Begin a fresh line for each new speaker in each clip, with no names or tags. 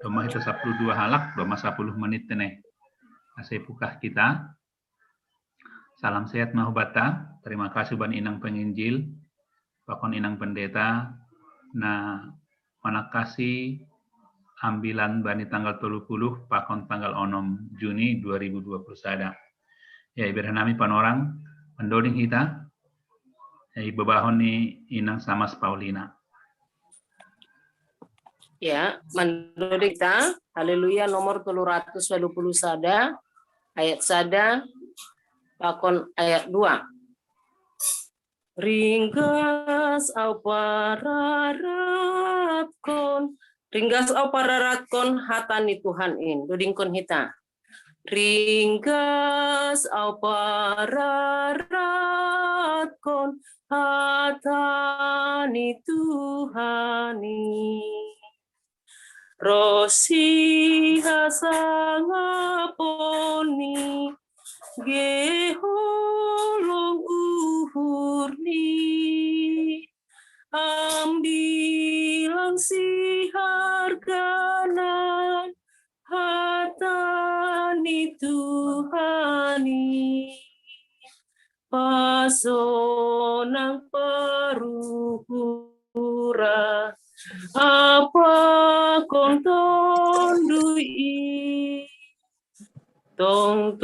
Doma kita 12 halak, doma 10 menit teneh. Asai pukah kita. Salam sehat mahubata. Terima kasih ban inang penginjil. Pakon inang pendeta. Nah, manakasi ambilan bani tanggal 30 pakon tanggal 6 Juni 2021. Ya, ibadah panorang pendoding kita. Ya, babahon ni inang Samas Paulina.
Ya, menurut kita, haleluya nomor 320 sada, ayat sada, pakon ayat 2. Ringgas au pararatkon hatani Tuhan in, dudingkon hita. Ringgas au pararatkon hatani Tuhani. Rosi hasangaponi geholong uhurni ambilang si harganan hatani Tuhani pasonang paruhura apa kong tondui tong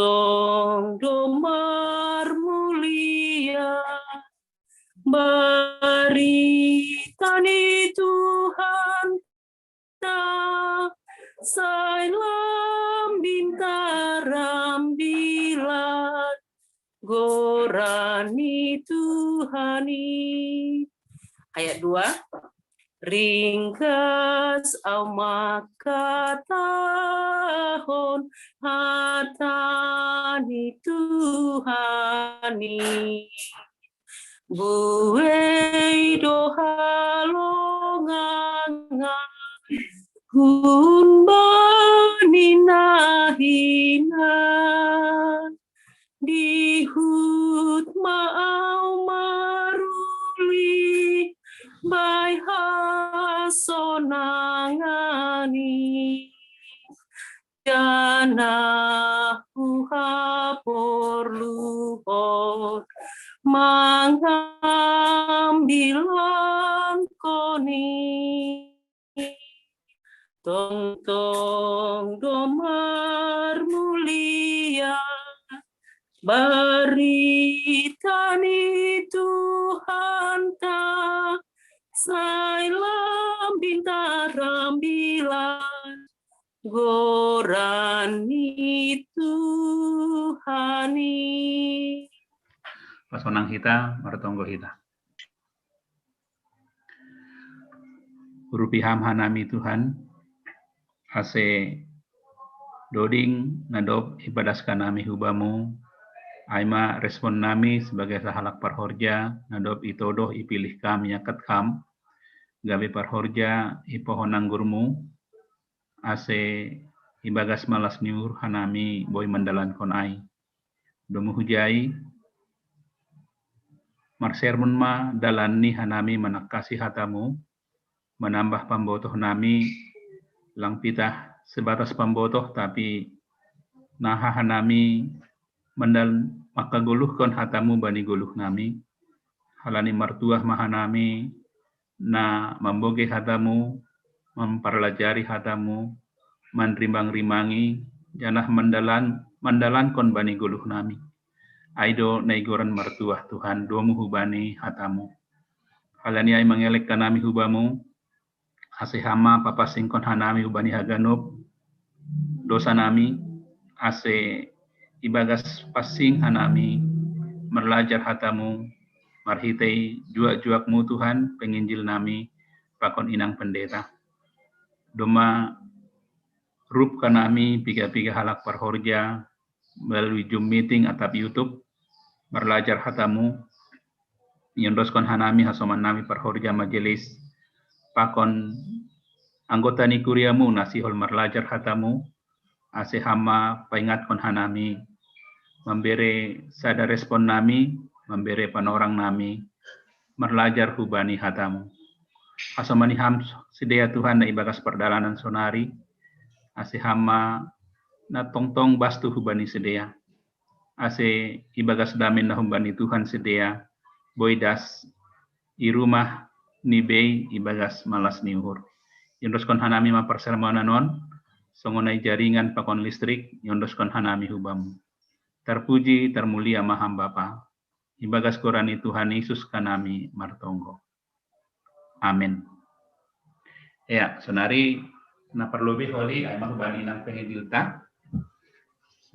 domar mulia baritani Tuhan ta sailam bintaram bilat gorani Tuhani. Ayat 2. Ringkas au makatahon hatani Tuhani buei dohalonganga hun bani nahinan dihut maau maruli bai hasonangani jana hapor luhor mangambilan koni tong domar mulia baritani Tuhan ta sailam bintaram bilan gorani Tuhani.
Pasonang kita, martonggo kita. Rupiham hanami Tuhan, ase doding nadop ibadaskan nami hubamu, aima respon nami sebagai sahalak parhorja, nadop itodoh ipilih kam yakat kam, gawe parhorja ipohonang gurmu, ase ibagas malas nyur hanami boy mandalan konai. Domu hujai, marsermun ma dalani hanami manakasi hatamu, menambah pambotoh nami lang pitah sebatas pambotoh tapi naha hanami mendal maka guluhkon hatamu bani guluh nami halani martuah mahanami na memboge hatamu memperlajari hatamu manrimbang-rimangi janah mandalan kon bani guluh nami aido naigoran martuah Tuhan domu hubani hatamu halani ay mengelek kanami hubamu ase hama papasingkon hanami hubani haganop dosa nami ase ibagas pasing hanami merlajar hatamu marhitei juak-juakmu Tuhan penginjil nami pakon inang pendeta doma rup kanami piga-piga halak parhorja melalui Zoom meeting atau YouTube merlajar hatamu nyondoskon hanami hasoman nami parhorja majelis pakon anggota ni kuriamu nasihol merlajar hatamu ase hama paingatkon hanami memberi sadar respon nami memberi panorang nami merlajar hubani hatamu asomani ham sedia Tuhan na ibagas perdalanan sonari ase hama na tongtong bastu hubani sedia, ase ibagas damin na hubani Tuhan sedia, boidas i rumah ni bei ibagas malas niuhur. Yondoskon hanami mapersermonanon, songonai jaringan pakon listrik, yondoskon hanami hubam. Terpuji, termulia maham Bapa, ibagas korani Tuhan Yesus kanami martonggo. Amin. Ya, sonari na perlubi holi ay mahubani ng penghidilta.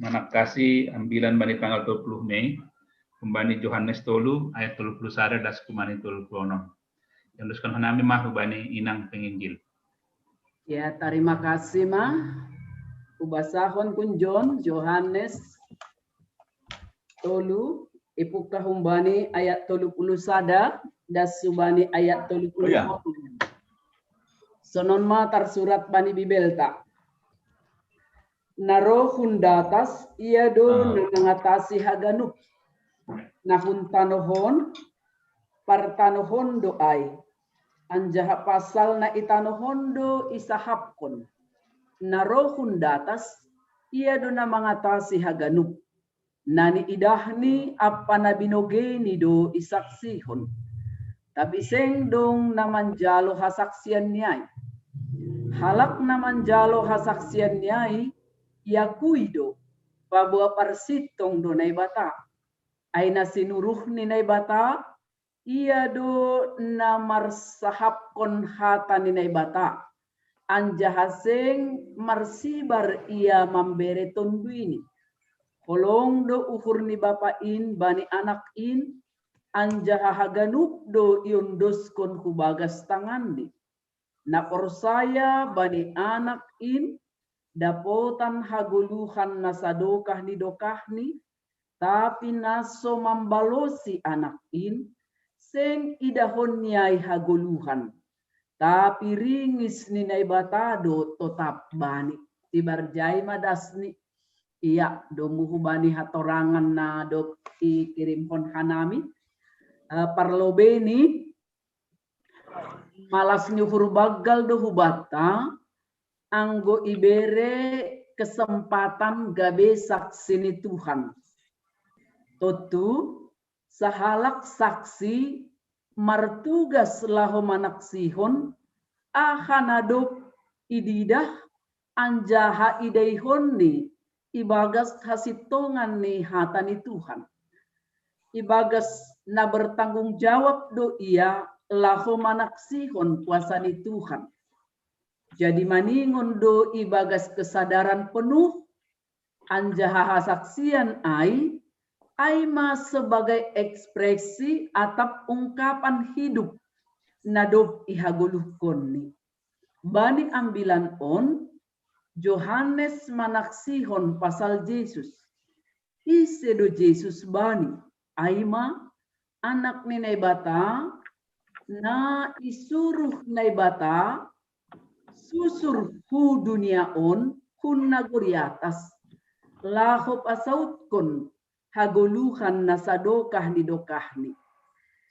Manakasi ambilan bani tanggal 20 Mei, kumbani Yohanes tolu ayat 30 das kumani 30. Yondoskon hanami mahubani inang penginjil.
Ya, terima kasih mah. Ubasahon kun John Yohanes tolu ipuk tahumbani ayat 30 das subani ayat 30.
Oh, ya.
Sonon ma tersurat bani bibelta. Naro hundatas ia do nangatasi haganup. Nahun tanohon partanohon doai. Anjaha pasal na itanohon do isahapkon. Naro hundatas ia do na mangatasi haganup. Nani idahni apa na binogeni do isaksihon. Tapi seng dong namanjalo hasaksian niyay. Halak namanjalo hasaksian niyay, yakuido, pabua parsitong do nay bata. Ay nasinuruh ni nay bata, iya do namarsahapkon hata ni nay bata. Anjahaseng marsibar ia mambere tonduini. Holong do ukur ni bapain bani anak in, anjaha haganup do yondoskon hubagas tangandi. Na persaya bani anak in, dapotan haguluhan nasadokah ni dokahni, tapi naso mambalosi anak in, seng idahon niyay haguluhan. Tapi ringis ni nay batado tetap bani. Tibarjay madasni. Iya, do muhubani hatorangan na do ikirimkon hanami. Parlobeni malas ni hurbagal do hubata anggo ibere kesempatan gabe saksi ni Tuhan. Totu sahalak saksi martugas laho manaksihon ahanadop ididah anjaha idaihon ni ibagas hasitongan ni hata ni Tuhan. Ibagas na bertanggung jawab do ia laho manaksihon kuasa ni Tuhan. Jadi maningon do ibagas kesadaran penuh anjaha hasaksian ai mas sebagai ekspresi atap ungkapan hidup nadop ihaguluhkon ni. Bani ambilan on Yohanes manaksihon pasal Yesus. Isedo Yesus bani aima anak ni nay bata na isuruh nay bata susur hu dunia on hun naguri atas lahop asautkon haguluhan nasadokah ni dokahni.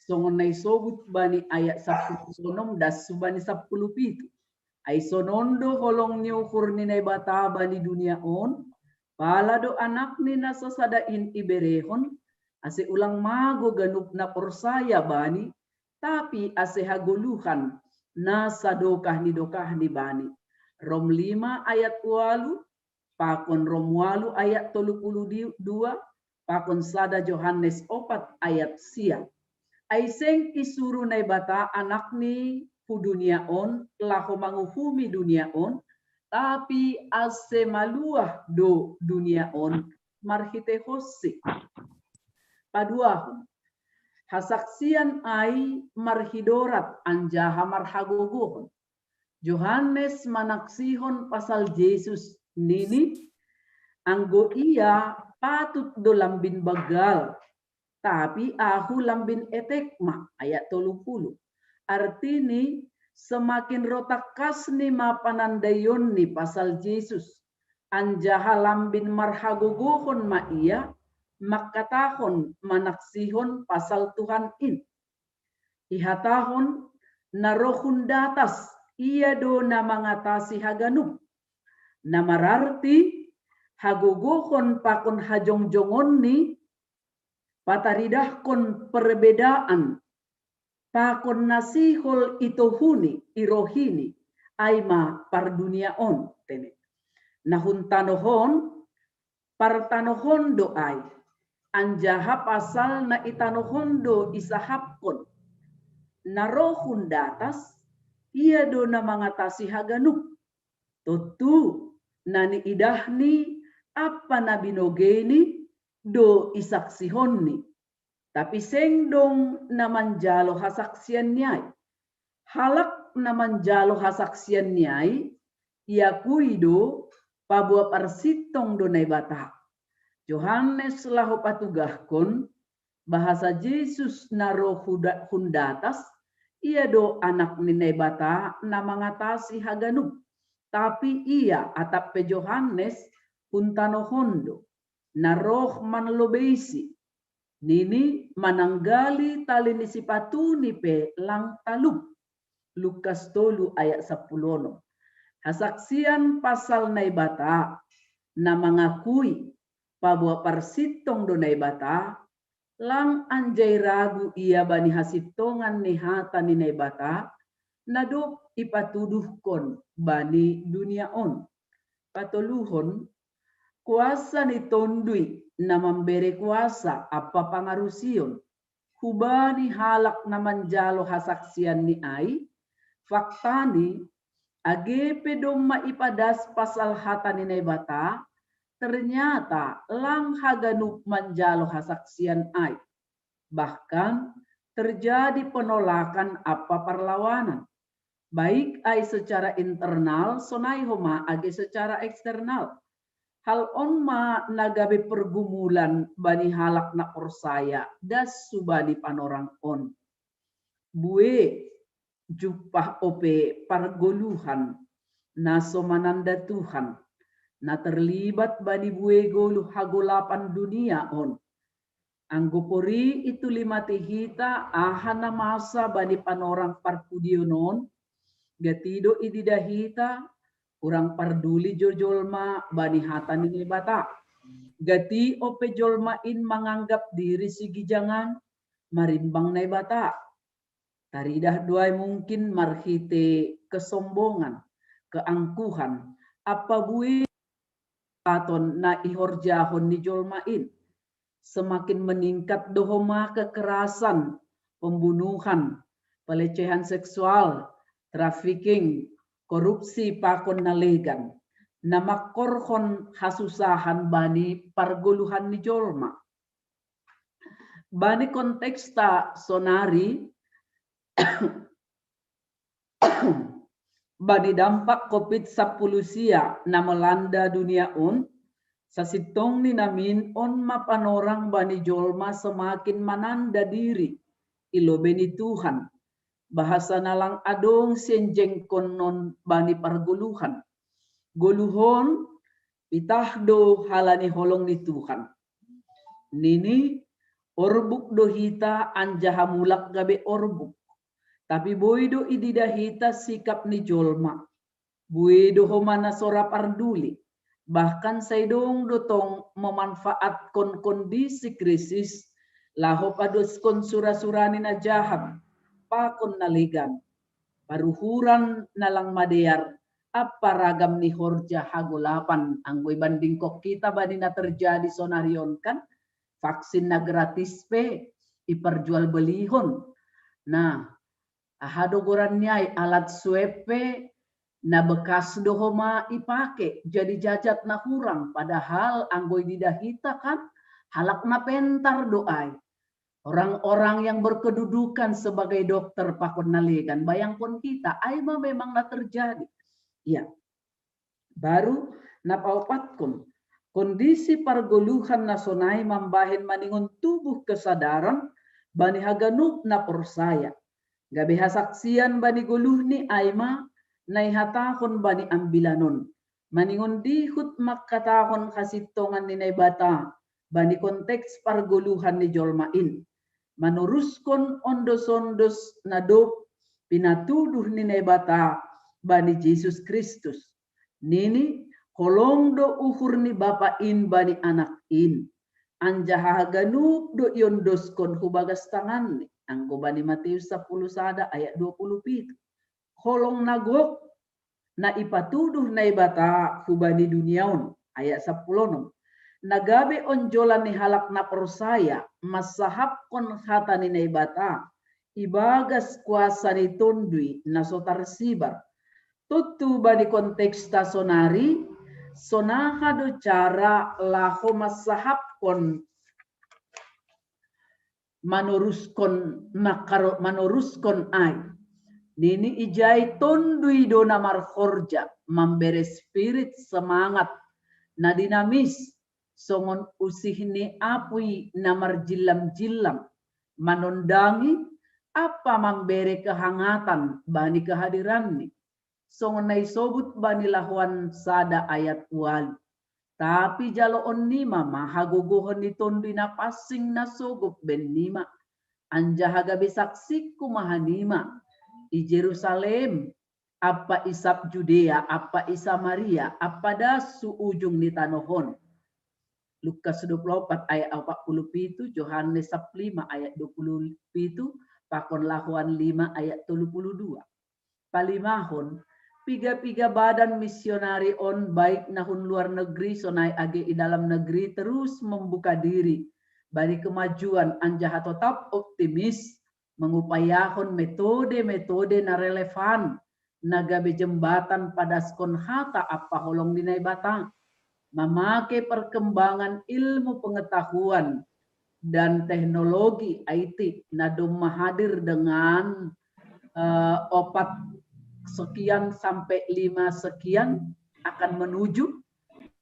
Songon nay sobut bani ayat 10 sonom das subani 10 pitu. Ay sonondo holong ni ukur ni nay bata bani dunia on palado anak ni nasasadain iberehon ase ulang mago ganup na persaya bani tapi ase haguluhan nasadokah ni dokah ni bani. Rom 5 ayat 8 pakon Rom 8 ayat 32 pakon sada Yohanes 4 ayat sia. Ay seng isuru nay bata anak ni hu dunia on laho manguhumi dunia on tapi ase maluah do dunia on marhite hosi. Paduahon hasaksian ai marhidorat anjaha marhagogohon. Yohanes manaksihon pasal Yesus nini anggo ia patut do lambin bagal tapi ahu lambin etekma ayat 30. Artini semakin rotak kasni mapanandayon ni pasal Yesus anjaha lambin marhagogohon ma ia makatahon manaksihon pasal Tuhan in. Ihatahon narohun datas ia do na mangatasi haganup. Namararti haguguhon pakon hajong-jongon ni pataridahkon perbedaan pakon nasihol itohuni irohini aima parduniaon tene. Nahuntanohon partanohon doai anjaha pasal na itanohondo isahapkon narohun datas ia do na mangatasi haganuk tutu nani idahni apa na binogeni do isaksihonni tapi sengdong namanjalo hasaksian niai halak namanjalo hasaksian niai ia kuido pabua parsitong do naibata Yohanes lahu patugahkon bahasa Yesus naro hundatas ia do anak ni naibata na mangatasi haganuk tapi ia atap pe Yohanes huntanohondo naroh manlobeisi nini mananggali tali ni sipatuni pe lang taluk Lukas 3 ayat 10 hasaksian pasal naibata na mangakui pabua parsitong do naibata lang anjay ragu ia bani hasitongan ni hata ni naibata nadop ipatuduhkon bani duniaon patuluhon kuasa ni tondui na memberi kuasa apa pangarusion hubani halak na manjalo hasaksian ni ai faktani age pedom maipadas pasal hata ni naibata ternyata lang haganuk manjalo hasaksian ai bahkan terjadi penolakan apa perlawanan baik ai secara internal sonai homa age secara eksternal hal onma nagabe pergumulan bani halak na persaya das subani panorang on bue jupah ope pargoluhan naso mananda Tuhan na terlibat bani bue golu hagolapan dunia on anggopori itu limati hita ahana masa bani panorang parpudionon gatido ididahita kurang parduli jolma bani hata ni bata gati ope jolma in menganggap diri sigi jangan marimbang nai bata taridah duai mungkin marhite kesombongan keangkuhan apa bui aton na ihorjahon ni jolmain semakin meningkat dohoma kekerasan pembunuhan pelecehan seksual trafficking korupsi pakon nalegan namakorhon hasusahan bani pargoluhan ni jolma bani konteksta sonari bani dampak COVID-10 sia na melanda dunia on sasitong ni namin on mapanorang bani jolma semakin mananda diri ilobeni Tuhan bahasa nalang adong senjeng konon bani pargoluhan goluhon pitahdo halani holong ni Tuhan nini orbuk dohita anjahamulak gabe orbuk tapi boido ididahita sikap ni jolma boido homana sora parduli bahkan saidong dotong memanfaat kondisi krisis laho pados kon sura-surani na jahat pakon naligan paruhuran nalang madear apa ragam ni horja hagolapan anggoy banding kok kita bani na terjadi sonarion kan vaksin na gratis pe iperjual belihon nah ahadogoran nyai alat swab pe na bekas dohoma ipake jadi jajat na kurang padahal anggoy didahita kan halak na pentar doai orang-orang yang berkedudukan sebagai dokter pakon nalegan bayangpun kita aima memang na terjadi ya baru napaupatkan kondisi pargoluhan nasonai mambahin maningon tubuh kesadaran bani haganuk na persaya gabe hasaksian bani goluh ni aima naihatahon bani ambilanon maningon dihut makkatahon kasitongan ni naibata bani konteks pargoluhan ni jolmain manuruskon ondos-ondos nadop pinatuduh ni naibata bani Yesus Kristus nini Kolong do uhur ni bapa in bani anak in. Anjaha ganup do yondoskon hubagas tangan ni. Anggo bani Matius 10 sada ayat 27. Kolong nagok na ipatuduh na ibata hubani duniaun ayat 10. Nagabe onjolan ni halak na persaya masahap kon hata ni na ibata ibagas kuasa ni tundui na sotar sibar. Tutu bani konteks tasonari sonaha do cara laho masahap kon manuruskan ai. Nini ijai tondui dona marhorja memberi spirit semangat na dinamis songon usihni apui namar jilam-jilam manondangi apa memberi kehangatan bani kehadiranni songon nai sobut bani lahuan sada ayat wali. Tapi jalo on nima mahagogohon ni tondui na pasing na sogop ben nima anjahaga besaksiku mahanima i Jerusalem apa isap Judea apa i Samaria apa dasu ujung ni tanohon. Lukas 24 ayat 47, Yohanes 5 ayat 27, pakon lahuan 5 ayat 32. Palimahon piga-piga badan misionari on baik nahun luar negeri sonai age i dalam negeri terus membuka diri bagi kemajuan anjaha tetap optimis mengupayahon metode-metode na relevan nagabe jembatan pada skon hata apa holong dinai batang memakai perkembangan ilmu pengetahuan dan teknologi IT nadum hadir dengan opat sekian sampai 5 sekian akan menuju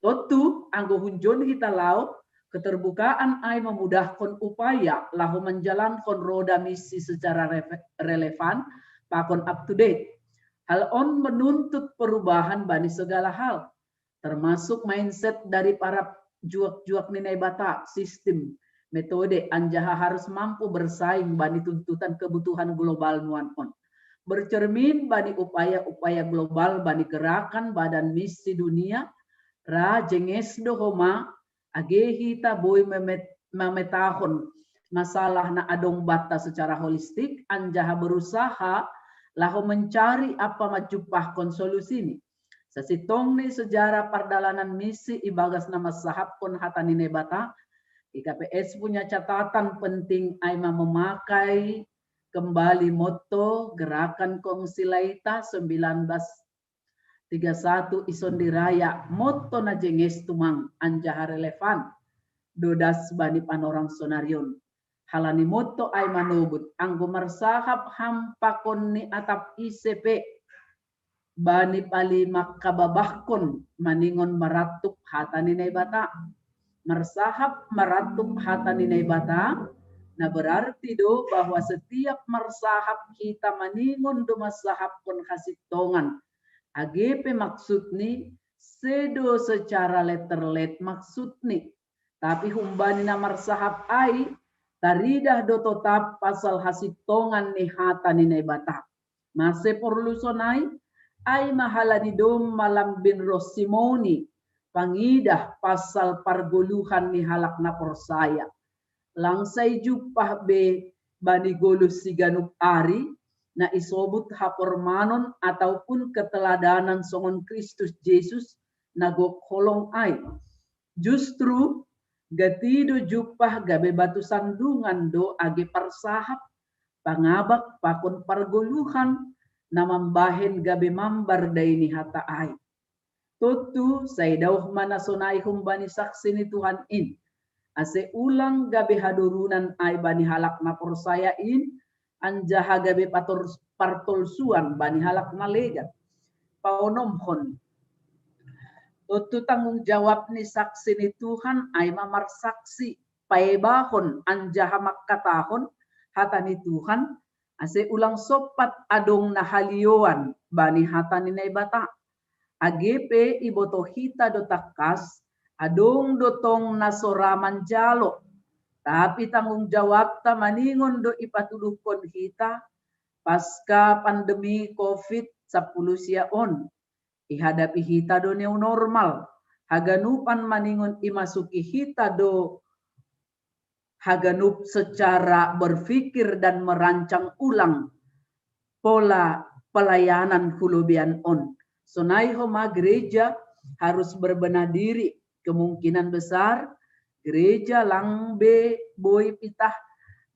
tentu anggo hunjon kita lau keterbukaan ai memudahkan upaya lahu menjalankan roda misi secara relevan pakon up to date. Hal on menuntut perubahan bani segala hal termasuk mindset dari para juak-juak nilai bata sistem metode anjaha harus mampu bersaing bani tuntutan kebutuhan global nuan on. Bercermin bani upaya-upaya global bani gerakan badan misi dunia ra jenges dohoma age hita boy memetahon masalah na adong bata secara holistik anjaha berusaha lahu mencari apa majupah konsolusi ni sesitong ni sejarah perdalanan misi ibagas nama sahab kon hatani nebata IKPS punya catatan penting aima memakai kembali moto gerakan kongsi laita 1931 ison diraya moto na jenges tumang anjaha relevan dodas bani panorang sonarion halani moto ay manubut anggo marsahap hampakon ni atap ICP bani palimak kababahkon maningon maratup hata ni bata marsahap maratup hata ni bata. Nah berarti do bahwa setiap marsahap kita maningon do masahap kon hasitongan. AGP maksud ni sedo secara letterlet maksud ni. Tapi humbani na marsahap ai taridah do tetap pasal hasitongan ni hata ni bata. Masih perlu sonai ai mahalani dom malam bin Rosimoni pangidah pasal pargoluhan ni halak na persaya. Langsai jupah be bani golus siganup ari na isobut hapormanon ataupun keteladanan songon Kristus Yesus nagok holong ai. Justru gatido jupah gabe batu sandungan do age parsahap pangabak pakon pargoluhan namambahen gabe mambar daini hata ai. Tutu say dauh mana sonai humbani saksi ni Tuhan in. Ase ulang gabe hadurunan ai bani halak na persayain anjaha gabe partolsuan bani halak na legat paunomhon tutu tanggung jawab ni saksi ni Tuhan ai mamar saksi paebahon anjaha makkatahon hata ni Tuhan ase ulang sopat adong na halioan bani hata ni bata AGP iboto hita do takas adong dotong nasoraman jalo tapi tanggung jawab ta maningon do ipatulukon kita pasca pandemi COVID-10 siaon ihadapi hita do new normal haganupan maningon imasuki hita do haganup secara berpikir dan merancang ulang pola pelayanan hulubian on. Sonai homa gereja harus berbenah diri. Kemungkinan besar gereja langbe boy pitah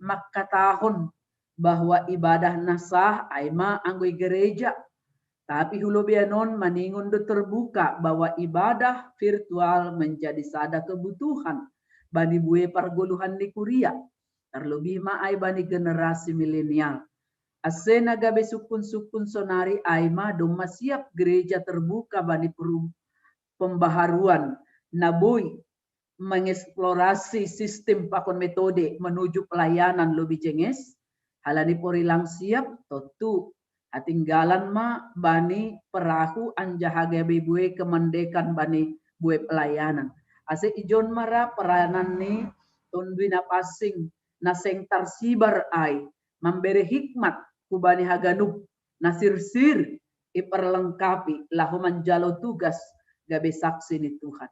makatahon bahwa ibadah nasah aima anggoi gereja. Tapi hulubianon maningun do terbuka bahwa ibadah virtual menjadi sada kebutuhan bani bue pargoluhan di kuria. Terlebih maai bani generasi milenial. Asena gabe sukun-sukun sonari aima doma siap gereja terbuka bani pembaharuan nabui mengeksplorasi sistem pakon metode menuju pelayanan lebih jenges. Halani porilang siap tentu atinggalan ma bani perahu anjahaga bue kemendekan bani bue pelayanan. Ase ijon mara peranan ni tundwina pasing naseng tarsibar ai memberi hikmat kubani haganup nasirsir iperlengkapi lahu manjalo tugas gabe saksi ni Tuhan.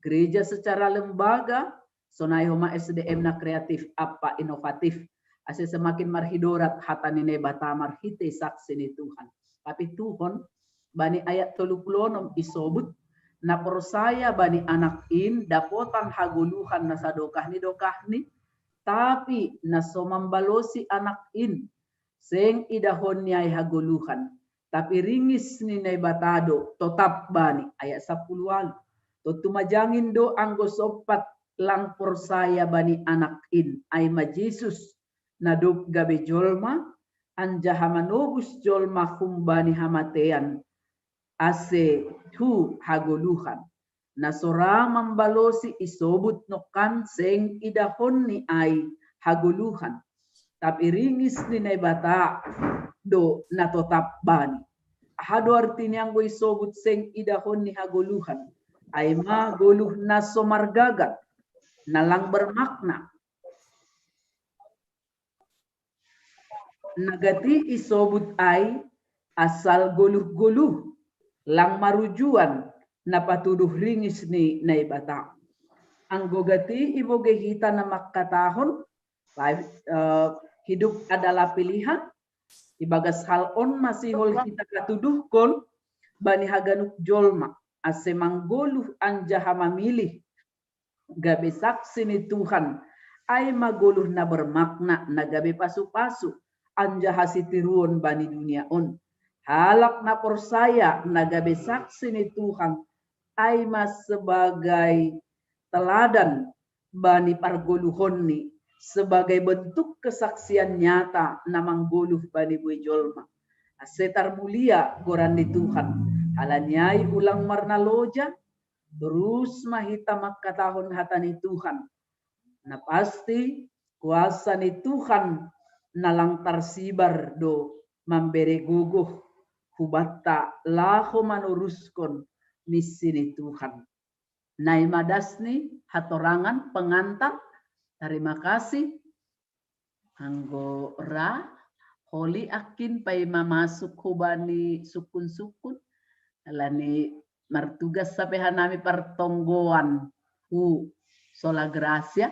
Gereja secara lembaga sonai homa SDM na kreatif apa inovatif ase semakin marhidorat hatanine bata marhite saksi ni Tuhan. Tapi Tuhan bani ayat 36 isobut na persaya bani anak in dapotan haguluhan na sadokah ni tapi na somambalosi anak in seng idahon niay haguluhan tapi ringis ni nay batado tetap bani ayat 10 tutumajangin do anggo sopat lang persaya bani anak in ay ma Jesus naduk gabe jolma anjaha manobus jolma kumbani hamatean ase hu haguluhan nasora mambalosi isobut nokan seng idahon ni ay haguluhan tapi ringis ni nay bata do natotap bani. Hado artinya ang isobut seng idahon ni haguluhan ay maguluh na somargagat na lang bermakna. Nagati isobut ay asal guluh-guluh lang marujuan na patuduh ringis ni nay bata. Ang gogati ibogehita na makatahon hidup adalah pilihan. Ibagas hal on masih hol kita katuduhkon bani haganuk jolma ase manggoluh anjaha mamilih gabe saksi ni Tuhan ay maguluh na bermakna na gabe pasu-pasu anjaha sitiruon bani dunia on halak na persaya na gabe saksi ni Tuhan ay mas sebagai teladan bani pargoluhon ni sebagai bentuk kesaksian nyata namang guluh bani bui jolma. Asetar mulia goran di Tuhan. Halanyai ulang marna loja, terus mahita makatahon hatani Tuhan. Na pasti kuasa ni Tuhan nalang tarsibar do memberi guguh hubata laho manuruskon misi ni Tuhan. Naimadasni hatorangan pengantar. Terima kasih. Anggo ra holi akin pay mamasuk hubani sukun-sukun. Alani martugas sampai hanami pertonggoan hu sola gracia.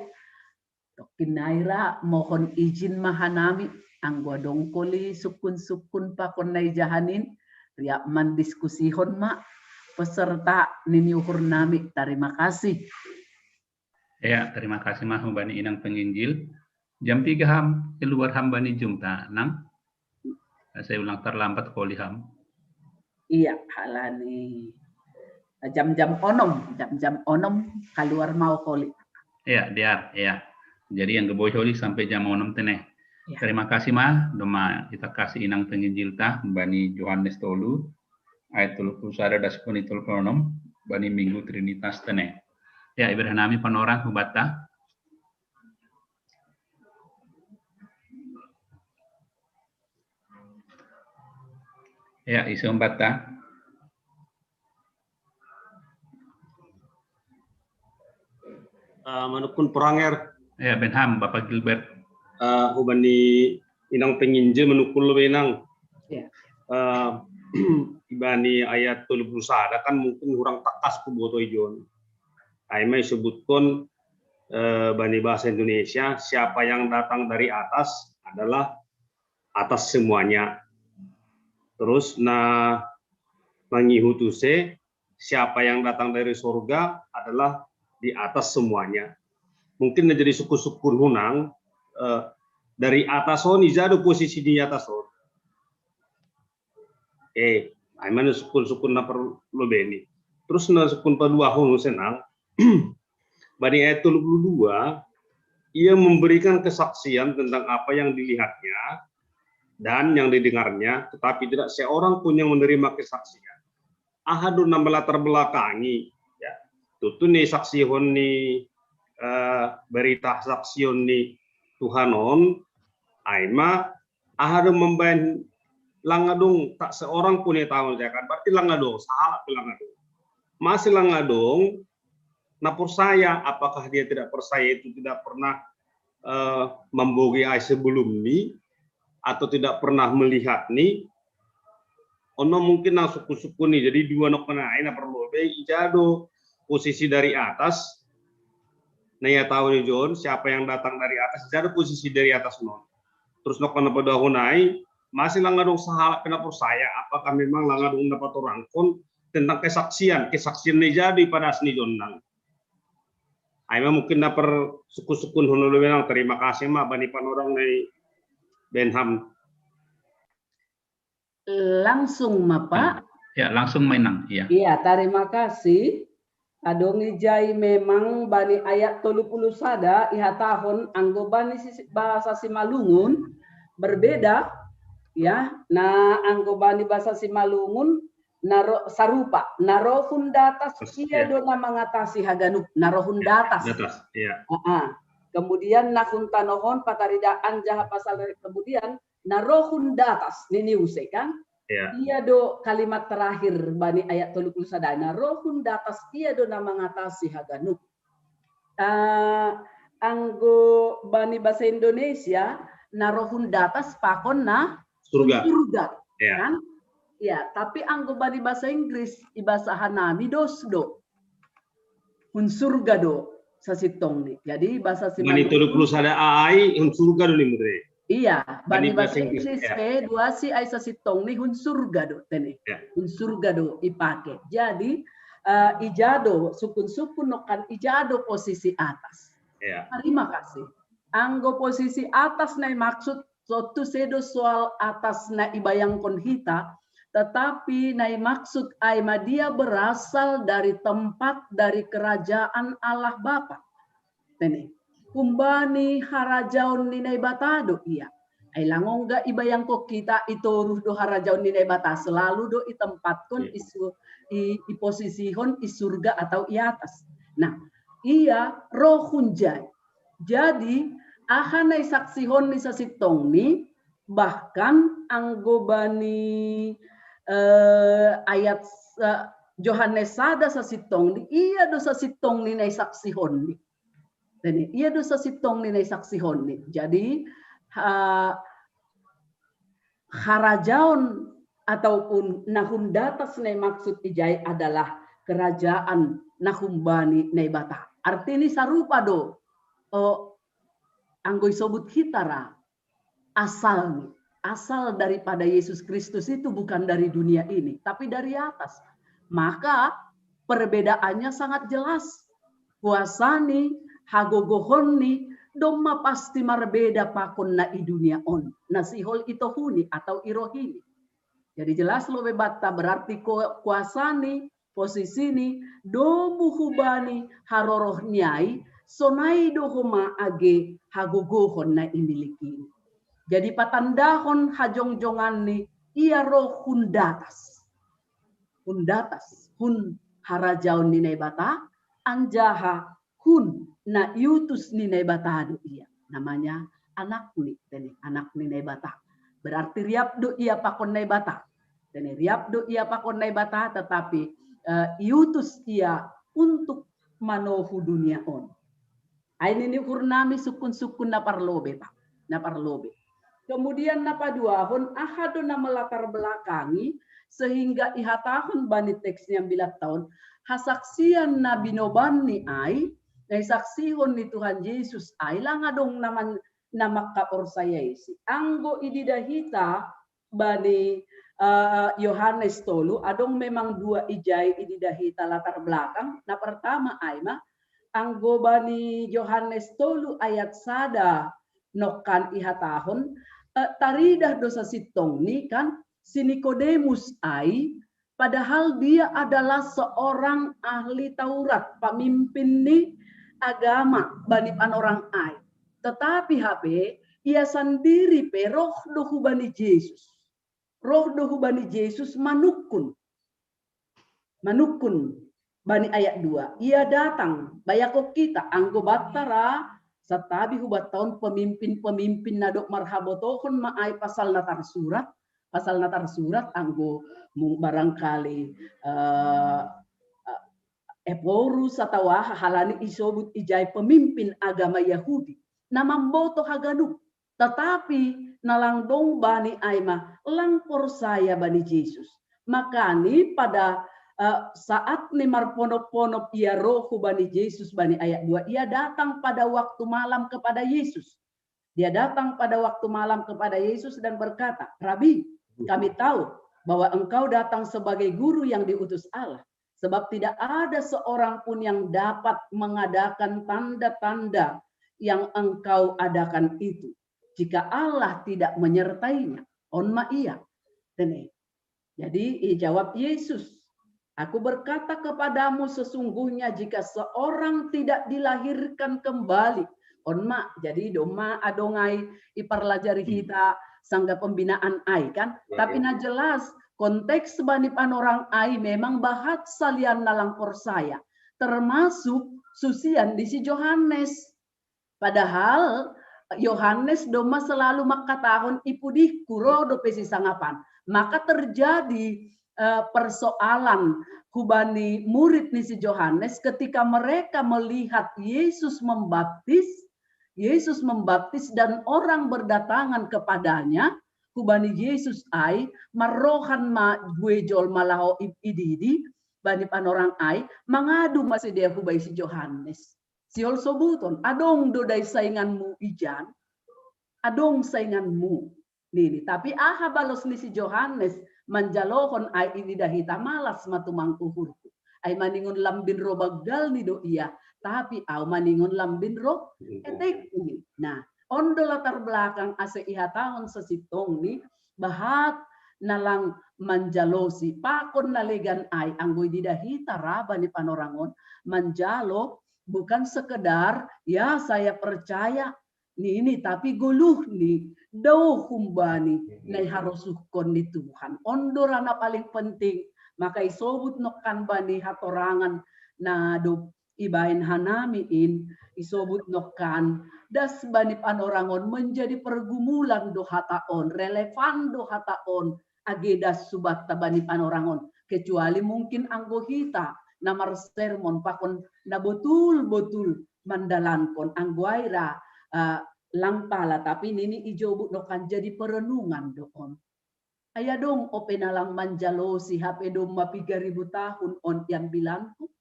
Kinaira mohon izin mahanami anggo dongkoli sukun-sukun pakon nai jahanin riak mandiskusihon ma peserta niniuhur nami. Terima kasih.
Ya, terima kasih mah Bani Inang penginjil. Jam 3 ham keluar ham Bani Jumta nang. Saya ulang terlambat koli ham.
Iya, halani jam-jam onom keluar mau koli.
Iya, dia ya. Jadi yang geboy holi sampai jam onom teneh. Ya. Terima kasih mah doma kita kasih Inang penginjil ta Bani Yohanes tolu ayat 30 das punitul konom Bani Minggu Trinitas teneh. Ya, ibrahami panorang hubata. Ya, isu hubata.
Manupun peranger.
Ya, Benham, Bapak Gilbert.
Hubani Inang penginjil menukul benang.
Ya.
ibani ayat 31 kan mungkin kurang takas ku boto ijon. Aima sebutkan bani bahasa Indonesia, siapa yang datang dari atas adalah atas semuanya. Terus mangihutuse, siapa yang datang dari surga adalah di atas semuanya. Mungkin menjadi suku-suku hunang dari atas oni jadu posisi di atas on. Aiman sukun na perlu beni. Terus na sukun kedua hunu senang. Bani ayat 22 ia memberikan kesaksian tentang apa yang dilihatnya dan yang didengarnya, tetapi tidak seorang pun yang menerima kesaksian. Ahadun melatar belakangi, ya. Tutu nih saksi honi berita saksi honi Tuhanon, aima ahadun membain langadong tak seorang pun yang tahu ya kan, berarti langadong salah langadong. Masih langadong, nah percaya apakah dia tidak percaya itu tidak pernah membogi ai sebelum ini atau tidak pernah melihat nih. Ono mungkin nang suku-suku nih, jadi dua nok penaina perlu be ijado posisi dari atas. Nah ya tahu nih John, siapa yang datang dari atas ijado posisi dari atas non. Terus nok pada dahunai masih langadong sahala kenapa saya apakah memang langadong dapat orang kon tentang kesaksian nih jadi pada asni John nang. Aima mungkin dapat suku-sukun honolo benang terima kasih mah bani panorang nih Benham.
Langsung Pak.
Ya, langsung mainang. Iya.
Iya, terima kasih. Adongi jai memang bani ayat 30 sada iha tahun anggo bani bahasa Simalungun berbeda ya. Nah, anggo bani bahasa Simalungun naro sarupa narohun datas ia dona mengatasi haganup narohun datas.
Iya.
Kemudian nahun tanohon pataridaan jaha pasal kemudian narohun datas niniuse kan.
Yeah.
Ia do kalimat terakhir bani ayat 30 sadana rohun datas ia do na mengatasi haganuk. Anggo bani bahasa Indonesia narohun datas pakon na surga.
Yeah.
Kan? Ya, tapi anggo bani bahasa Inggris ibasa hanami dosdo. Hun surga do sasitong nih. Jadi bahasa
Bani 30 sada ai hun surga do nih mudre.
Iya, bani bahasa Inggris dua si Aisyah sitong nih hun surga do tene. Hun surga do ipake. Jadi ijado sukun-sukun nokan ijado posisi atas. Terima kasih. Anggo posisi atas na maksud suatu sedo soal atas na ibayang konhita, tetapi na maksud aima dia berasal dari tempat dari kerajaan Allah Bapa. Tene. Kumbani harajaon ninay batado iya. Ay langong ga ibayang ko kita ito do harajaon ninay bata selalu do itempatkan iposisihon isurga atau iatas. Nah, iya rohun jai. Jadi ahanay saksihon ni sa sitong ni bahkan anggobani ayat Johannes sada sa sitong ni iya do sa sitong ni nay saksihon ni. Dan ia dosa sitong nilai saksi honi. Jadi harajaon ataupun nahun datas nai maksud ijai adalah kerajaan nahumbani nai bata. Artinya sarupa do. Anggoi sobut hitara asal daripada Yesus Kristus itu bukan dari dunia ini, tapi dari atas. Maka perbedaannya sangat jelas. Kuasani hagogohon ni doma pasti marbeda pakon na i dunia on. Nasihol ito huni atau irohini. Jadi jelas lo bebata berarti kuasa ni posisi ni domu hubani haroroh nyai sonai dohoma age hagogohon na imiliki. Jadi patandahon hajong-jongan ni ia roh hundatas. Hundatas hun harajaon ni nebata anjaha hun na yutus ni nebatado iya. Namanya anak ni nebata. Berarti riap do ia pakon nebata. Dan riap do ia pakon nebata tetapi yutus ia untuk manohu dunia on. Aini ni hurnami sukun-sukun na parlobe pak. Na parlobe. Kemudian napa dua hon ahado na melatar belakangi sehingga iha tahun bani teksnya bilang tahun hasaksian nabi nobani ai nai saksihon ni Tuhan Yesus ai lang adong nama kapor saya isi anggo ididahita bani Yohanes tolu adong memang dua ijai ididahita latar belakang. Nah pertama aima anggo bani Yohanes tolu ayat sada nokan iha tahun taridah dosa sitong ni kan si Nikodemus ai padahal dia adalah seorang ahli Taurat pemimpin ni agama bani panorang ai tetapi HP ia sendiri roh dohu bani Yesus. Roh dohu bani Yesus manukun bani ayat 2. Ia datang bayako kita anggo batara satabi hubat tahun pemimpin nadok marhabotohon maai pasal natar surat anggo barangkali Eporus atau halani isobut ijai pemimpin agama Yahudi namamboto haganuk tetapi nalandong bani aima langkor saya bani Yesus makani pada saat nimar ponop-ponop ia rohu bani Yesus bani ayat 2 ia datang pada waktu malam kepada Yesus dan berkata Rabi kami tahu bahwa engkau datang sebagai guru yang diutus Allah sebab tidak ada seorang pun yang dapat mengadakan tanda-tanda yang engkau adakan itu jika Allah tidak menyertainya. Onma iya. Jadi jawab Yesus, aku berkata kepadamu sesungguhnya jika seorang tidak dilahirkan kembali. Onma, jadi doma adongai iparlajari kita sangga pembinaan ai kan. Tapi na jelas konteks bani panorang ai memang bahat salian nalangkor saya. Termasuk susian di si Yohanes. Padahal Yohanes doma selalu makatahon ipudih kuro do pesi sangapan. Maka terjadi persoalan hubani murid ni si Yohanes ketika mereka melihat Yesus membaptis dan orang berdatangan kepadanya hubani Yesus ai marohan ma guejol malaho ididi bani panorang ai mangadu masih dia hubai si Yohanes. Siol sobuton, adong dodai sainganmu ijan, adong sainganmu. Nini, tapi aha balos ni si Yohanes manjalohon ai ini dahita malas matumang uhurku. Ai maningon lambin ro bagdal ni do iya, tapi au maningon lambin ro etek ini. Nah, ondo latar belakang ase iha tahun sesitong ni bahat nalang manjalosi pakon nalegan ai anggoy didahita raba ni panorangon manjalo bukan sekedar ya saya percaya ini tapi guluh nih dau kumbani nai harusukon di Tuhan ondorana paling penting maka isobut nokan bani hatorangan na do ibain hanamiin isobut nokan das bani panorangon menjadi pergumulan do hataon relevan do hataon agedas subat bani panorangon kecuali mungkin anggohita namar sermon pakon na betul-betul mandalankon angguaira langpala tapi nini ijobu nokan jadi perenungan doon. Aya dong openalang manjalo si HP dong mapi 1000 tahun on yang bilangku.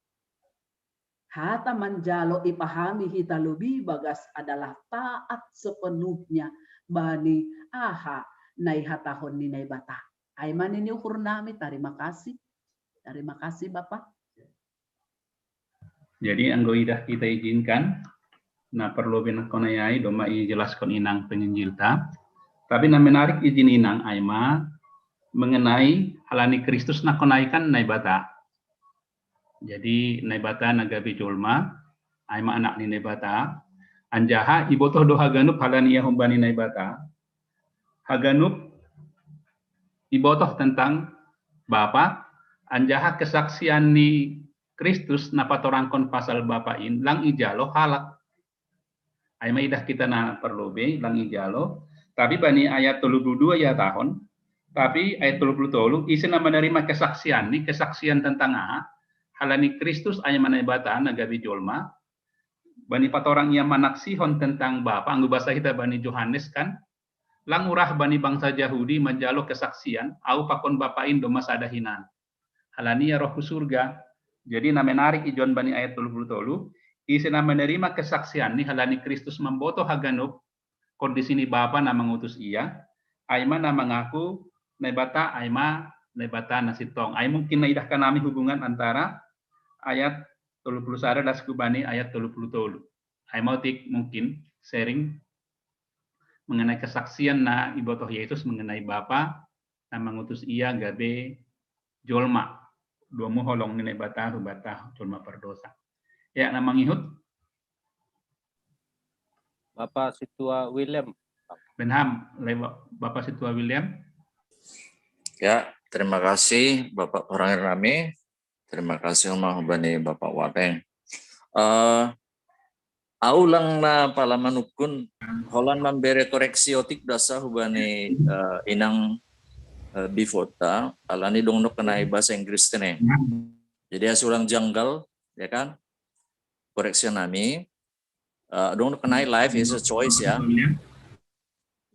Hata manjalo ipahami hita lubi bagas adalah taat sepenuhnya bani aha nai hatahon ni nai bata. Aiman ini ukur nami terima kasih. Terima kasih Bapak.
Jadi anggoidah kita izinkan, nah perlu binakonayai doma jelaskan inang penginjilta. Tapi na menarik izin inang aima mengenai halani Kristus nakonaikan naibata. Jadi naibata nagabi julma, aima anak ni naibata. Anjaha ibotoh do haganuk halani yahumbani naibata. Haganuk ibotoh tentang Bapa. Anjaha kesaksian ni Kristus napatorangkon pasal bapain lang ijalo halak. Aima idah kita na perlobe lang ijalo. Tapi bani ayat 32 ya tahun. Tapi ayat 33 isi nama menerima kesaksian ni kesaksian tentang halani Kristus aima naibata nagabi jolma. Bani patorang ia manaksihon tentang Bapa anggo bahasa kita bani Yohanes kan. lang urah bani bangsa Yahudi menjalo kesaksian au pakon bapain do masadahinan. Halani ya roh surga. Jadi na menarik ijon bani ayat 30 tolu, isina menerima kesaksian ni halani Kristus memboto haganuk kondisi ni bapa na mengutus ia, aima na mengaku nebata aima nebata nasitong. Ay mungkin naidahkan nami hubungan antara ayat 30 sara das kubani ayat 30 tolu. Ay mau tik mungkin sharing mengenai kesaksian na ibotoh Yesus mengenai Bapa na mengutus ia gabe jolma dua muholong nilai bata hubata jolma perdosa. Ya na mangihut
Bapak Situa William.
Benham Bapak Situa William.
Ya, terima kasih Bapak Orang Rame. Terima kasih Mahubani Bapak Wapeng. Aulang na palamanukun holan memberi koreksi otik dasa hubani inang bifota alani dong kenai bahasa Inggris tene. Jadi asulang janggal ya kan koreksi nami dong kenai life is a choice ya.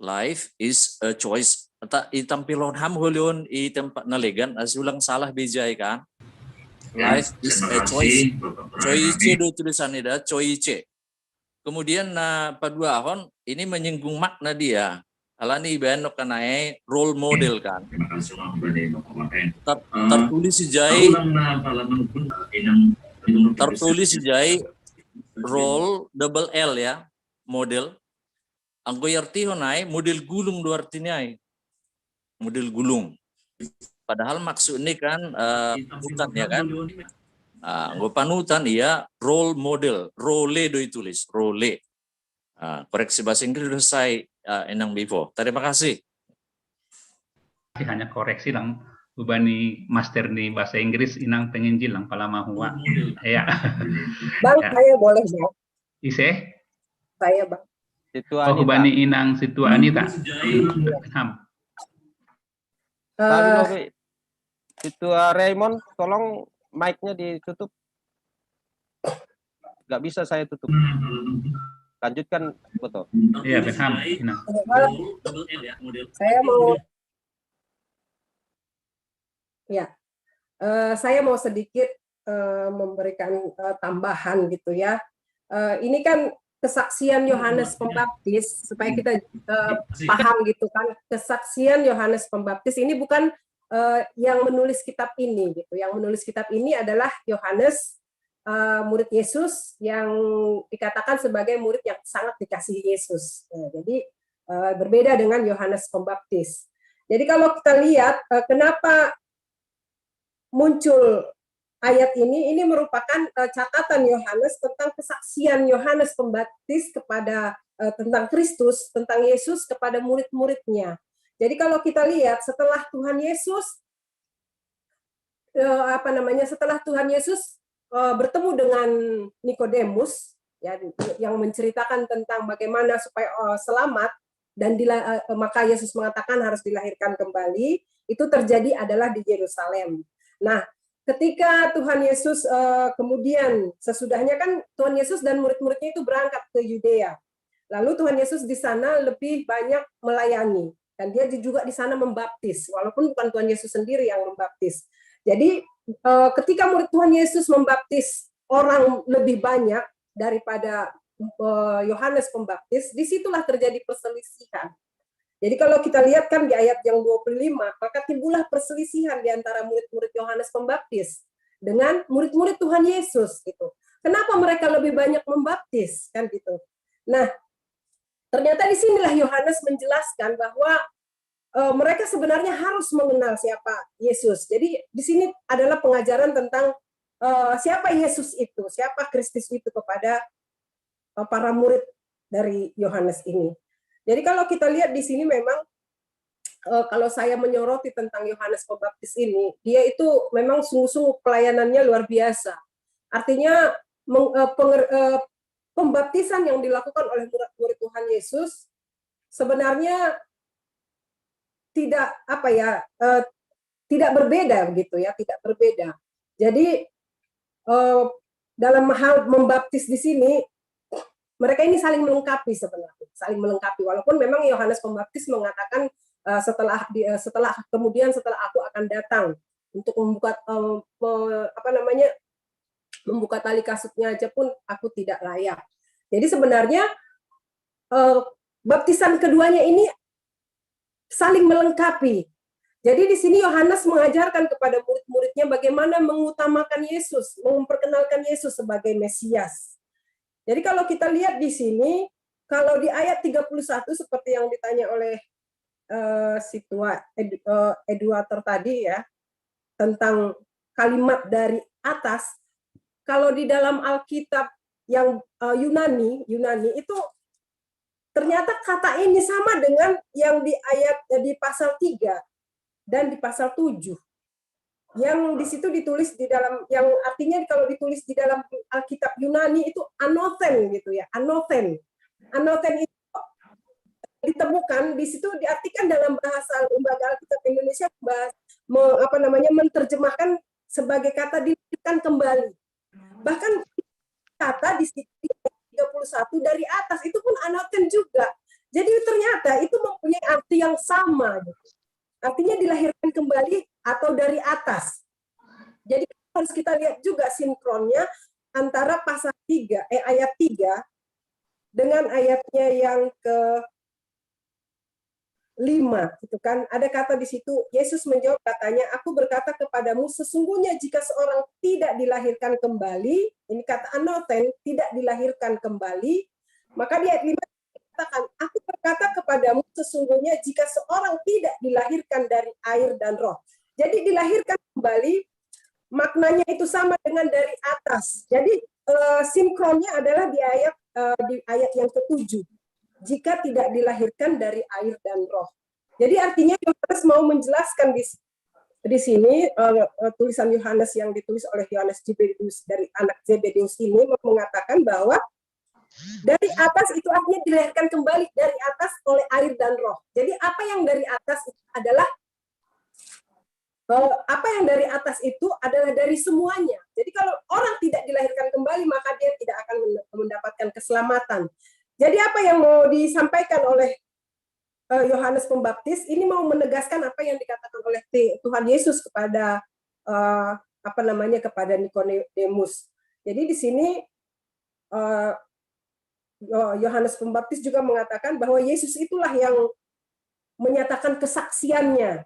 Life is a choice. Tak itampilon ham hulion i tempat nalegan asulang salah bijay kan. Life is a choice. Choice do tulisan ida choice. Kemudian padua ahon ini menyinggung makna dia. Alani iban kanai role model kan. Tertulis sejai role double L ya model. Anggo arti honai model gulung do artinya model gulung. Padahal maksud ini kan bukan ya kan. Anggo panutan ia role model, role do ditulis, role. Koreksi bahasa Inggris sudah selesai enang Bivo. Terima kasih.
Hanya koreksi lang ubani master ni bahasa Inggris inang penginjil lang pala mahua. Ya.
Bang, ya. Saya boleh Bang.
Ise?
Saya Bang.
Oh ubani inang Situa Anita.
Situa Raymond, tolong mic-nya ditutup. Nggak bisa saya tutup. Lanjutkan, betul.
Iya, Benham.
Saya mau saya mau sedikit memberikan tambahan gitu ya. Ini kan kesaksian Yohanes Pembaptis supaya kita paham gitu kan. Kesaksian Yohanes Pembaptis ini bukan yang menulis kitab ini gitu. Yang menulis kitab ini adalah Yohanes, murid Yesus yang dikatakan sebagai murid yang sangat dikasihi Yesus. Jadi berbeda dengan Yohanes Pembaptis. Jadi kalau kita lihat kenapa muncul ayat ini merupakan catatan Yohanes tentang kesaksian Yohanes Pembaptis kepada tentang Kristus, tentang Yesus kepada murid-muridnya. Jadi kalau kita lihat setelah Tuhan Yesus setelah Tuhan Yesus bertemu dengan Nikodemus ya yang menceritakan tentang bagaimana supaya selamat dan maka Yesus mengatakan harus dilahirkan kembali, itu terjadi adalah di Yerusalem. Nah, ketika Tuhan Yesus kemudian sesudahnya kan Tuhan Yesus dan murid-muridnya itu berangkat ke Yudea. Lalu Tuhan Yesus di sana lebih banyak melayani. Dan dia juga di sana membaptis, walaupun bukan Tuhan Yesus sendiri yang membaptis. Jadi ketika murid Tuhan Yesus membaptis orang lebih banyak daripada Yohanes Pembaptis, disitulah terjadi perselisihan. Jadi kalau kita lihat kan di ayat yang 25, maka timbullah perselisihan di antara murid-murid Yohanes Pembaptis dengan murid-murid Tuhan Yesus gitu. Kenapa mereka lebih banyak membaptis kan gitu. Nah, ternyata di sinilah Yohanes menjelaskan bahwa mereka sebenarnya harus mengenal siapa Yesus. Jadi di sini adalah pengajaran tentang siapa Yesus itu, siapa Kristus itu kepada para murid dari Yohanes ini. Jadi kalau kita lihat di sini memang kalau saya menyoroti tentang Yohanes Pembaptis ini, dia itu memang sungguh-sungguh pelayanannya luar biasa. Artinya pembaptisan yang dilakukan oleh murid Tuhan Yesus sebenarnya tidak tidak berbeda begitu ya, tidak berbeda. Jadi dalam hal membaptis di sini mereka ini saling melengkapi sebenarnya, saling melengkapi. Walaupun memang Yohanes Pembaptis mengatakan setelah aku akan datang untuk membuka membuka tali kasutnya aja pun aku tidak layak. Jadi sebenarnya baptisan keduanya ini saling melengkapi. Jadi di sini Yohanes mengajarkan kepada murid-muridnya bagaimana mengutamakan Yesus, memperkenalkan Yesus sebagai Mesias. Jadi kalau kita lihat di sini, kalau di ayat 31 seperti yang ditanya oleh si tua Eduator tadi ya, tentang kalimat dari atas, kalau di dalam Alkitab yang Yunani itu ternyata kata ini sama dengan yang di ayat di pasal 3 dan di pasal 7. Yang di situ ditulis di dalam, yang artinya kalau ditulis di dalam Alkitab Yunani itu anothen gitu ya, anothen. Anothen itu ditemukan di situ, diartikan dalam bahasa Lembaga Alkitab Indonesia menerjemahkan sebagai kata dilahirkan kembali. Bahkan kata di situ 31 dari atas itu pun anothen juga. Jadi ternyata itu mempunyai arti yang sama gitu. Artinya dilahirkan kembali atau dari atas. Jadi harus kita lihat juga sinkronnya antara pasal 3 ayat 3 dengan ayatnya yang ke-5 gitu kan. Ada kata di situ, Yesus menjawab katanya, aku berkata kepadamu sesungguhnya jika seorang tidak dilahirkan kembali, ini kata anothen, tidak dilahirkan kembali, maka di ayat 5 katakan, aku berkata kepadamu sesungguhnya jika seorang tidak dilahirkan dari air dan roh. Jadi dilahirkan kembali maknanya itu sama dengan dari atas. Jadi sinkronnya adalah di ayat yang ke-7. Jika tidak dilahirkan dari air dan roh. Jadi artinya Yohanes mau menjelaskan di sini tulisan Yohanes yang ditulis oleh Yohanes Zebedeus dari anak Zebedeus ini mengatakan bahwa dari atas itu artinya dilahirkan kembali dari atas oleh air dan roh. Jadi apa yang dari atas itu adalah dari semuanya. Jadi kalau orang tidak dilahirkan kembali maka dia tidak akan mendapatkan keselamatan. Jadi apa yang mau disampaikan oleh Yohanes Pembaptis ini mau menegaskan apa yang dikatakan oleh Tuhan Yesus kepada kepada Nikodemus. Jadi di sini Yohanes Pembaptis juga mengatakan bahwa Yesus itulah yang menyatakan kesaksiannya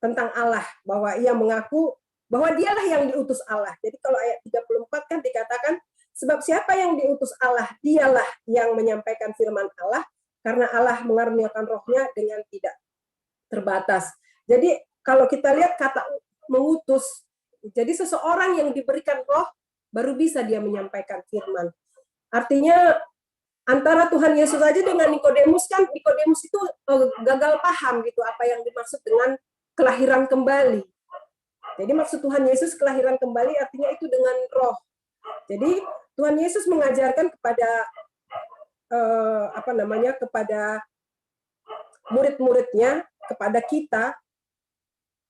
tentang Allah, bahwa ia mengaku bahwa dialah yang diutus Allah. Jadi kalau ayat 34 kan dikatakan, sebab siapa yang diutus Allah, dialah yang menyampaikan firman Allah, karena Allah mengaruniakan rohnya dengan tidak terbatas. Jadi kalau kita lihat kata mengutus, jadi seseorang yang diberikan roh, baru bisa dia menyampaikan firman. Artinya antara Tuhan Yesus aja dengan Nikodemus kan, Nikodemus itu gagal paham gitu apa yang dimaksud dengan kelahiran kembali. Jadi maksud Tuhan Yesus kelahiran kembali artinya itu dengan roh. Jadi Tuhan Yesus mengajarkan kepada kepada murid-muridnya, kepada kita,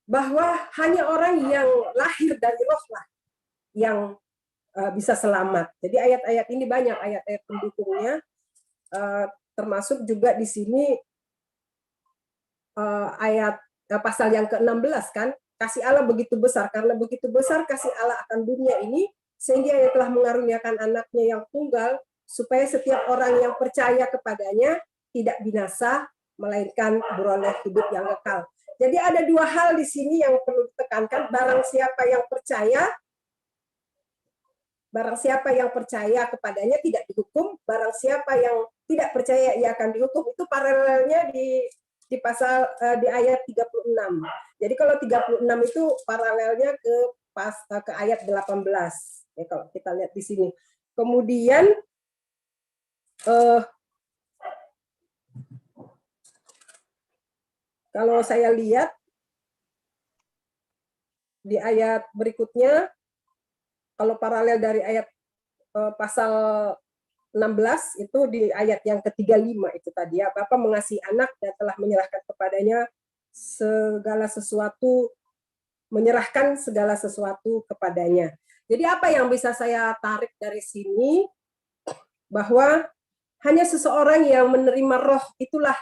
bahwa hanya orang yang lahir dari roh lah yang bisa selamat. Jadi ayat-ayat ini banyak ayat-ayat pendukungnya, termasuk juga di sini ayat pasal yang ke-16 kan, kasih Allah begitu besar, karena begitu besar kasih Allah akan dunia ini, sehingga ia telah mengaruniakan anaknya yang tunggal, supaya setiap orang yang percaya kepadanya tidak binasa, melainkan beroleh hidup yang kekal. Jadi ada dua hal di sini yang perlu ditekankan, barang siapa yang percaya kepadanya tidak dihukum, barang siapa yang tidak percaya ia akan dihukum. Itu paralelnya di pasal di ayat 36. Jadi kalau 36 itu paralelnya ke ayat 18. Ya, kalau kita lihat di sini. Kemudian kalau saya lihat di ayat berikutnya, kalau paralel dari ayat pasal 16 itu di ayat yang ke-35 itu tadi ya, Bapa mengasihi anak dan telah menyerahkan kepadanya segala sesuatu, menyerahkan segala sesuatu kepadanya. Jadi apa yang bisa saya tarik dari sini, bahwa hanya seseorang yang menerima roh itulah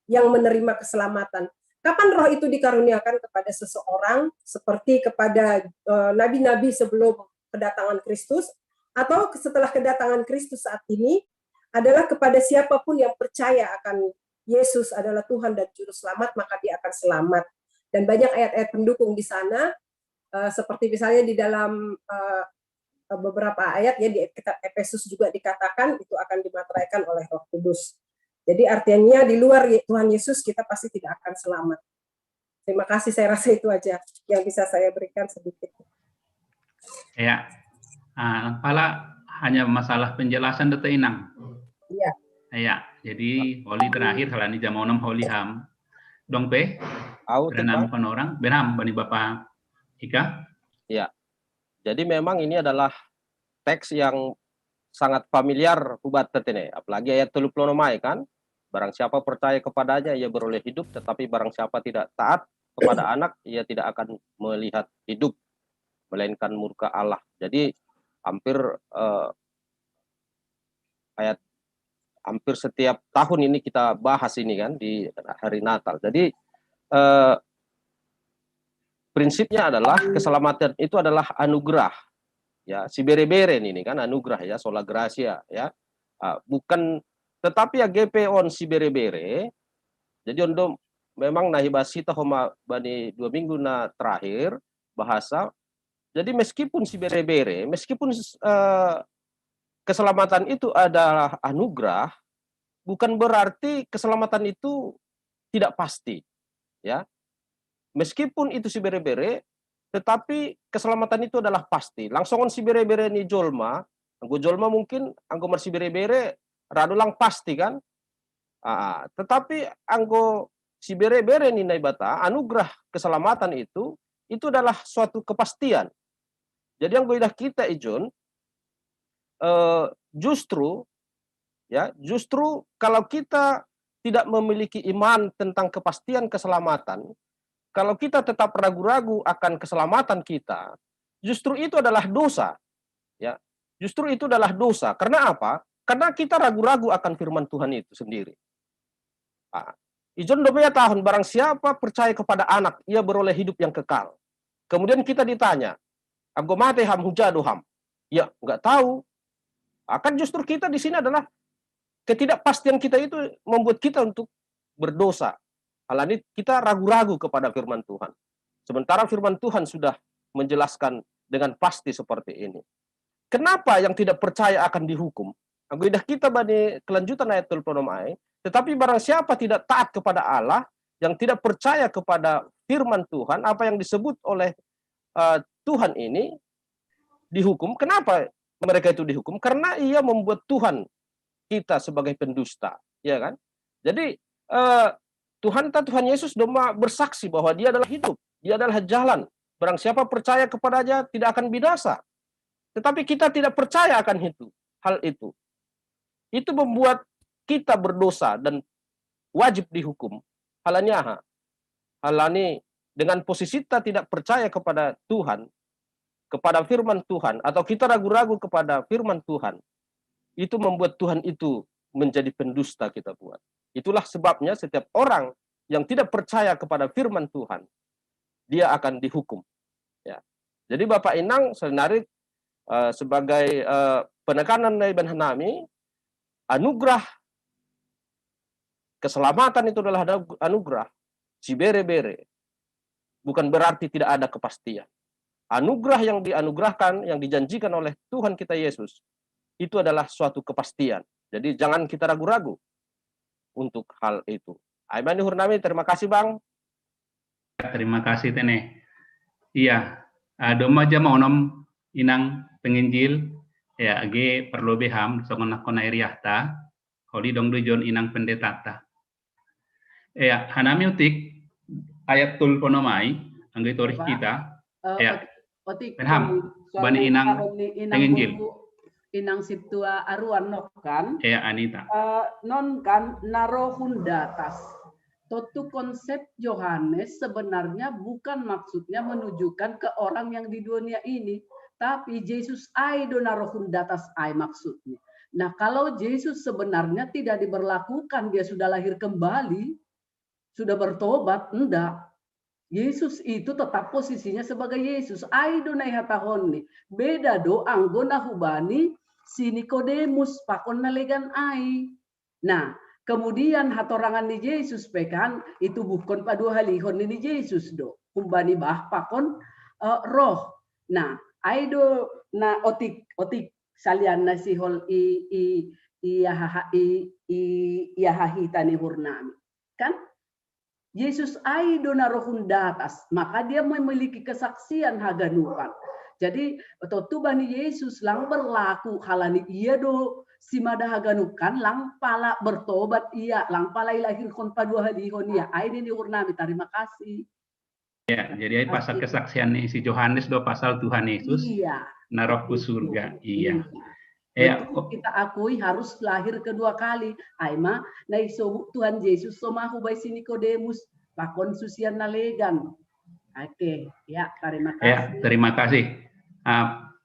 yang menerima keselamatan. Kapan roh itu dikaruniakan kepada seseorang seperti kepada nabi-nabi sebelum kedatangan Kristus, atau setelah kedatangan Kristus saat ini adalah kepada siapapun yang percaya akan Yesus adalah Tuhan dan Juru Selamat, maka dia akan selamat. Dan banyak ayat-ayat pendukung di sana, seperti misalnya di dalam beberapa ayat ya di kitab Efesus juga dikatakan itu akan dimateraikan oleh Roh Kudus. Jadi artinya di luar Tuhan Yesus kita pasti tidak akan selamat. Terima kasih, saya rasa itu aja yang bisa saya berikan sedikit.
Ya, pala hanya masalah penjelasan Dr. Inang.
Iya.
Ya, jadi Holi terakhir halani jamonom Holi ham. Dong pe, berenam penorang, benam bani Bapak Ika.
Iya. Jadi memang ini adalah teks yang sangat familiar buat tetene, apalagi ayat 36 kan, barang siapa percaya kepadanya ia beroleh hidup, tetapi barang siapa tidak taat kepada anak ia tidak akan melihat hidup melainkan murka Allah. Jadi hampir hampir setiap tahun ini kita bahas ini kan di hari Natal. Jadi prinsipnya adalah keselamatan itu adalah anugerah. Ya, si bere-bere ini kan anugerah ya, sola gracia ya. Bukan, tetapi ya GP on si bere-bere. Jadi untuk memang nahibasita homa bani 2 minggu na terakhir bahasa. Jadi meskipun si bere-bere, meskipun keselamatan itu adalah anugerah, bukan berarti keselamatan itu tidak pasti, ya. Meskipun itu si bere-bere, tetapi keselamatan itu adalah pasti. Langsungan si bere-bere ni jolma, anggo jolma mungkin anggo mar si bere-bere rado lang pasti kan. Tetapi anggo si bere-bere ni naibata, anugerah keselamatan itu adalah suatu kepastian. Jadi anggo idah kita ijon justru kalau kita tidak memiliki iman tentang kepastian keselamatan, kalau kita tetap ragu-ragu akan keselamatan kita, justru itu adalah dosa. Ya, justru itu adalah dosa. Karena apa? Karena kita ragu-ragu akan firman Tuhan itu sendiri. Ijon domenya tahun barang siapa percaya kepada anak, ia beroleh hidup yang kekal. Kemudian kita ditanya, "Anggo mate ham hujado ham?" Ya, nggak tahu. Akan justru kita di sini adalah ketidakpastian kita itu membuat kita untuk berdosa. Hal ini kita ragu-ragu kepada firman Tuhan. Sementara firman Tuhan sudah menjelaskan dengan pasti seperti ini. Kenapa yang tidak percaya akan dihukum? Anggoidah kita bani kelanjutan ayat 36, tetapi barang siapa tidak taat kepada Allah, yang tidak percaya kepada firman Tuhan, apa yang disebut oleh Tuhan ini dihukum. Kenapa mereka itu dihukum? Karena ia membuat Tuhan kita sebagai pendusta, ya kan? Jadi Tuhan Yesus doma bersaksi bahwa dia adalah hidup, dia adalah jalan. Barang siapa percaya kepadanya tidak akan binasa. Tetapi kita tidak percaya akan hal itu. Itu membuat kita berdosa dan wajib dihukum. Halanya dengan posisi kita tidak percaya kepada Tuhan, kepada firman Tuhan, atau kita ragu-ragu kepada firman Tuhan, itu membuat Tuhan itu menjadi pendusta kita buat. Itulah sebabnya setiap orang yang tidak percaya kepada firman Tuhan, dia akan dihukum. Ya. Jadi Bapak Inang sebenarnya sebagai penekanan dari Ibn Hanami, anugerah keselamatan itu adalah anugerah. Si bere-bere bukan berarti tidak ada kepastian. Anugerah yang dianugerahkan, yang dijanjikan oleh Tuhan kita Yesus, itu adalah suatu kepastian. Jadi jangan kita ragu-ragu untuk hal itu. Aimani Hurnami, terima kasih Bang.
Terima kasih Tene. Iya, doma jama onom inang penginjil ya age perlu beham songonak kona iriahta holi dong dujon inang pendetata. Ya, hanami utik ayat tul ponomai angge torih kita. Ya, penham bani inang penginjil.
Inang situa aruan nokan.
Ya, Anita.
Non kan narohun datas. Totu konsep Yohanes sebenarnya bukan maksudnya menunjukkan ke orang yang di dunia ini, tapi Yesus ai do narohun datas ai maksudnya. Nah, kalau Yesus sebenarnya tidak diberlakukan, dia sudah lahir kembali, sudah bertobat, enggak. Yesus itu tetap posisinya sebagai Yesus. Aidonai hatahoni. Beda do anggona hubani si Nikodemus pakon nalegan ai. Nah, kemudian hatorangan ni Yesus pekan itu bukan padu halihon ni Yesus do. Kumbani bah pakon roh. Nah, aido na otik salian na si hol tani hurnami. Kan? Yesus aido na rohun datas, maka dia memiliki kesaksian haganukan. Jadi totu bani Yesus lang berlaku halani iya do si mada haganukan lang pala bertobat iya lang pala ilahir kon padua hadihon iya. Aini ni hurnami, terima kasih.
Ya, jadi pasal kesaksian nih si Yohanes do pasal Tuhan Yesus
iya,
naruh ke surga. Iya.
Betul, kita akui harus lahir kedua kali. Aima nai so Tuhan Yesus somahu bai si Nikodemus pakon susian nalegan. Oke, ya terima kasih.
Ya, terima kasih.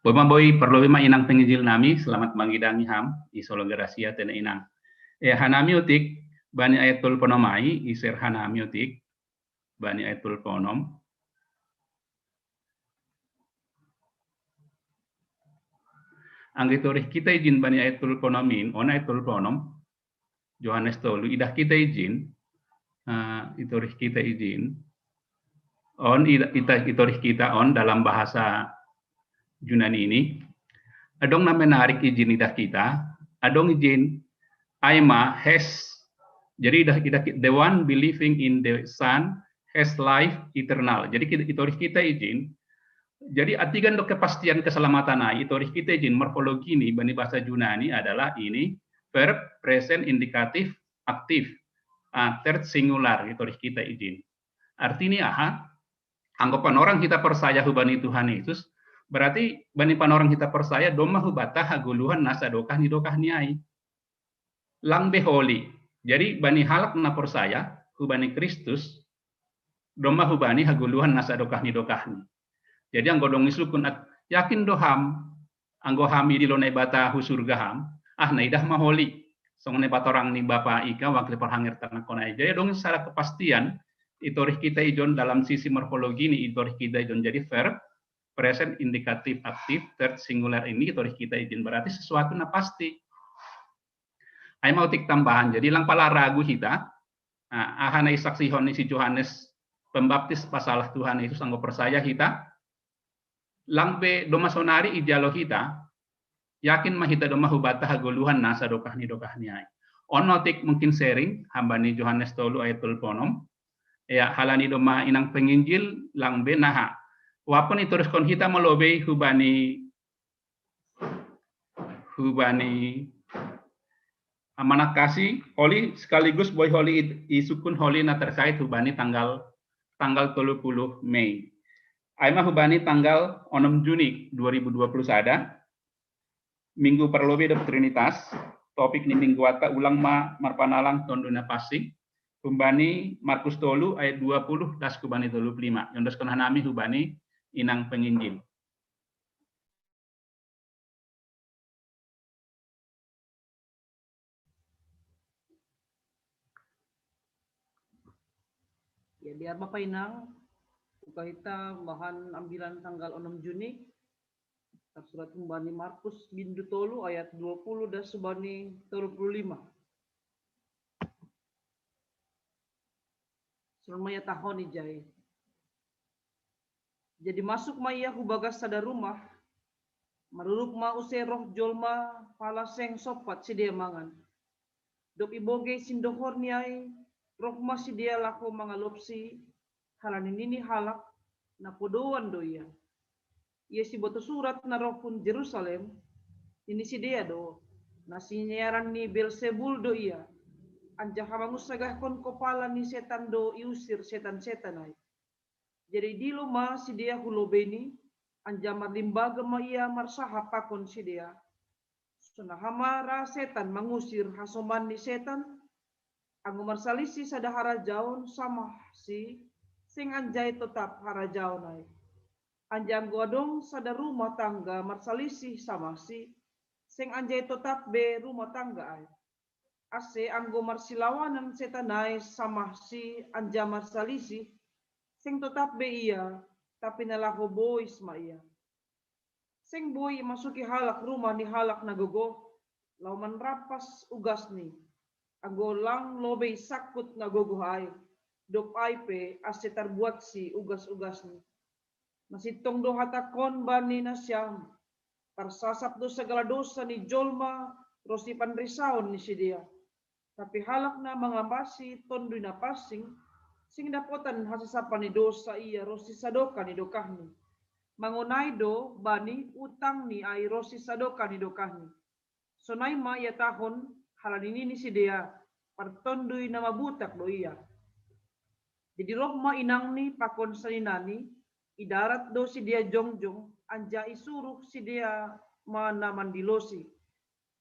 Bapak Boy perlu bima inang penginjil nami selamat mangidangi ham di Solo Gerasia tena inang. Hanami utik bani ayatul ponomai iser hanami utik bani ayatul ponom. Anggitorih kita izin bani ayatul ponomin, on ayatul ponom, Yohanes tolu, idah kita izin, itorih kita izin, on itorih kita on dalam bahasa Yunani ini, adong na menarik izin idah kita, adong izin, aima has, jadi idah the one believing in the Son has life eternal. Jadi itorih kita izin. Jadi artikan do kepastian keselamatan itorih kita izin morfologi ini bani bahasa Yunani adalah ini verb present indikatif aktif third singular itorih kita izin. Artinya anggapan orang kita percaya hubani Tuhan Yesus berarti bani pan orang kita percaya doma hubata haguluhan nasa dokah ni niai. Lang beholi. Jadi bani halak na percaya hubani Kristus doma hubani haguluhan nasa dokah ni. Jadi anggo dong isukun yakin doham anggo hami di lonai bata husurga ham naidah maholi song ne batorang ni bapa ika wakil perhangir tanah konai. Jadi dong secara kepastian itorih kita ijon dalam sisi morfologi ini itorih kita ijon jadi verb present indikatif aktif third singular ini itorih kita izin berarti sesuatu na pasti. Ai mau tik tambahan jadi lang pala ragu kita ahana saksi honi si Yohanes Pembaptis pasalah Tuhan Yesus anggo percaya kita langpe doma sonari idealo kita yakin mahita doma hubata haguluhan nasa dokah ni ai. Onotik mungkin sharing hambani Yohanes tolu ayatul ponom ya halani doma inang penginjil langbe naha wapun itu kon kita melobe hubani amanat kasih holi sekaligus boy holi isukun holi na terkait hubani tanggal 30 Mei. Aima hubani tanggal 6 Juni 2021 Minggu perlobe Trinitas topik ni minggu wata ulang marpanalang tonduna pasing hubani Markus tolu ayat 20 das kubani 25 yondos konhanami hubani inang penginjil.
Ya biar Bapak Inang kita bahan ambilan tanggal 6 Juni surat Bani Markus bindu tolu ayat 20 dan subani 35. Surmaya tahoni jai. Jadi masuk maya hubagas sada rumah maruruk ma use roh jolma pala seng sopat si dia mangan. Dop iboge sindohor niai roh ma si dia lako mangalopsi halani nini halak na podoan doya. Ia si boto surat na roh pun Jerusalem ini si dia do na sinyaran ni Belzebul do ia. Anja hamangus sagah kon kopala ni setan do iusir setan-setan ay. Jadi di luma si dia hulobeni anja marlimbaga ma ia marsaha pakon si dia. Sunahamara setan mengusir hasoman ni setan anggo marsalisi sada harajaon sama si sing anjay tetap harajaon ay. Anjang godong sada rumah tangga marsalisi sama si
Sing anjay tetap be rumah tangga ay. Ase anggo marsilawanan setanai sama si anja marsalisi. Sing tetap be iya, tapi nalah boys ma iya. Sing boy masuki halak rumah ni halak nagogo. Lauman rapas ugas ni. Anggo lang lobe sakut nagogo ay. Dop ay pe ase terbuat si ugas-ugas ni. Masih tong do hatakon bani na siyang. Tersasap do segala dosa ni jolma, rosi panrisaon ni si dia. Tapi halak na mangambasi tondo na pasing, sing dapotan hasasapan ni dosa iya rosi sadoka ni dokahni. Mangunay do bani utang ni ay rosi sadoka ni dokahni. Sonay ma iya tahon halanini ni si dia, partondoy na mabutak do iya. Jadi rokma inang ni pakon saninani, idarat do si dia jongjong, anja isuruh si dia mana mandilosi.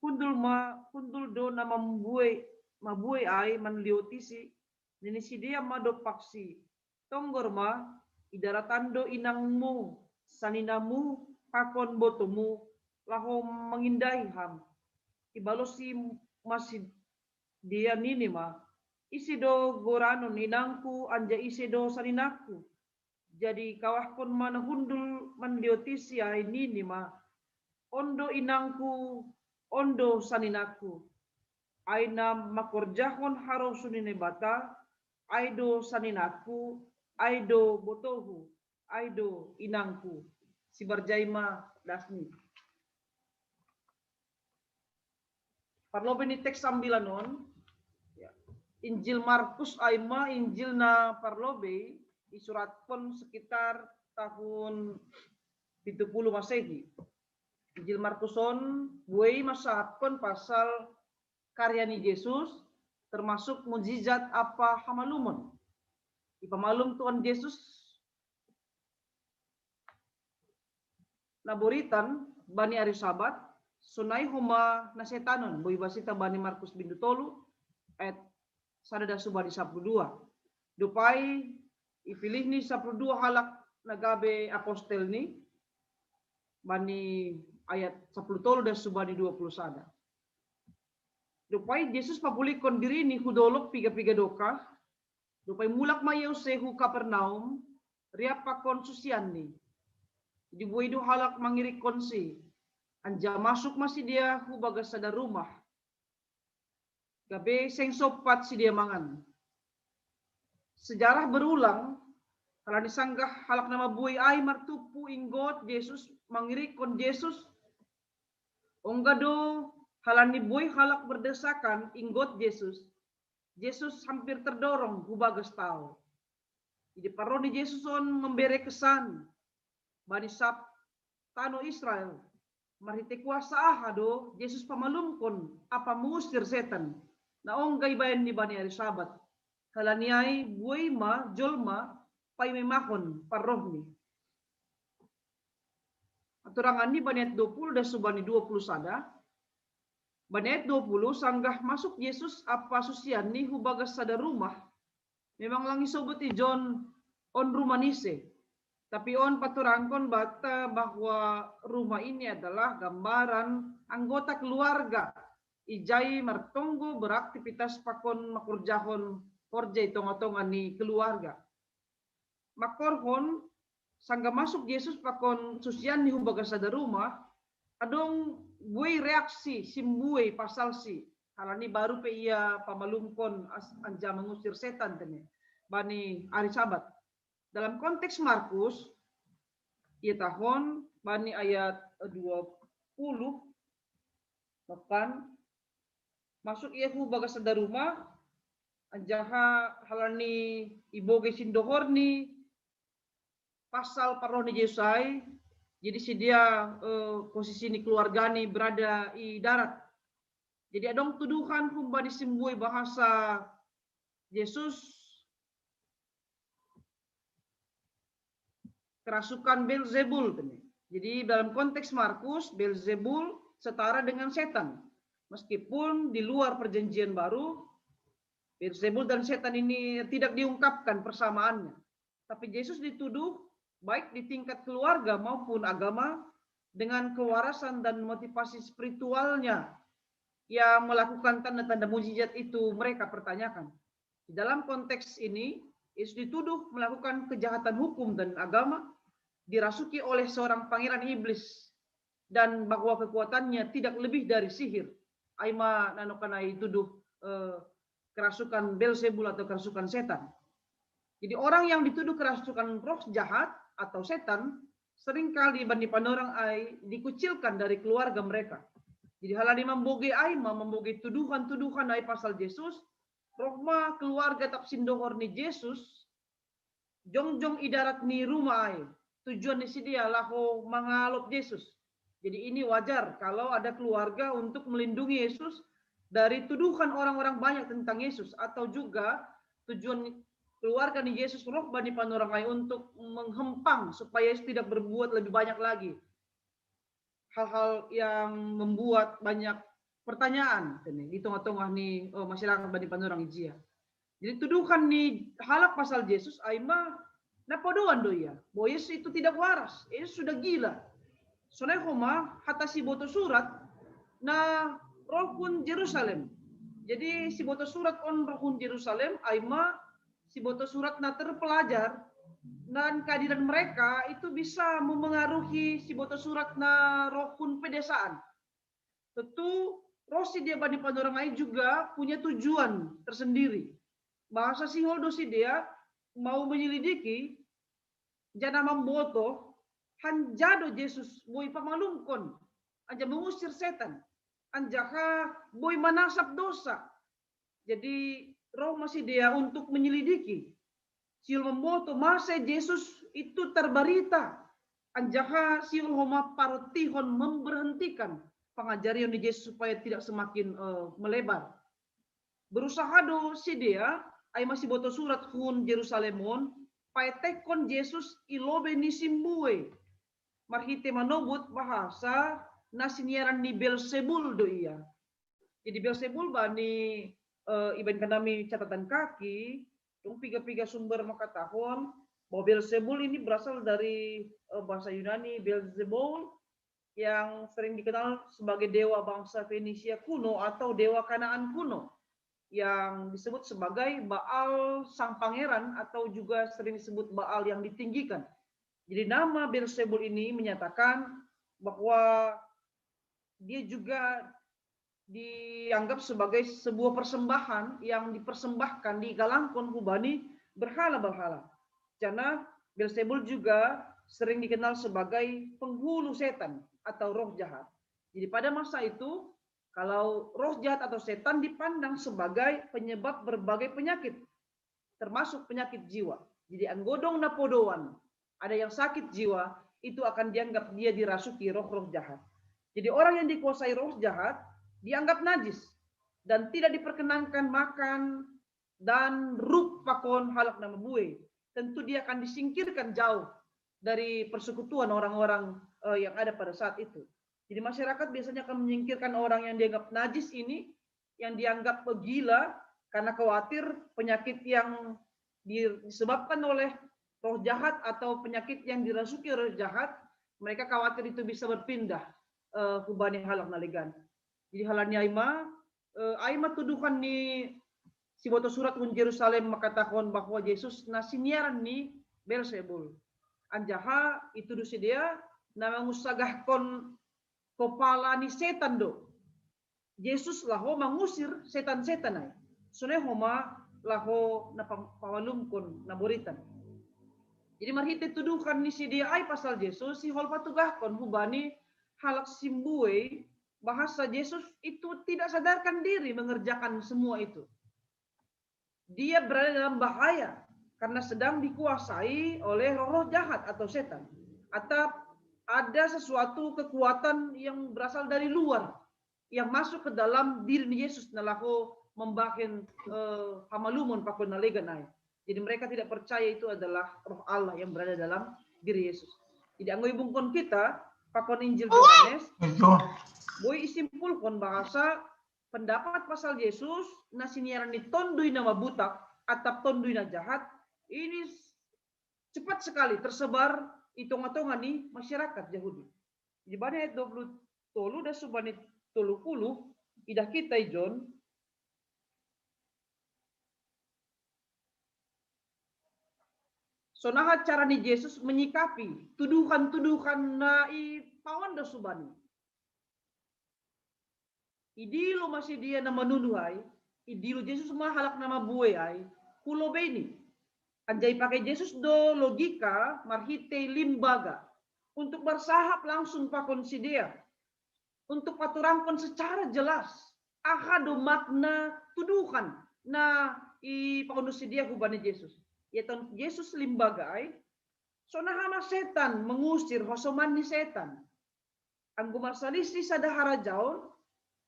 Kundul do na mabuai ay manliotisi, nini si dia mado paksi. Tonggor ma, idaratando inangmu, saninamu, pakon botomu, laho mengindahi ham. Ibalosi masih dia nini ma, isi do goranon inangku, anja isi do saninaku. Jadi kawahkon mana hundul mandiotisi ay nini ma, ondo inangku, ondo saninaku. Aina makorjahon harosunine bata, aido saninaku, aido botohu, aido inangku. Si Barjaima Dasni. Parlobe ni teks sambilan on, Injil Markus aima Injil na parlobe, isuratkan sekitar tahun 70 Masehi. Injil Markuson buai masakon pasal karya ni Yesus termasuk mukjizat apa hamalumon. Ipamalum Tuhan Yesus naburitan bani ari sabat sunai homa nasetanon boi basita bani Markus bindu tolu ayat sadada subadi 12. Dupai ipilih ni 12 halak nagabe apostel ni bani ayat 10 tolu dan subadi 20 sada. Dupai Yesus papulikon diri ni hudolok piga-piga doka. Dupai mulak mayaw sehu Kapernaum riap pakon susian ni. Di buidu halak mangirik konsi. Anja masuk masih dia hubaga sada rumah. Gabe seng sopat si dia mangan. Sejarah berulang kalau disanggah halak nama buai ay martupu inggot Yesus mangirik kon Yesus. Onggado halani buai halak berdesakan inggot Yesus. Yesus hampir terdorong hubagas tao. Jadi paroni Yesus on memberi kesan bani sab tano Israel. Marite kuasa ahado Yesus pamalumkon apa mengusir setan. Na onggay bayan ni bani ari sabat. Halaniay buay ma jolma pay memakon parrohni. Aturangan ni bani ayat 20 dan subani 20 sada. Bani ayat 20 sanggah masuk Yesus apa susian ni hubagas sada rumah. Memang langi sobat ijon on rumah nise. Tapi on paturangkon bata bahwa rumah ini adalah gambaran anggota keluarga. Ijai martonggo beraktivitas pakon makurjahon korja itong-itongan ni keluarga. Makorhon sangga masuk Yesus pakon susian ni hubaga sada rumah. Adong buai reaksi simbuai pasal si. Halani baru pe ia pamalumkon anja mengusir setan tene. Bani ari sabat. Dalam konteks Markus, ia tahun bani ayat 20 bahkan masuk ia hubaga sada rumah anjaha halani iboge sindohorni pasal paroni Yesusai. Jadi si dia posisi ni keluargani berada di darat. Jadi adong tuduhan humba disimbui bahasa Yesus kerasukan Beelzebul. Jadi dalam konteks Markus, Beelzebul setara dengan setan. Meskipun di luar perjanjian baru, Beelzebul dan setan ini tidak diungkapkan persamaannya. Tapi Yesus dituduh baik di tingkat keluarga maupun agama dengan kewarasan dan motivasi spiritualnya yang melakukan tanda-tanda mujizat itu mereka pertanyakan. Di dalam konteks ini, Yesus dituduh melakukan kejahatan hukum dan agama, dirasuki oleh seorang pangeran iblis, dan bahwa kekuatannya tidak lebih dari sihir. Aima nanokanai tuduh kerasukan Beelzebul atau kerasukan setan. Jadi orang yang dituduh kerasukan roh jahat atau setan seringkali bandi panorang ai dikucilkan dari keluarga mereka. Jadi halani memboge aima memboge tuduhan-tuduhan ai pasal Yesus, rohma keluarga tapsindohor ni Yesus, jongjong idarat ni rumah ai. Tujuan di sini laho mengalop Yesus. Jadi ini wajar kalau ada keluarga untuk melindungi Yesus dari tuduhan orang-orang banyak tentang Yesus, atau juga tujuan keluarga ni Yesus roh bani panorang ai untuk menghempang supaya Yesus tidak berbuat lebih banyak lagi hal-hal yang membuat banyak pertanyaan di tengah-tengah nih masyarakat bani panorang ijia. Jadi tuduhan nih halak pasal Yesus aima napodoan do ya, bahwa Yesus itu tidak waras, Yesus sudah gila. Soalnya homa hatasi boto surat na rohun Yerusalem. Jadi si boto surat on rohun Yerusalem aima si boto surat na terpelajar, dan kehadiran mereka itu bisa memengaruhi si boto surat na rohun pedesaan. Tentu roh si dia bani panorang ai juga punya tujuan tersendiri. Bahasa si holdo si dia mau menyelidiki jana memboto hanjado Yesus boy pamalungkon anja mengusir setan anjaka boy manasap dosa. Jadi roh masih dia untuk menyelidiki siul memboto masa Yesus itu terbarita anjaka siul homa partihon memberhentikan pengajarian di Yesus supaya tidak semakin melebar. Berusaha do si dia ay masih boto surat hun Yerusalemon paetekon Yesus ilobe ni simbue marhite manobut bahasa nasiniaran ni Beelzebul do iya. Jadi Beelzebul bani iban kanami catatan kaki tung piga-piga sumber makatahon bahwa Beelzebul ini berasal dari bahasa Yunani Beelzebul yang sering dikenal sebagai dewa bangsa Fenisia kuno atau dewa Kanaan kuno, yang disebut sebagai Baal sang pangeran atau juga sering disebut Baal yang ditinggikan. Jadi nama Beelzebul ini menyatakan bahwa dia juga dianggap sebagai sebuah persembahan yang dipersembahkan di galangkon hubani berhala-berhala. Karena Beelzebul juga sering dikenal sebagai penghulu setan atau roh jahat. Jadi pada masa itu kalau roh jahat atau setan dipandang sebagai penyebab berbagai penyakit, termasuk penyakit jiwa. Jadi anggodong napodoan, ada yang sakit jiwa, itu akan dianggap dia dirasuki roh-roh jahat. Jadi orang yang dikuasai roh jahat dianggap najis dan tidak diperkenankan makan dan rupakon halak nama bue. Tentu dia akan disingkirkan jauh dari persekutuan orang-orang yang ada pada saat itu. Jadi masyarakat biasanya akan menyingkirkan orang yang dianggap najis ini, yang dianggap gila, karena khawatir penyakit yang disebabkan oleh roh jahat atau penyakit yang dirasuki roh jahat, mereka khawatir itu bisa berpindah hubani halak naligan. Jadi halanya aima tuduhan ni si boto surat un Yerusalem makatahon bahwa Yesus nasiniaran ni Beelzebul. Anjaha itu dosi dia nama musagahkon kepala ni setan do. Yesus laho mengusir setan-setan ay. Sune homa laho na pawalumkon na buritan. Jadi marhite tuduhan ni si dia ay pasal Yesus si hol patugahkon hubani halak simbue bahasa Yesus itu tidak sadarkan diri mengerjakan semua itu. Dia berada dalam bahaya karena sedang dikuasai oleh roh-roh jahat atau setan. Atau ada sesuatu kekuatan yang berasal dari luar yang masuk ke dalam diri Yesus nalaho membahin hamalumon pakon naleganai. Jadi mereka tidak percaya itu adalah roh Allah yang berada dalam diri Yesus. Jadi anggo ibungkon kita pakon Injil Yohanes boy isimpulkon bahasa pendapat pasal Yesus nasiniaran ni tondui nama butak atau tondui na jahat ini cepat sekali tersebar hitung-hitungan di masyarakat Yahudi. Di bani ayat 20 dan subani 30 idah kita John. Sonaha cara ni Yesus menyikapi tuduhan-tuduhan na pawanda subani. Idilo masih dia nama nunuhai, idilo Yesus mahalak nama buai ai, kulo beni. Anjay pakai Yesus do logika marhite limbaga untuk bersahap langsung pakon si dia. Untuk paturangkon secara jelas. Ahado makna tuduhan na pakon si dia kubani Yesus. Yaitu Yesus limbagai, sonahana setan mengusir hosoman ni setan. Anggo marsalisi sada harajaon,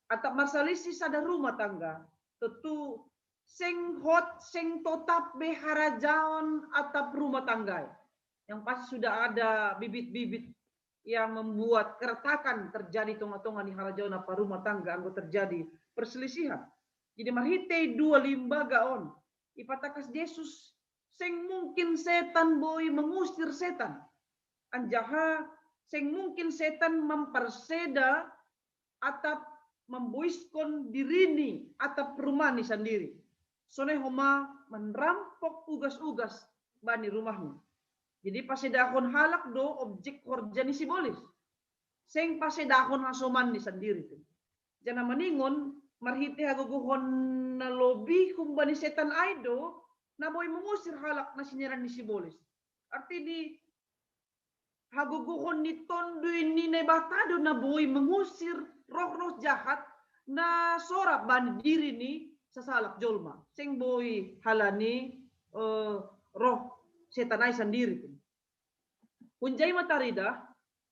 atau marsalisi sada rumah tangga, tentu sing hot, sing totap be harajaon atap rumah tangga. Yang pasti sudah ada bibit-bibit yang membuat keretakan terjadi tonga-tonga di harajaon apa rumah tangga, anggo terjadi perselisihan. Jadi marhite dua limbaga on, ipatakas Yesus sing mungkin setan boy mengusir setan. Anjaha sing mungkin setan memperseda atap membuiskon dirini atap rumah ni sendiri. Sone homa menerampok ugas-ugas bani rumahmu. Jadi pasedakon halak do objek korjani simbolis. Sing pasedakon hasoman ni sendiri. Jana meningon marhite hagogohon na lobi kumbani setan aido na boy mengusir halak na sinyaran ni simbolis. Arti di haguguhon ni tondoy ni nebatado na boy mengusir roh-roh jahat na sorap ban diri ni sasalak jolma. Sing boy halani roh setanay sendiri. Kunjay matarida,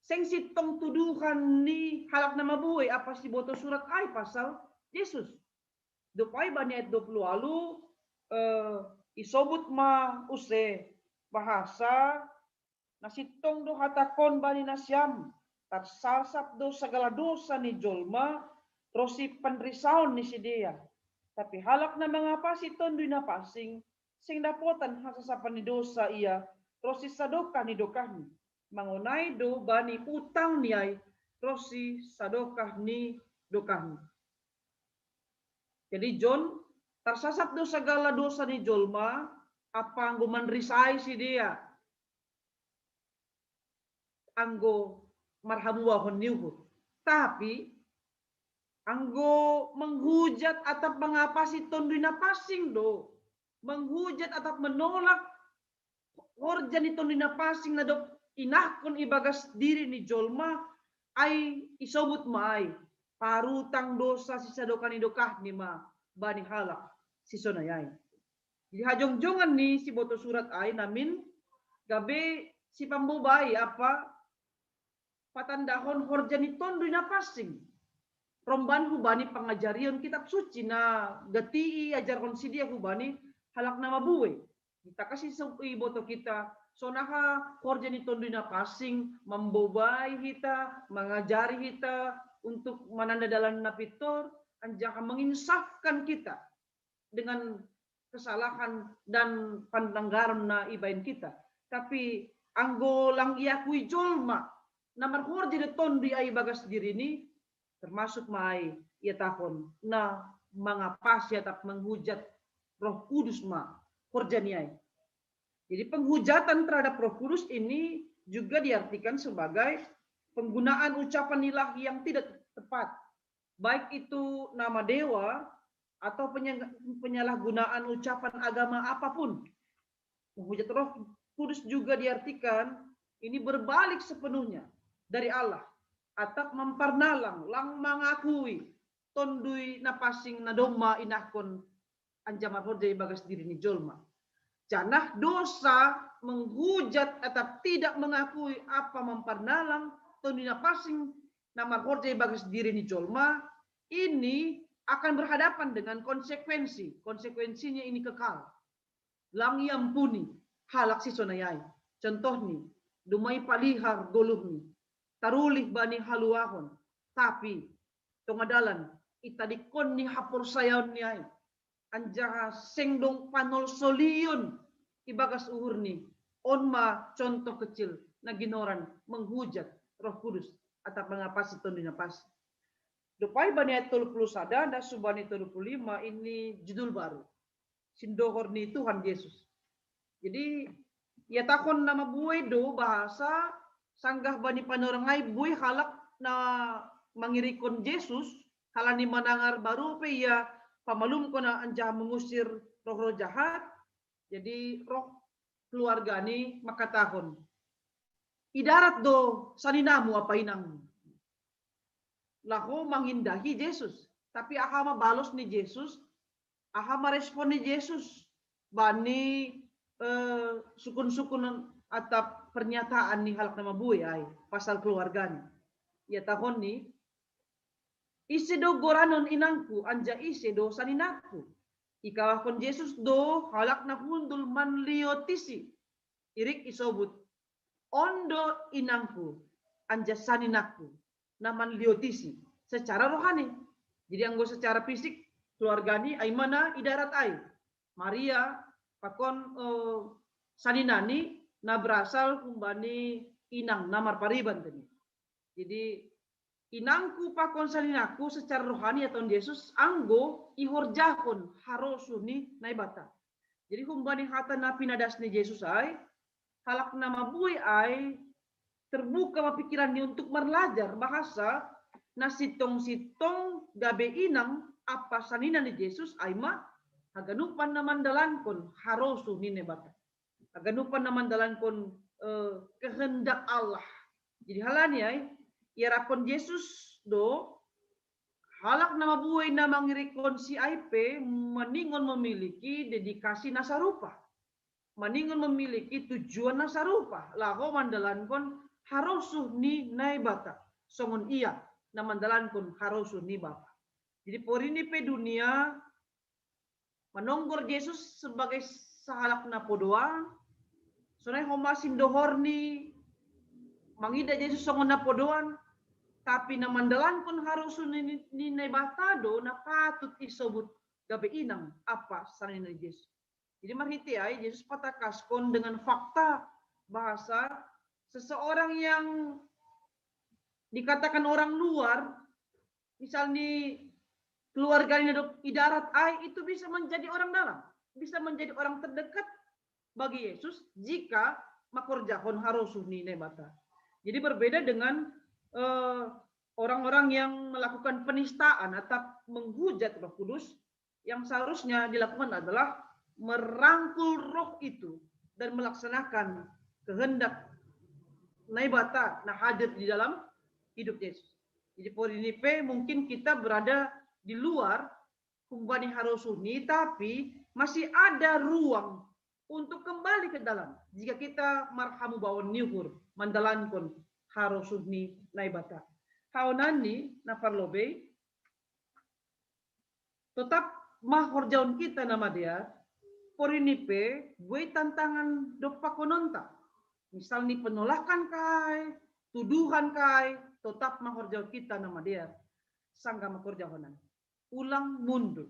sing sitong tuduhan ni halak na mabuhay apa si boto surat ay pasal Yesus. Dupay ba ni ayat 20 lalu isobut ma use bahasa nasitong do hatakon bani nasyam tarsasap do segala dosa ni jolma rosi penrisaon ni si dia tapi halak na mga pasiton do na pasing sing dapotan hasasapan ni dosa iya rosi sadokah ni dokahni mangunay do bani utang ni ay rosi sadokah ni dokahni. Jadi John tarsasap do segala dosa ni jolma apa anggo manrisai si dia anggo marhamuahon niuhut tapi anggo menghujat atap mengapasi tondoy na pasing do menghujat atap menolak horja ni tondoy na pasing na do inahkon ibagas diri ni jolma ay isobut maay parutang dosa si sadokan ni dokah ni ma bani halak si sonayay. Jadi hajong-jongan ni si boto surat ay namin gabe si pambubay apa patandahon horja ni tondoy na pasing. Romban hubani pangajarion kitab suci na gati ajarkon si dia hubani halak na mabuhay. Kita kasih boto kita sonaha horja ni tondoy na pasing mambubay kita, mengajari kita untuk mananda dalam napitor anjaka menginsafkan kita dengan kesalahan dan pandanggaran na ibain kita. Tapi anggo lang iakui jolma na marhorja ni tondoy ay bagas diri ni termasuk mai ia takon na mga pasya tap menghujat Roh Kudus ma horja niay. Jadi penghujatan terhadap Roh Kudus ini juga diartikan sebagai penggunaan ucapan ilahi yang tidak tepat. Baik itu nama dewa atau penyalahgunaan ucapan agama apapun. Menghujat Roh Kudus juga diartikan ini berbalik sepenuhnya dari Allah. Atap mempernalang, lang mengakui tondui napasing na doma inahkon anjaman horja bagas diri ni jolma. Janah dosa menghujat atap tidak mengakui apa mempernalang tondui napasing nama horja bagas diri ni jolma ini akan berhadapan dengan konsekuensi. Konsekuensinya ini kekal. Lang iampuni halak si sonayay. Contoh ni, dumay palihar goluh ni. Tarulih bani haluahon. Tapi, tungadalan, itadikon ni hapur sayaw ni ay. Anjaha sengdong panol solion. Ibagas uhur ni. Onma contoh kecil na ginoran menghujat Roh Kudus. atau mengapasi ton dinapas. Dopai bani ayat 31 dan subani 35 ini judul baru. Sindohor ni Tuhan Yesus. Jadi ya takon nama buai do bahasa sanggah bani panorangai buai halak na mangirikon Yesus halani manangar baru pe ya pamalum kona anjah mengusir roh-roh jahat. Jadi roh keluarga ni maka tahun idarat do saninamu apa inang lahu mengindahi Yesus, tapi ahama balos ni Yesus, ahama respon ni Yesus, bani sukun-sukun atau pernyataan ni halak nama buai ay pasal keluarga ni. Ya tahun ni isi do goranon inangku anja isi do saninaku. Ikawakon Yesus do halak na hundul manliotisi. Irik isobut ondo inangku anja saninaku. Naman liotisi secara rohani. Jadi anggo secara fisik keluarga ni ay mana idarat ay. Maria pakon saninani na berasal kumbani inang namar pariban tadi. Jadi inangku pakon saninaku secara rohani atau Yesus anggo ihorjahon harosuni naibata. Jadi kumbani hata napi nadas ni Yesus ay halak nama buai ay terbuka pikiran dia untuk belajar bahasa na sitong-sitong gabe inang apa sanina ni Yesus aima haganupan na mandalankon harosu ni nebata haganupan na mandalankon kehendak Allah. Jadi halani ay iarakon Yesus do halak nama buai na mangirikon si IP meningon memiliki dedikasi nasarupa, meningon memiliki tujuan nasarupa laho mandalankon harosuh ni naibata songon iya na mandalankon harosuh ni bapa. Jadi porini pe dunia menonggor Yesus sebagai sahalak na podoan sonai homa sindohor ni mangida Yesus songon na podoan tapi na mandalankon harosuh ni naibata do na patut isobut gabe inang apa sanina Yesus. Jadi marhiti ay Yesus patakaskon dengan fakta bahasa seseorang yang dikatakan orang luar, misalnya keluarganya idarat ay itu bisa menjadi orang dalam, bisa menjadi orang terdekat bagi Yesus jika makorjahon harosuh ni nebata. Jadi berbeda dengan orang-orang yang melakukan penistaan atau menghujat Roh Kudus, yang seharusnya dilakukan adalah merangkul roh itu dan melaksanakan kehendak naibata nah hadir di dalam hidup Yesus. Jadi porini pe mungkin kita berada di luar kumbani harosuni tapi masih ada ruang untuk kembali ke dalam jika kita marhamu bawon niuhur mandalankon harosuni naibata. Haonani na parlobe tetap mahor jaun kita nama dia porini pe gue tantangan dopa kononta. Misal ni penolakan kai, tuduhan kai, tetap mahorjau kita nama dia. Sangga makorjahonan. Ulang mundur.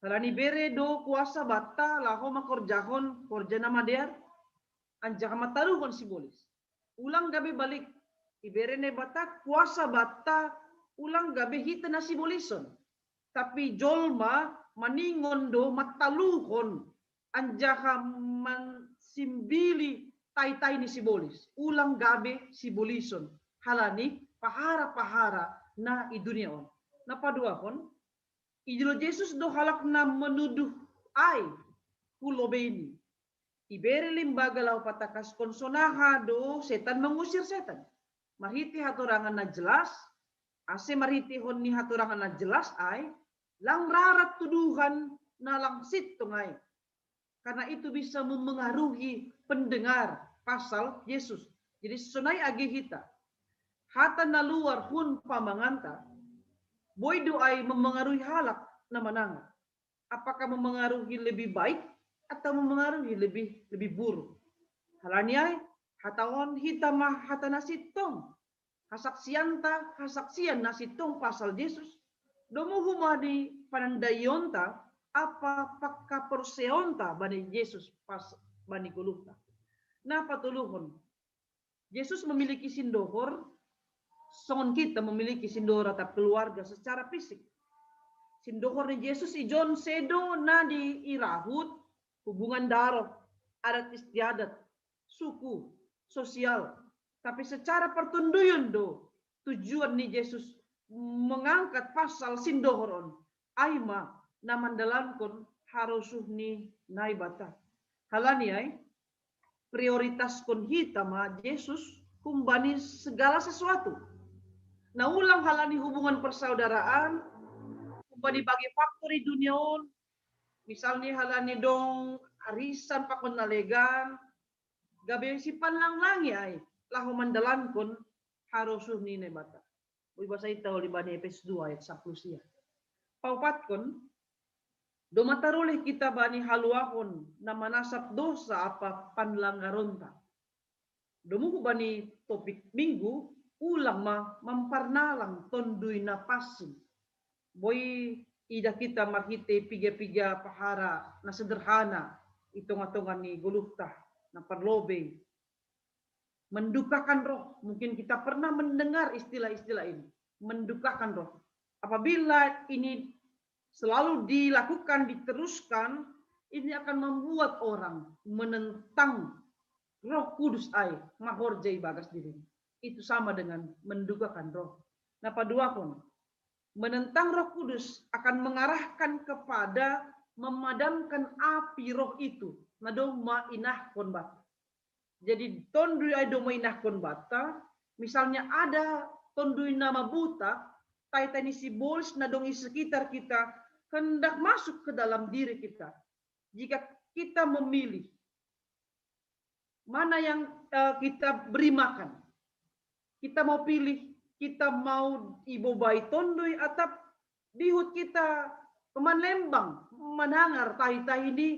Kalau ni bere do kuasa bata laho makorjahon korja nama dia. Anjah mataruhon simbolis. Ulang gabe balik. Ibere ne bata kuasa bata ulang gabe hita na simbolison. Tapi jolma maningon do mataluhon. Anjah mansimbili tai-tai ni simbolis, ulang gabe simbolison, halani pahara-pahara na idunia on. Na padua pon, ijlo Yesus do halak na menuduh ay kulobeni. Ibere limbaga lau patakas konsonaha do setan mengusir setan. Marhiti hatorangan na jelas, ase marhiti hon ni hatorangan na jelas ay, lang rarat tuduhan na langsit tungay. Karena itu bisa memengaruhi pendengar pasal Yesus. Jadi sunai agi hita. Hata na luar hun pamanganta. Boy doai memengaruhi halak na mananga. Apakah memengaruhi lebih baik atau memengaruhi lebih buruk. Halaniai hatawan hita mah hata nasitong. Hasaksian nasitong pasal Yesus. Domo humadi panandayonta apa pakka perseonta bani Yesus pas bani guluhta. Nah patuluhon. Yesus memiliki sindohor songon kita memiliki sindora tak keluarga secara fisik. Sindohor ni Yesus ijon sedo na di irahut hubungan darah, adat istiadat, suku, sosial. Tapi secara pertunduyun do tujuan ni Yesus mengangkat pasal sindohoron aima namandalankon harusuh ni naibata. Halani ay prioritas kon hita ma Yesus kumbani segala sesuatu. Nah ulang halani hubungan persaudaraan kumbani bagi faktor di dunia on. Misalnya halani dong arisan pakon nalegan gabe sipan lang ay lahu mandalankon harusuh ni naibata. Uy bahasa ita oli bani Efes 2 ayat 10 sia. Paupatkon do mataroleh kita bani haluahon na manasap dosa apa panlanggaronta. Domu bani topik minggu ulang memparnalang tondui na pasin. Boy ida kita makite piga-piga pahara na sederhana itong-atongan ni gulukta na parlobe. Mendukakan roh, mungkin kita pernah mendengar istilah-istilah ini. Mendukakan roh. Apabila ini selalu dilakukan, diteruskan, ini akan membuat orang menentang Roh Kudus ai mahorjai bagas diri. Itu sama dengan mendukakan roh. Nah paduakon, menentang Roh Kudus akan mengarahkan kepada memadamkan api roh itu. Nadong mainahkon bata. Jadi tondui ai do mainahkon bata, misalnya ada tondui nama buta, tani simbolis nadong di sekitar kita hendak masuk ke dalam diri kita. Jika kita memilih mana yang kita beri makan, kita mau pilih, kita mau ibobai tondui atau bihut kita peman lembang, menhangar tahi-tahi ini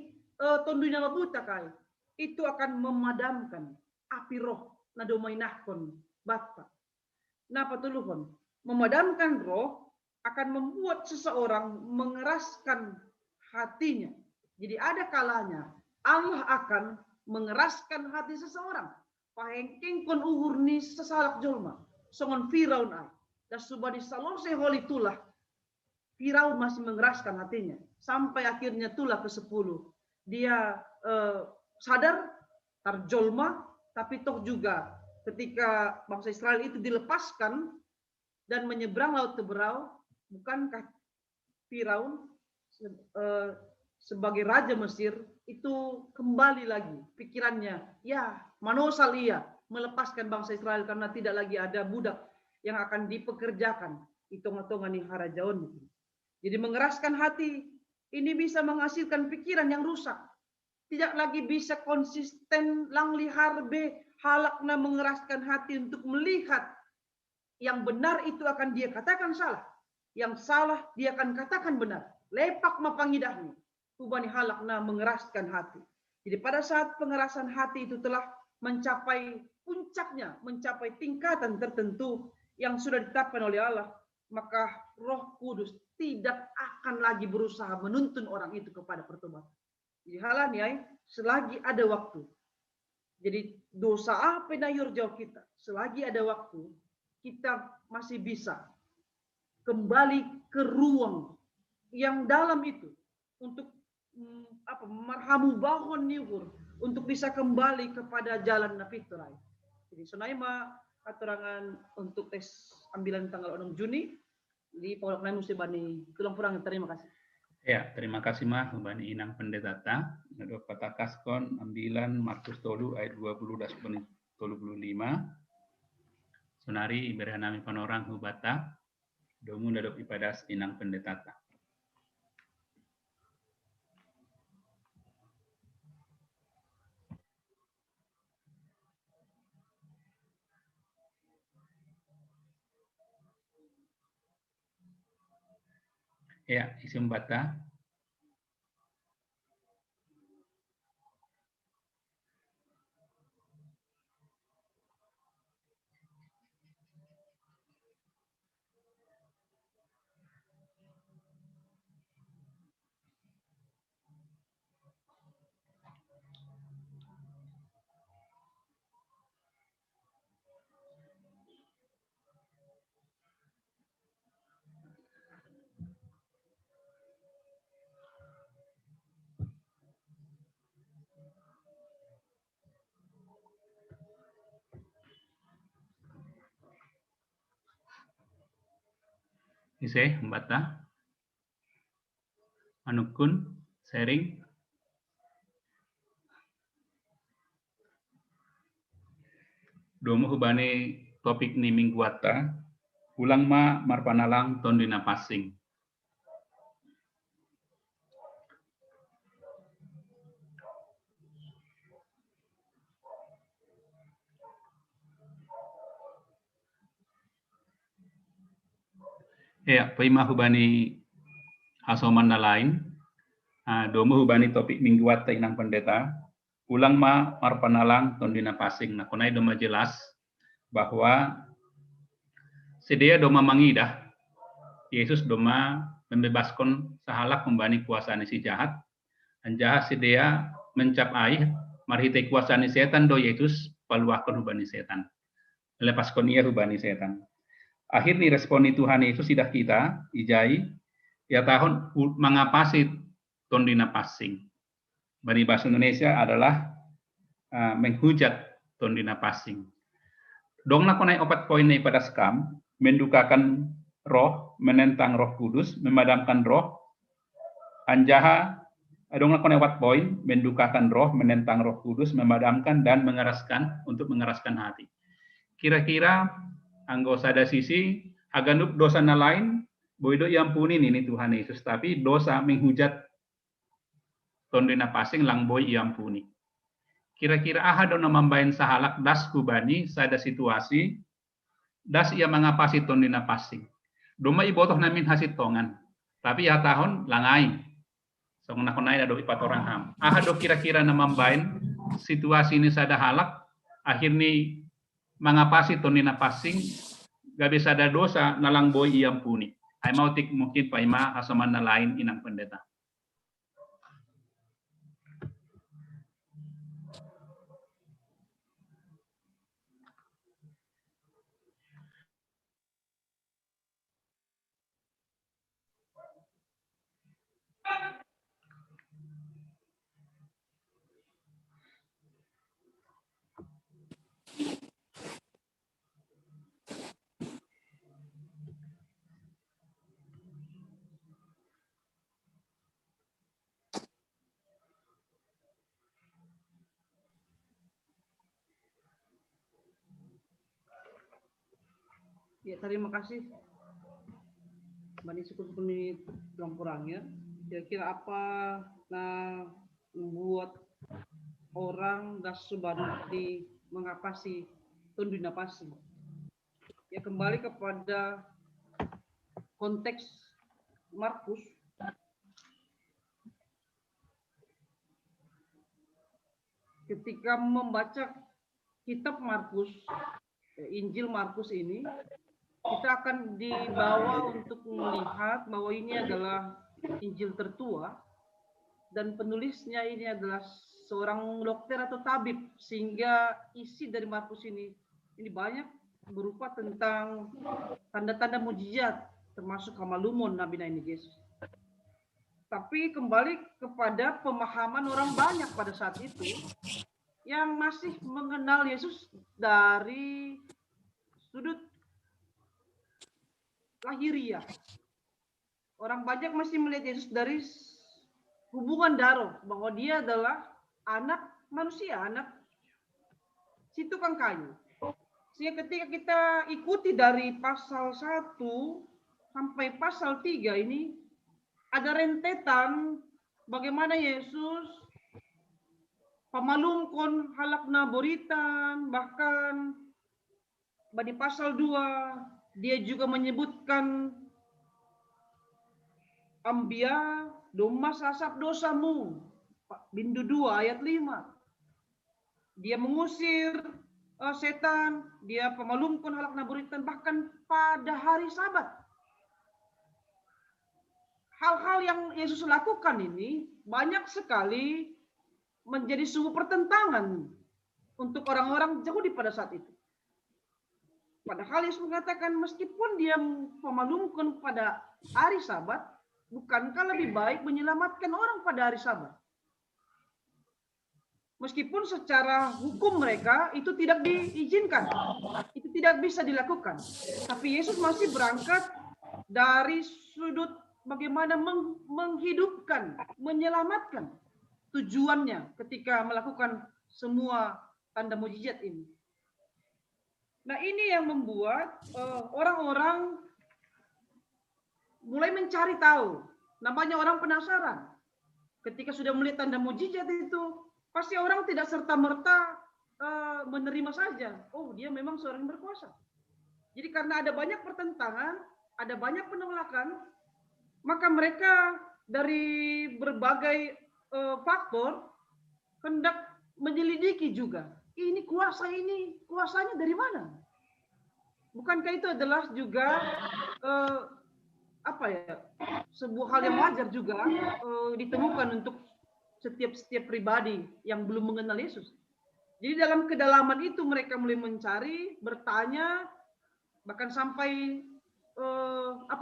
tondui nama buta kai. Itu akan memadamkan api roh na domainahkon bata. Nah patuluhon, memadamkan roh akan membuat seseorang mengeraskan hatinya. Jadi ada kalanya Allah akan mengeraskan hati seseorang. Pahengking kon uhur ni sesalak jolma. Songon Firaun ai. Dan subadi salose holi tulah. Firaun masih mengeraskan hatinya. Sampai akhirnya tulah ke-10. Dia sadar terjolma, tapi toh juga ketika bangsa Israel itu dilepaskan dan menyeberang laut Teberau, bukankah Firaun sebagai raja Mesir itu kembali lagi pikirannya, ya manosal ia melepaskan bangsa Israel karena tidak lagi ada budak yang akan dipekerjakan hitung-hitungan yang harajaon. Jadi mengeraskan hati ini bisa menghasilkan pikiran yang rusak. Tidak lagi bisa konsisten langli harbe halakna mengeraskan hati untuk melihat yang benar itu akan dia katakan salah, yang salah dia akan katakan benar. Lepak mapangidahnya, kubani halakna mengeraskan hati. Jadi pada saat pengerasan hati itu telah mencapai puncaknya, mencapai tingkatan tertentu yang sudah ditetapkan oleh Allah, maka Roh Kudus tidak akan lagi berusaha menuntun orang itu kepada pertobatan. Jadi halanya selagi ada waktu. Jadi dosa apa yang jauh kita, selagi ada waktu, kita masih bisa kembali ke ruang yang dalam itu untuk marhamu bahon niur, untuk bisa kembali kepada jalan napiturai. Jadi sonaima aturangan untuk tes ambilan tanggal 6 Juni di Pondok Nai Musibani Tulang Purang. Terima kasih.
Ya, terima kasih mah Bani Inang Pendetata. Nado patakaskon ambilan Markus 3 ayat 20 dan 35. Sonari ibaranami panorang hubata. Domu nado ipadas Inang Pendetata. Ya, isim bata. Ise, Mbata. Manukun, sharing. Domo hubane topik ni minggu wata, ulang ma marpanalang tondina passing. Ya, paima hubani hasoman na lain. Domo hubani topik minggu wata inang pendeta. Ulang ma marpanalang tondina passing. Nah, konai doma jelas bahwa sedia doma mangidah. Yesus doma membebaskan sahalak membani kuasaan si jahat. Dan jahat sedia mencap aih marhitai kuasaan setan do Yesus paluahkan hubani setan. Melepaskan ia hubani setan. Akhir nih respon Tuhan Yesus sidah kita ijai ya tahun mengapasi tondina passing. Bani bahasa Indonesia adalah menghujat tondina passing. Dong na konai 4 poin ini pada skam, mendukakan roh, menentang Roh Kudus, memadamkan roh, anjaha dong na konai 4 poin, mendukakan roh, menentang Roh Kudus, memadamkan dan mengeraskan untuk mengeraskan hati. Kira-kira anggota ada sisi aganuk dosa na lain, boido iampuni ini Tuhan Yesus, tapi dosa menghujat tondina passing lang boy iampuni. Kira-kira aha dona mambain sahalak das kubani sada situasi das ia mengapasi tondina passing. Doma ibotoh namin hasit tongan, tapi ya tahun langai. So nakonai ada 4 orang ham. Aha do kira-kira na mambain situasi ini sada halak akhirnya mengapasi tondina passing gak bisa ada dosa nalang boy iampuni. Ay mau tik mungkin paima hasaman na lain inang pendeta.
Ya, terima kasih. Bani suku-suku ini kurang-kurangnya. Kira-kira apa nah membuat orang dasubanu di mengapasi tondina passing? Ya, kembali kepada konteks Markus. Ketika membaca kitab Markus, Injil Markus ini, kita akan dibawa untuk melihat bahwa ini adalah Injil tertua dan penulisnya ini adalah seorang dokter atau tabib, sehingga isi dari Markus ini banyak berupa tentang tanda-tanda mujizat termasuk hamalumon Nabi ini Yesus. Tapi kembali kepada pemahaman orang banyak pada saat itu yang masih mengenal Yesus dari sudut lahiriah. Orang banyak masih melihat Yesus dari hubungan darah, bahwa dia adalah anak manusia, anak si tukang kayu. Sehingga ketika kita ikuti dari pasal 1 sampai pasal 3 ini, ada rentetan bagaimana Yesus pamalumkon halakna boritan, bahkan di pasal 2 dia juga menyebutkan Ambia doma sasap dosamu, Bindu 2 ayat 5. Dia mengusir setan, dia pamalumkon halakna boritan, bahkan pada hari Sabat. Hal-hal yang Yesus lakukan ini banyak sekali menjadi sumber pertentangan untuk orang-orang Yahudi pada saat itu. Padahal Yesus mengatakan meskipun dia memalumkan pada hari Sabat, bukankah lebih baik menyelamatkan orang pada hari Sabat? Meskipun secara hukum mereka itu tidak diizinkan, itu tidak bisa dilakukan. Tapi Yesus masih berangkat dari sudut bagaimana menghidupkan, menyelamatkan tujuannya ketika melakukan semua tanda mujizat ini. Nah, ini yang membuat orang-orang mulai mencari tahu. Namanya orang penasaran. Ketika sudah melihat tanda mujizat itu, pasti orang tidak serta-merta menerima saja. Oh, dia memang seorang yang berkuasa. Jadi karena ada banyak pertentangan, ada banyak penolakan, maka mereka dari berbagai faktor hendak menyelidiki juga. Ini kuasanya dari mana? Bukankah itu adalah juga sebuah hal yang wajar juga ditemukan untuk setiap pribadi yang belum mengenal Yesus. Jadi dalam kedalaman itu mereka mulai mencari, bertanya, bahkan sampai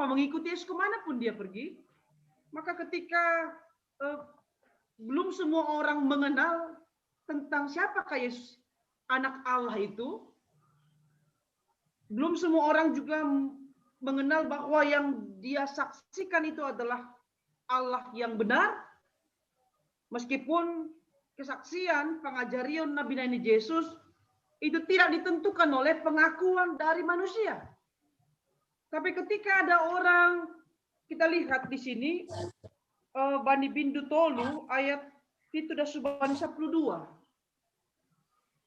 mengikuti Yesus kemanapun dia pergi. Maka ketika belum semua orang mengenal tentang siapakah Yesus, anak Allah itu, belum semua orang juga mengenal bahwa yang dia saksikan itu adalah Allah yang benar, meskipun kesaksian pengajarian Nabi Yesus itu tidak ditentukan oleh pengakuan dari manusia. Tapi ketika ada orang, kita lihat di sini, Bani Bindu Tolu ayat itu dah subani 12.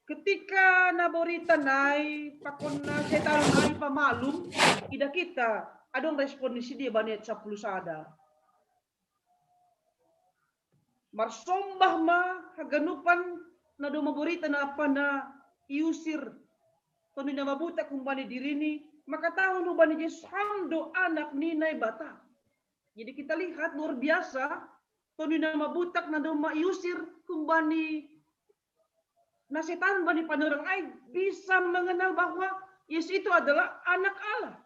Ketika naborita naik, pakona setan naik pamalum, ida kita, adong respon di sini Bani 10 sada. Marsombah ma haganupan na do maborita na apa na iusir tono na mabuta kung bani dirini maka tahu no bani Yesus hando anak ninay bata. Jadi kita lihat luar biasa tono na mabutak na do maiusir kung bani na setan bani panorang ay bisa mengenal bahwa Yesus itu adalah anak Allah.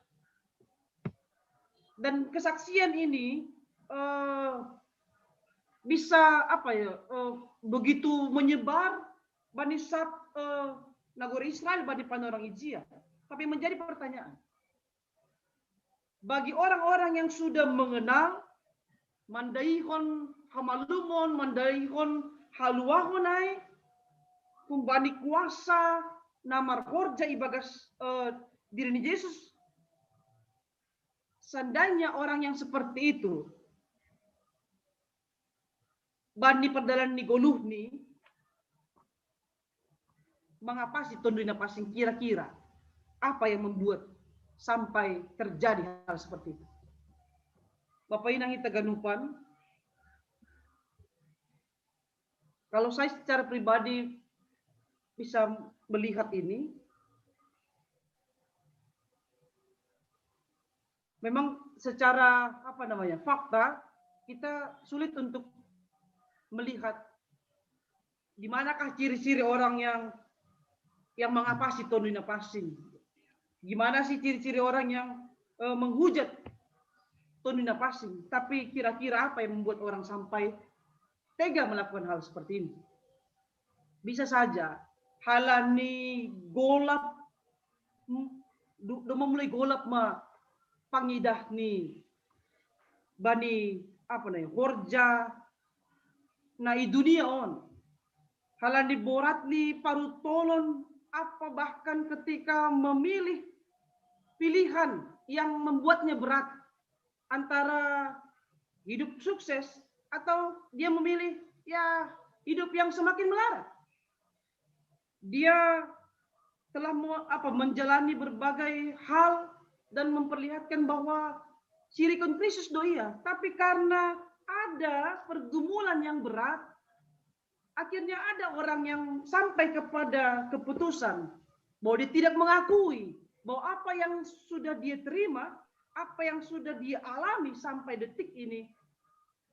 Dan kesaksian ini bisa begitu menyebar bani negara Israel bani panorang Ijia. Tapi menjadi pertanyaan, bagi orang-orang yang sudah mengenal mandaihon hamalumon, mandaihon haluahonai, kumbani kuasa namar korja ibagas diri Yesus, seandainya orang yang seperti itu bani perdalan ni goluh ni mengapa sih tonduna pasing kira-kira apa yang membuat sampai terjadi hal seperti itu. Bapak Inang kita ganupan, kalau saya secara pribadi bisa melihat ini, memang secara fakta kita sulit untuk melihat di manakah ciri-ciri orang yang mengapasi tonduna pasing. Gimana sih ciri-ciri orang yang menghujat tonduna pasing. Tapi kira-kira apa yang membuat orang sampai tega melakukan hal seperti ini? Bisa saja halani golap, memulai golap pangidah ni bani horja na dunia on. Halani borat ni parutolon apa bahkan ketika memilih pilihan yang membuatnya berat antara hidup sukses atau dia memilih hidup yang semakin melarat. Dia telah menjalani berbagai hal dan memperlihatkan bahwa ciri Kristus doia, tapi karena ada pergumulan yang berat, akhirnya ada orang yang sampai kepada keputusan bahwa dia tidak mengakui bahwa apa yang sudah dia terima, apa yang sudah dia alami sampai detik ini,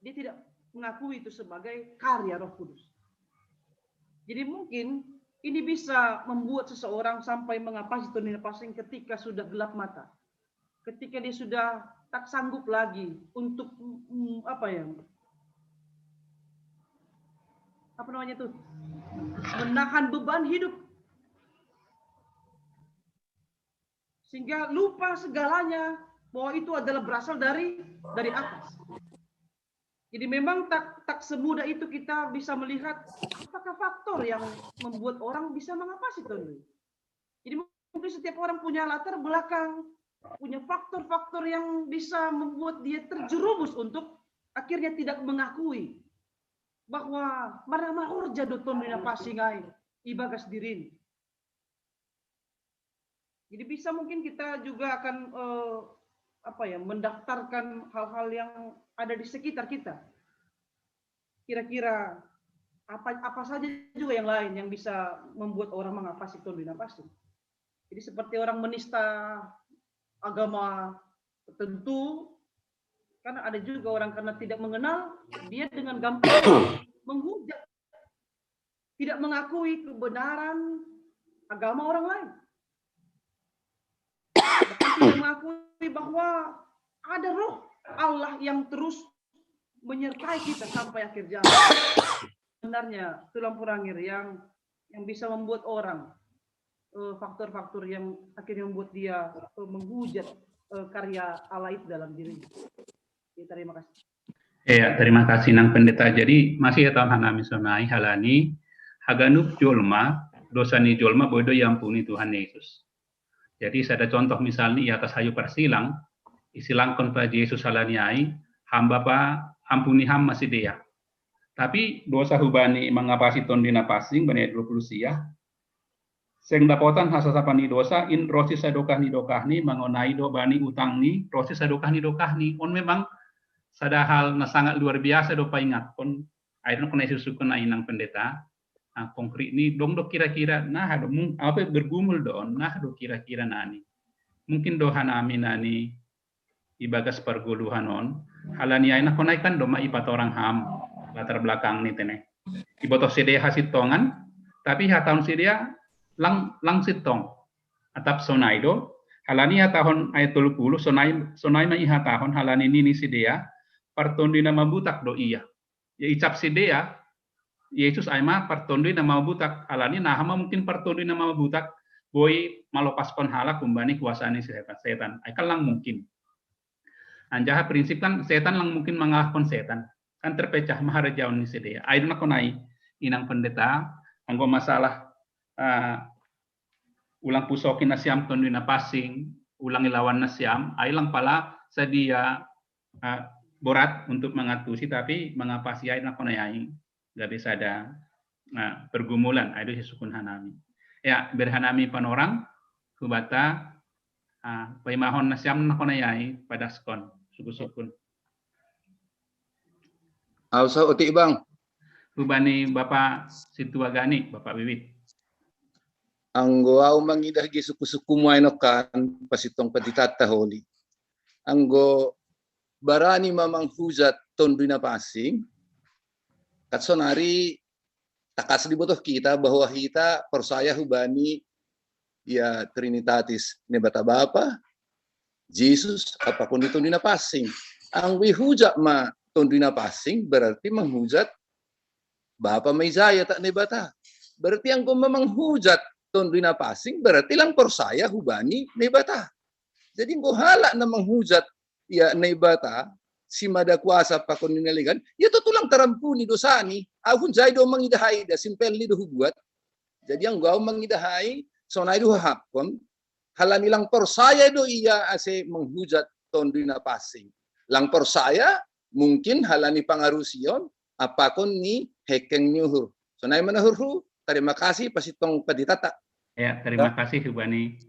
dia tidak mengakui itu sebagai karya Roh Kudus. Jadi mungkin ini bisa membuat seseorang sampai mengapasi tonduna pasing ketika sudah gelap mata, ketika dia sudah tak sanggup lagi untuk menahan beban hidup, sehingga lupa segalanya, bahwa itu adalah berasal dari atas. Jadi memang tak semudah itu kita bisa melihat apakah faktor yang membuat orang bisa mengapasi Tondu. Jadi mungkin setiap orang punya latar belakang, punya faktor-faktor yang bisa membuat dia terjerumus untuk akhirnya tidak mengakui bahwa marah orja do Tondu na pasingai ibagas dirin. Jadi bisa mungkin kita juga akan mendaftarkan hal-hal yang ada di sekitar kita. Kira-kira apa saja juga yang lain yang bisa membuat orang mengapasi Tondu na Pasing. Jadi seperti orang menista agama tertentu, karena ada juga orang karena tidak mengenal, dia dengan gampang menghujat, tidak mengakui kebenaran agama orang lain. Tidak mengakui bahwa ada roh Allah yang terus menyertai kita sampai akhir zaman. Sebenarnya tulang purangir yang bisa membuat orang faktor-faktor yang akhirnya membuat dia menghujat karya Allah itu dalam dirinya. Ya, terima kasih.
Ya, terima kasih Nang Pendeta. Jadi masih ya tahun hanami sonai halani haganuk jolma dosani jolma bodo yampuni Tuhan Yesus. Jadi ada contoh misalnya di atas hayu persilang isilangkon pa Yesus halaniai hamba pa ampuni ham masih dia. Tapi dosa hubani mengapasi tondina pasing bani 20 sia. Seng dapotan hasasapan ni dosa in rosis sadokah ni mangonai do bani utang ni rosis sadokah ni on memang sada hal na sangat luar biasa do pa ingat kon akhirnya kena susukun Nang Pendeta konkret ni dong do kira-kira nah do apa bergumul do nah do kira-kira nani mungkin do hanami nani ibagas perguluhan on halani aina konaikan do ma ipat orang ham latar belakang ni tene iboto sedia hasit tongan tapi ha tahun sedia lang sitong atap sonaido halani ha tahun ayat 30 sonai ma iha tahun halani nini sedia partondina mabutak do iya ya icap sedia Yesus aima partondina mabutak halani nah hama mungkin partondina mabutak boy malopaskan hala kumbani kuasani setan aikan lang mungkin anjaha prinsip kan setan lang mungkin mengalahkan setan kan terpecah maharajaun ni sedia aiduna konai Inang Pendeta anggo masalah ulang pusokin nasiam tondina pasing ulang ilawan nasiam ailang pala sedia borat untuk mengatusi tapi mengapasi aiduna konai nggak bisa ada pergumulan itu sukun hanami ya berhanami panorang kubata paimahon nasiam nakonayai pada skon sukun
Ausa utik bang
kubani Bapak Situagani Bapak Wiwit
anggo au mangidah gi suku-suku muainokan pasitong patitata holi anggo barani mamang hujat tonduna pasing katsonari takas dibutuh kita bahwa kita persaya hubani ya Trinitatis nebata Bapa Yesus apapun itu tonduna pasing ang wihujat ma tonduna pasing berarti menghujat Bapa Mezaya tak nebata berarti anggo memang hujat tonduna pasing berarti lang persaya hubani nebata. Jadi engko halak na menghujat ya nebata si mada kuasa pakon ninaligan ya tutulang tarampuni dosani ahun jay do mangidahai da simpel ni do hubuat. Jadi anggo mangidahai sonai do hakon halani lang persaya do iya ase menghujat tonduna pasing. Lang persaya mungkin halani pangarusion apakon ni hekeng nyuhur. Sonai manahurhu terima kasih pasitong paditata.
Ya, terima kasih Hubani.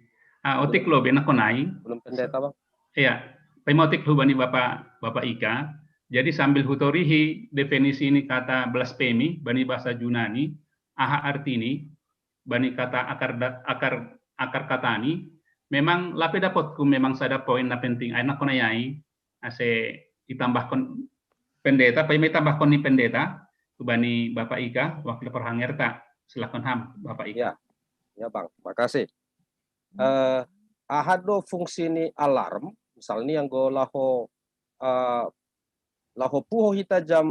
Otik lo benak konai.
Belum Pendeta bang.
Ya, pemotik Hubani Bapak Ika. Jadi sambil hutorihi definisi ini kata blasfemi bani bahasa Yunani, aha artini bani kata akar katani. Memang lape dapatku memang sada poin na penting anak konayai ase ditambahkan pendeta, pay may tambahkan ni pendeta Hubani Bapak Ika wakil perhangerta. Silakan ham Bapak Ika.
Ya bang, makasih. Ahado fungsi ni alarm, misalnya yang go laho puho hita jam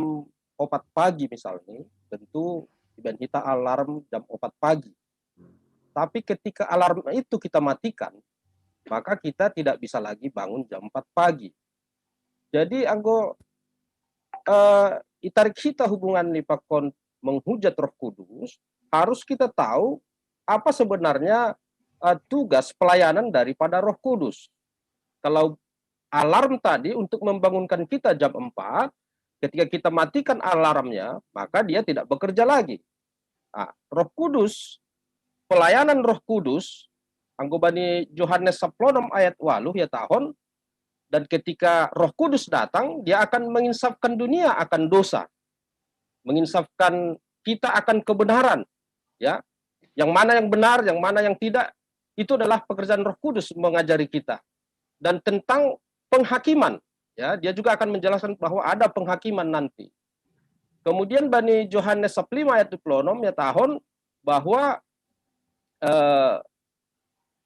4 pagi misalnya, tentu dan kita alarm jam 4 pagi. Tapi ketika alarm itu kita matikan, maka kita tidak bisa lagi bangun jam 4 pagi. Jadi anggo itarik kita hubungan ni pakon menghujat Roh Kudus, harus kita tahu apa sebenarnya tugas pelayanan daripada Roh Kudus. Kalau alarm tadi untuk membangunkan kita jam 4, ketika kita matikan alarmnya, maka dia tidak bekerja lagi. Nah, Roh Kudus, pelayanan Roh Kudus, anggobani Yohanes 10 ayat 8 ya tahun, dan ketika Roh Kudus datang, dia akan menginsafkan dunia akan dosa, menginsafkan kita akan kebenaran, ya, yang mana yang benar, yang mana yang tidak, itu adalah pekerjaan Roh Kudus mengajari kita. Dan tentang penghakiman, ya, dia juga akan menjelaskan bahwa ada penghakiman nanti. Kemudian bani Yohanes 5 ayat 26 ya tahun bahwa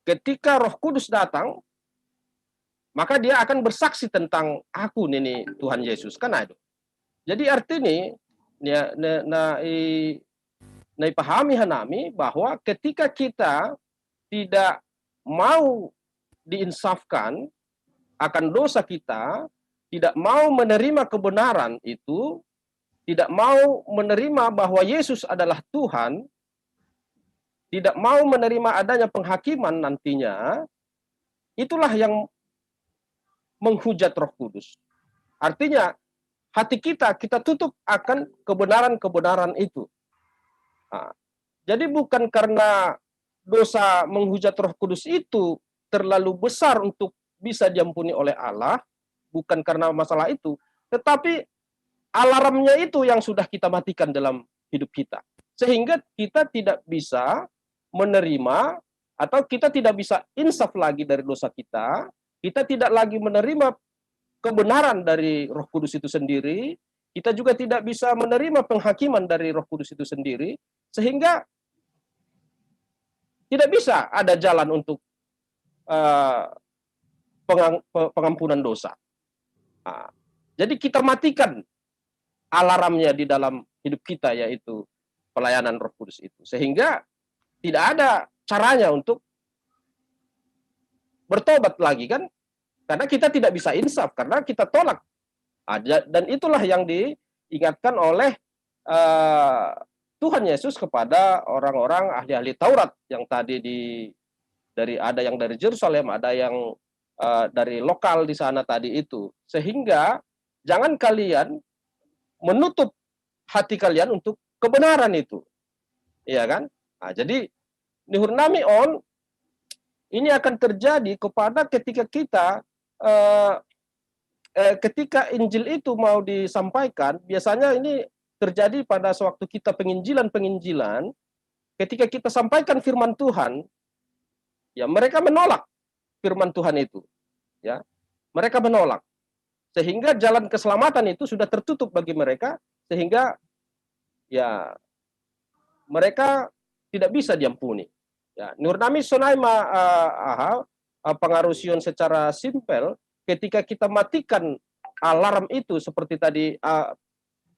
ketika Roh Kudus datang, maka dia akan bersaksi tentang aku nini Tuhan Yesus, kan itu. Jadi artinya ya pahami hanami bahwa ketika kita tidak mau diinsafkan akan dosa kita, tidak mau menerima kebenaran itu, tidak mau menerima bahwa Yesus adalah Tuhan, tidak mau menerima adanya penghakiman nantinya, itulah yang menghujat Roh Kudus. Artinya, hati kita tutup akan kebenaran-kebenaran itu. Nah, jadi bukan karena dosa menghujat Roh Kudus itu terlalu besar untuk bisa diampuni oleh Allah, bukan karena masalah itu, tetapi alarmnya itu yang sudah kita matikan dalam hidup kita. Sehingga kita tidak bisa menerima atau kita tidak bisa insaf lagi dari dosa kita tidak lagi menerima kebenaran dari Roh Kudus itu sendiri, kita juga tidak bisa menerima penghakiman dari Roh Kudus itu sendiri, sehingga tidak bisa ada jalan untuk pengampunan dosa. Nah, jadi kita matikan alarmnya di dalam hidup kita, yaitu pelayanan Roh Kudus itu. Sehingga tidak ada caranya untuk bertobat lagi, kan? Karena kita tidak bisa insaf, karena kita tolak. Dan itulah yang diingatkan oleh Tuhan Yesus kepada orang-orang ahli-ahli Taurat yang tadi ada yang dari Yerusalem, ada yang dari lokal di sana tadi itu. Sehingga jangan kalian menutup hati kalian untuk kebenaran itu. Iya kan? Nah, jadi nihurnami on ini akan terjadi kepada ketika kita ketika Injil itu mau disampaikan, biasanya ini terjadi pada sewaktu kita penginjilan, ketika kita sampaikan firman Tuhan, ya mereka menolak firman Tuhan itu, ya mereka menolak, sehingga jalan keselamatan itu sudah tertutup bagi mereka, sehingga ya mereka tidak bisa diampuni. Ya, nurnami sonaima pengarusion secara simpel, ketika kita matikan alarm itu seperti tadi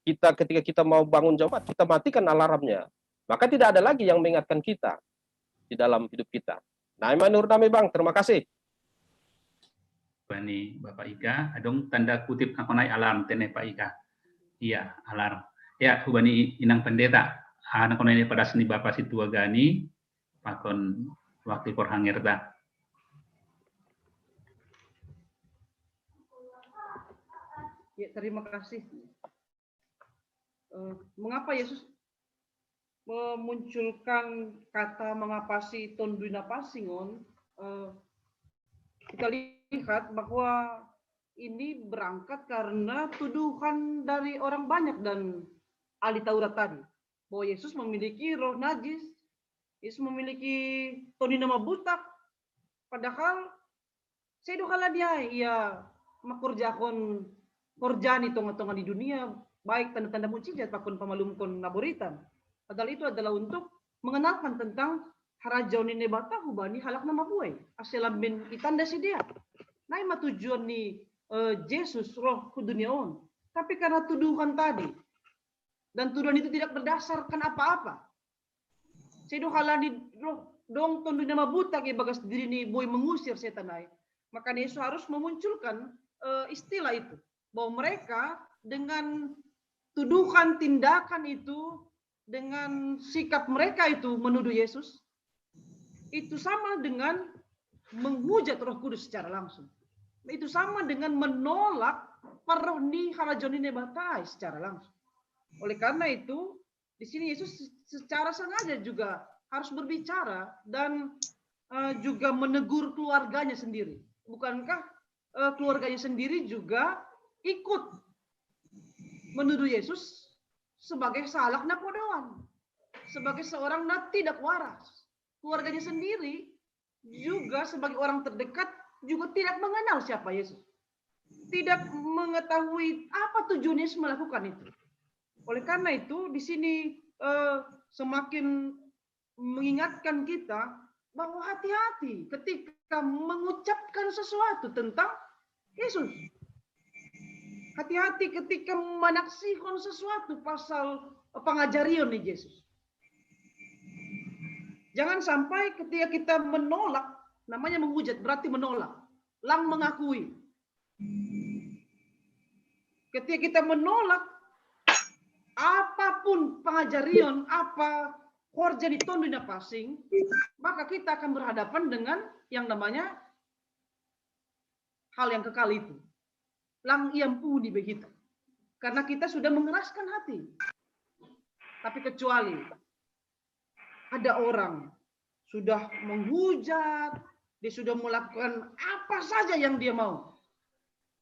ketika kita mau bangun jam 4, kita matikan alarmnya, maka tidak ada lagi yang mengingatkan kita di dalam hidup kita. Nah, nurnami Bang, terima kasih.
Bani Bapak Ika, adong tanda kutip kakonai alarm tene Pak Ika. Iya, alarm. Ya, hubani inang pendeta. Anak konai pada seni Bapak Situa Gani, pakon waktu korhangirda.
Ya, terima kasih. Mengapa Yesus memunculkan kata mengapasi tonduina pasingon? Kita lihat bahwa ini berangkat karena tuduhan dari orang banyak dan ahli Taurat tadi, bahwa Yesus memiliki roh najis, Yesus memiliki tonduina mabutak, padahal saya dokala dia makurjakon korjani tonga-tonga di dunia, baik tanda-tanda mujizat pakon pamalumkon naboritan. Padahal itu adalah untuk mengenalkan tentang harajaw ni nebata hubani halak nama buay. Aselambin itanda si dia. Nah, tujuan ni Yesus roh ke dunia on. Tapi karena tuduhan tadi, dan tuduhan itu tidak berdasarkan apa-apa. Sedo halani roh dong tondu nama buta ke bagas diri ni boy mengusir setan ai. Maka Yesus harus memunculkan istilah itu bahwa mereka dengan tuduhan tindakan itu, dengan sikap mereka itu menuduh Yesus itu sama dengan menghujat Roh Kudus secara langsung. Itu sama dengan menolak paroni halajoni nebatai secara langsung. Oleh karena itu, di sini Yesus secara sengaja juga harus berbicara dan juga menegur keluarganya sendiri. Bukankah keluarganya sendiri juga ikut menuduh Yesus sebagai salak napodoan, sebagai seorang tidak waras. Keluarganya sendiri juga sebagai orang terdekat juga tidak mengenal siapa Yesus. Tidak mengetahui apa tujuan Yesus melakukan itu. Oleh karena itu, di sini semakin mengingatkan kita bahwa hati-hati ketika mengucapkan sesuatu tentang Yesus. Hati-hati ketika menaksihkan sesuatu pasal pengajarian nih Yesus. Jangan sampai ketika kita menolak, namanya menghujat berarti menolak, lang mengakui. Ketika kita menolak apapun pengajarian, apa korja ditondu na pasing, maka kita akan berhadapan dengan yang namanya hal yang kekal itu. Lang iampuni begitu. Karena kita sudah mengeraskan hati. Tapi kecuali ada orang sudah menghujat, dia sudah melakukan apa saja yang dia mau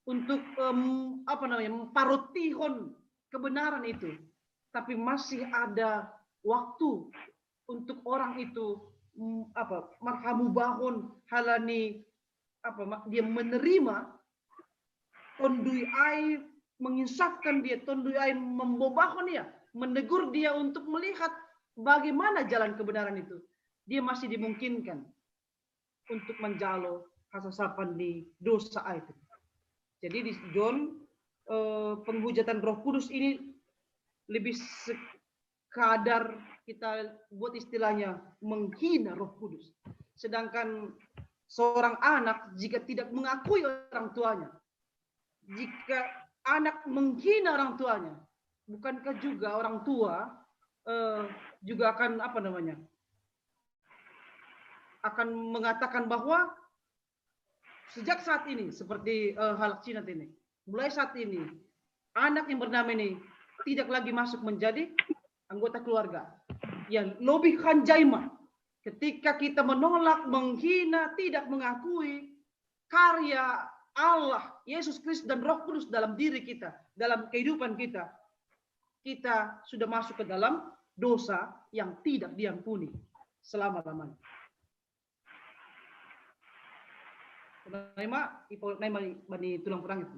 untuk memparotihon kebenaran itu, tapi masih ada waktu untuk orang itu marhamu bahon halani dia menerima tondui ai, menginsafkan dia, tondui ai membobahon dia, menegur dia untuk melihat bagaimana jalan kebenaran itu. Dia masih dimungkinkan untuk menjalo kasasapan di dosa itu. Jadi di John penghujatan Roh Kudus ini lebih sekadar kita buat istilahnya menghina Roh Kudus. Sedangkan seorang anak jika tidak mengakui orang tuanya, jika anak menghina orang tuanya, bukankah juga orang tua juga akan akan mengatakan bahwa sejak saat ini seperti halak Cina ini, mulai saat ini anak yang bernama ini tidak lagi masuk menjadi anggota keluarga. Ya lebih kanjaima ketika kita menolak, menghina, tidak mengakui karya Allah, Yesus Kristus dan Roh Kudus dalam diri kita, dalam kehidupan kita, kita sudah masuk ke dalam dosa yang tidak diampuni selama-lamanya. Naima bani tulang perang itu.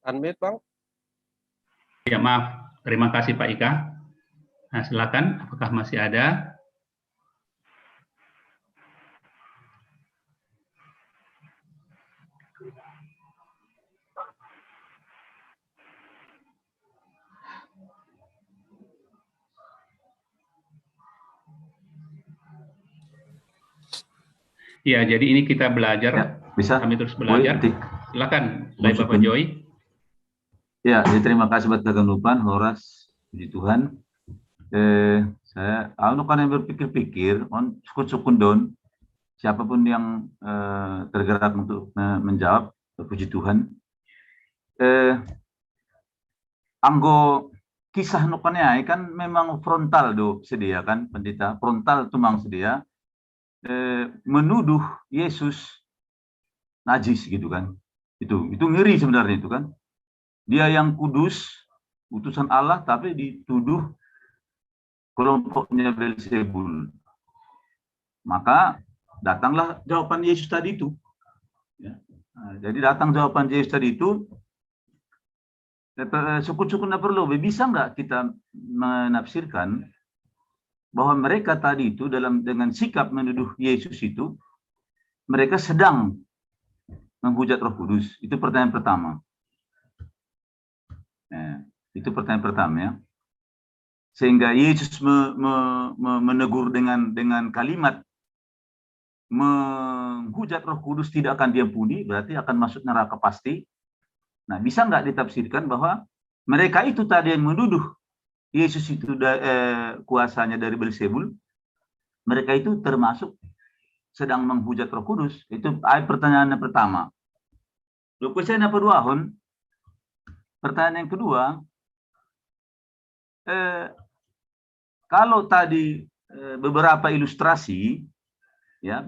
Unmute, Bang.
Ya, maaf. Terima kasih Pak Ika. Nah, silakan. Apakah masih ada? Ya, jadi ini kita belajar. Ya, bisa. Kami terus belajar. Silakan, dari Bapak Joy.
Ya, terima kasih buat Kaganupan, Horas, puji Tuhan. Saya kan yang berpikir-pikir, sukun don, siapapun yang tergerak untuk menjawab, puji Tuhan. Anggo kisah nukannya kan memang frontal do sedia kan, pendeta frontal tumang sedia. Menuduh Yesus najis gitu kan, itu ngeri sebenarnya itu kan. Dia yang kudus, utusan Allah, tapi dituduh kelompoknya Beelzebul. Maka datanglah jawaban Yesus tadi itu. Ya. Nah, jadi datang jawaban Yesus tadi itu. Sukun-sukun perlu, bisa nggak kita menafsirkan bahwa mereka tadi itu dengan sikap menuduh Yesus itu, mereka sedang menghujat Roh Kudus. Itu pertanyaan pertama. Itu pertanyaan pertama ya. Sehingga Yesus menegur dengan kalimat menghujat Roh Kudus tidak akan diampuni, berarti akan masuk neraka pasti. Nah, bisa nggak ditafsirkan bahwa mereka itu tadi yang menuduh Yesus itu kuasanya dari Beelzebul, mereka itu termasuk sedang menghujat Roh Kudus? Itu pertanyaan yang pertama. Question yang kedua, pertanyaan yang kedua, kalau tadi beberapa ilustrasi, ya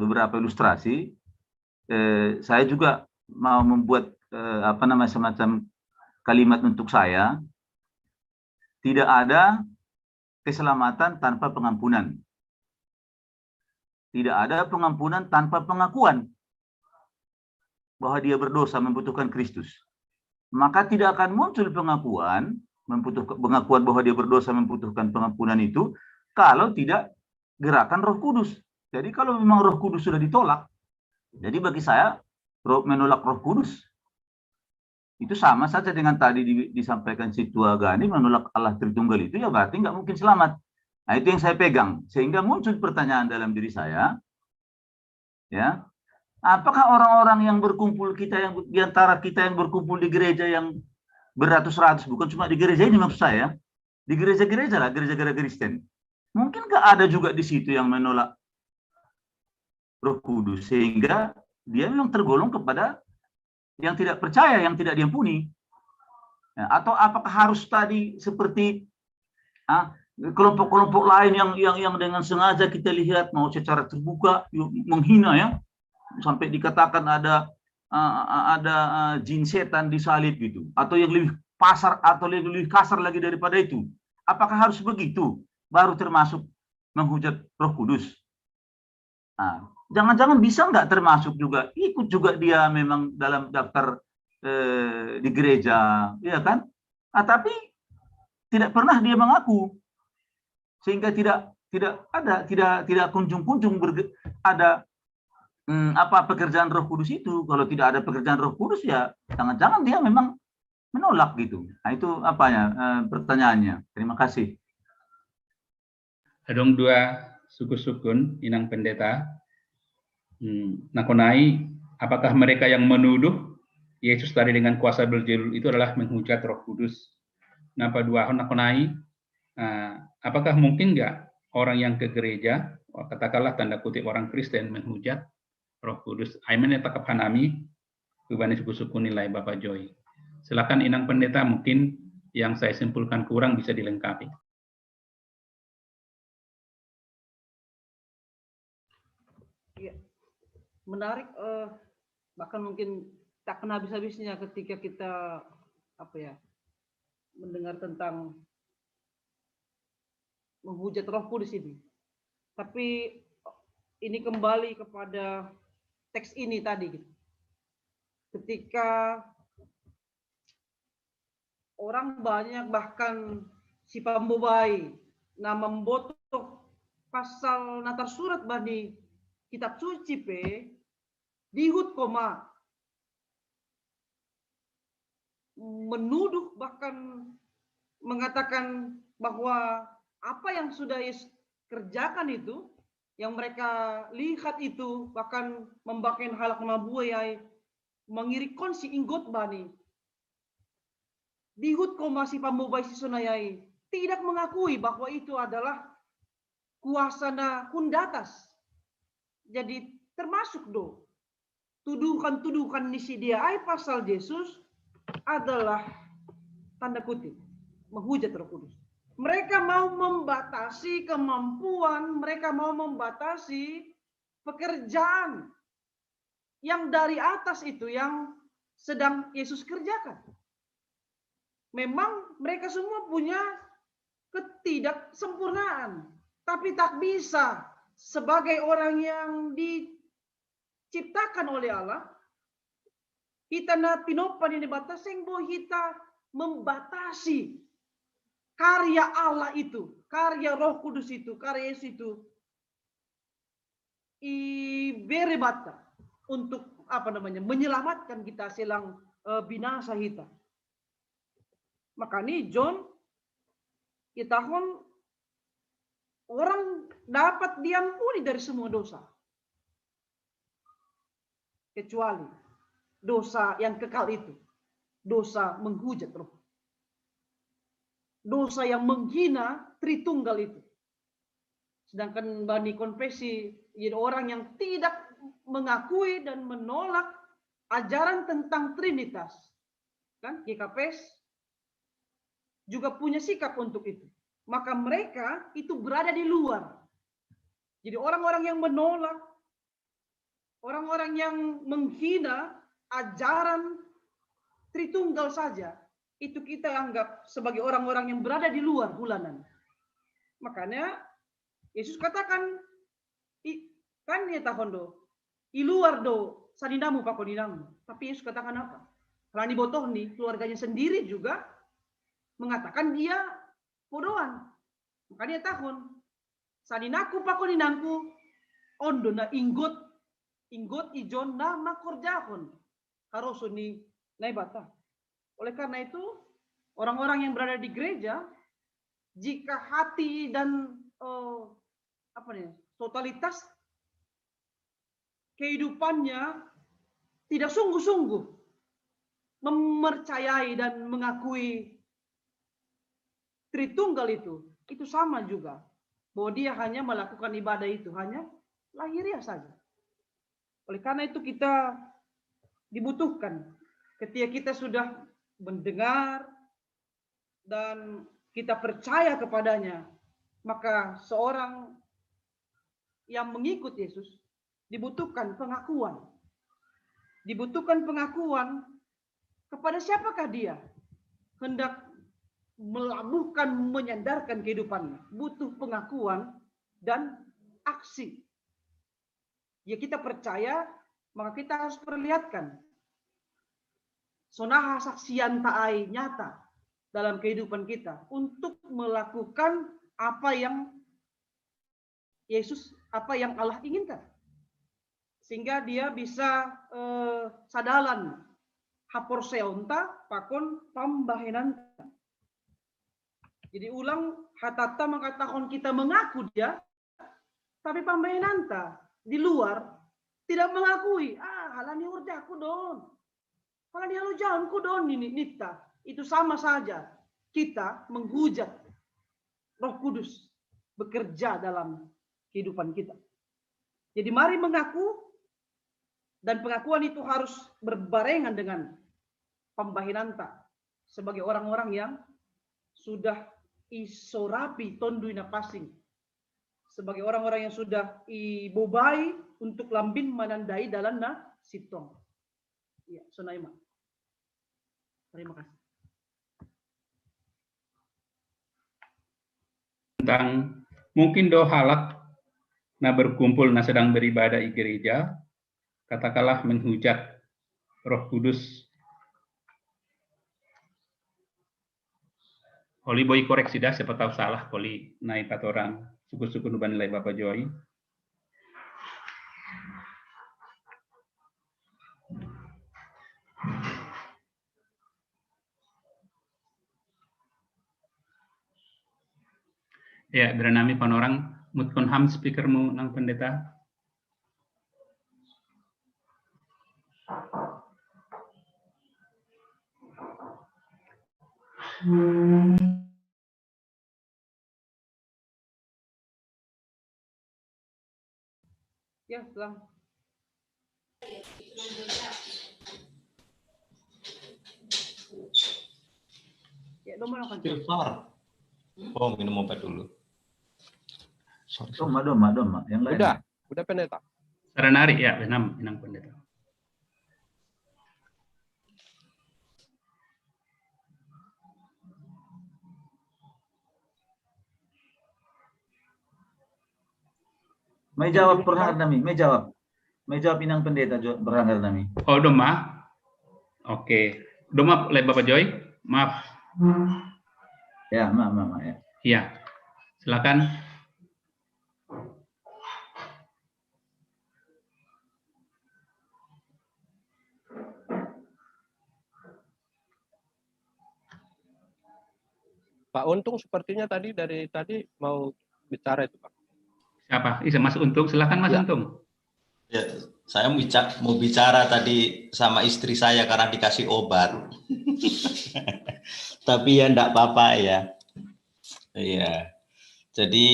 saya juga mau membuat semacam kalimat untuk saya. Tidak ada keselamatan tanpa pengampunan. Tidak ada pengampunan tanpa pengakuan bahwa dia berdosa membutuhkan Kristus. Maka tidak akan muncul pengakuan bahwa dia berdosa membutuhkan pengampunan itu kalau tidak gerakan Roh Kudus. Jadi kalau memang Roh Kudus sudah ditolak, jadi bagi saya menolak Roh Kudus itu sama saja dengan tadi disampaikan si Tua Gani, menolak Allah Tritunggal itu ya berarti nggak mungkin selamat. Nah, itu yang saya pegang. Sehingga muncul pertanyaan dalam diri saya, ya, apakah orang-orang yang berkumpul di antara kita yang berkumpul di gereja yang beratus-ratus, bukan cuma di gereja ini maksud saya, di gereja-gereja lah, gereja-gereja Kristen, mungkin nggak ada juga di situ yang menolak Roh Kudus, sehingga dia memang tergolong kepada yang tidak percaya, yang tidak diampuni. Ya, atau apakah harus tadi seperti kelompok-kelompok lain yang dengan sengaja kita lihat mau secara terbuka menghina ya, sampai dikatakan ada jin setan disalib gitu, atau yang lebih lebih kasar lagi daripada itu. Apakah harus begitu baru termasuk menghujat Roh Kudus? Nah, jangan-jangan bisa nggak termasuk juga, ikut juga dia memang dalam daftar di gereja, ya kan? Tapi tidak pernah dia mengaku, sehingga tidak kunjung-kunjung ada pekerjaan Roh Kudus itu. Kalau tidak ada pekerjaan Roh Kudus ya jangan-jangan dia memang menolak gitu. Nah, itu pertanyaannya. Terima kasih.
Adong dua suku sukun inang pendeta nakonai, apakah mereka yang menuduh Yesus tadi dengan kuasa Beelzebul itu adalah menghujat Roh Kudus? Napa dua nakonai, apakah mungkin nggak orang yang ke gereja, katakanlah tanda kutip orang Kristen, menghujat Roh Kudus? Aiman ya takap hanami, kubani suku-suku nilai Bapak Joy. Silakan inang pendeta, mungkin yang saya simpulkan kurang bisa dilengkapi.
Menarik, bahkan mungkin tak kena habis-habisnya ketika kita mendengar tentang menghujat Roh Kudus ini. Tapi ini kembali kepada teks ini tadi, ketika orang banyak, bahkan si pambobai nama membotok pasal natar surat bani kitab suci dihut koma menuduh, bahkan mengatakan bahwa apa yang sudah Yesus kerjakan itu, yang mereka lihat itu, bahkan membaken halak mabuayai mengirikon si inggot bani dihut koma si pambobai si sonayai tidak mengakui bahwa itu adalah kuasana kundatas. Jadi termasuk tuduhan-tuduhan di dia pasal Yesus adalah tanda kutip menghujat Roh Kudus. Mereka mau membatasi kemampuan, mereka mau membatasi pekerjaan yang dari atas itu yang sedang Yesus kerjakan. Memang mereka semua punya ketidaksempurnaan, tapi tak bisa sebagai orang yang diciptakan oleh Allah, kita na tinopan ini batasin bo kita membatasi karya Allah itu, karya Roh Kudus itu, karya Yesus itu ibere bata untuk menyelamatkan kita selang binasa kita. Makanya John kita orang dapat diampuni dari semua dosa. Kecuali dosa yang kekal itu. Dosa menghujat roh. Dosa yang menghina Tritunggal itu. Sedangkan Bani konfesi orang yang tidak mengakui dan menolak ajaran tentang Trinitas. Kan GKPS juga punya sikap untuk itu. Maka mereka itu berada di luar. Jadi orang-orang yang menolak, orang-orang yang menghina ajaran Tritunggal saja, itu kita anggap sebagai orang-orang yang berada di luar bulanan. Makanya Yesus katakan, kan ya tahun do, i luar do, sadinamu pakoninamu. Tapi Yesus katakan apa? Rani Botohni, keluarganya sendiri juga mengatakan dia podoan. Makanya tahun, sadinaku pakoninangku, ondo na inggot ijon na makorjahon. Harusuni naibata. Oleh karena itu, orang-orang yang berada di gereja, jika hati dan totalitas kehidupannya tidak sungguh-sungguh mempercayai dan mengakui Tritunggal itu sama juga. Bahwa dia hanya melakukan ibadah itu, hanya lahiriah saja. Oleh karena itu kita dibutuhkan ketika kita sudah mendengar dan kita percaya kepadanya, maka seorang yang mengikut Yesus dibutuhkan pengakuan. Dibutuhkan pengakuan kepada siapakah dia hendak melabuhkan, menyandarkan kehidupannya. Butuh pengakuan dan aksi. Ya kita percaya, maka kita harus perlihatkan. Sonaha saksian ta'ai nyata dalam kehidupan kita untuk melakukan apa yang Yesus, apa yang Allah inginkan. Sehingga dia bisa sadalan hapor seonta pakon pambahenanta. Jadi ulang hatata mengatakan kita mengaku dia, tapi pambahenanta di luar tidak mengakui. Halani urjaku don. Kalau dia lo jalan kudon ini nita, itu sama saja kita menghujat Roh Kudus bekerja dalam kehidupan kita. Jadi mari mengaku, dan pengakuan itu harus berbarengan dengan pambahinanta sebagai orang-orang yang sudah isorapi tonduina pasing, sebagai orang-orang yang sudah ibobai untuk lambin menandai dalam na sitong. Ya, Sonaima. Terima kasih.
Tentang mungkin do halak na berkumpul na sedang beribadah di gereja, katakanlah menghujat Roh Kudus. Koli boy koreksi dah, siapa tahu salah koli naik orang suku-suku nuban nilai Bapak Joy. Ya, beranami panorang mutkon ham speakermu nang pendeta.
Ya, selang. Ya, doma akan.
Silver. Oh, minum obat dulu. Sorry.
Doma. Yang lain.
Udah pendeta.
Saranari ya, benam pendeta.
May jawab berhangar nami, may jawab inang pendeta berhangar nami.
Oh, doma. Oke. Doma oleh Bapak Joy. Maaf.
Ya, Mak, ya.
Iya, silakan.
Pak Untung sepertinya tadi dari tadi mau bicara itu, Pak.
Siapa? Mas Untung, silakan Mas
Ya.
Untung.
Ya, saya mau bicara tadi sama istri saya karena dikasih obat. Tapi ya enggak apa-apa ya. Iya. Jadi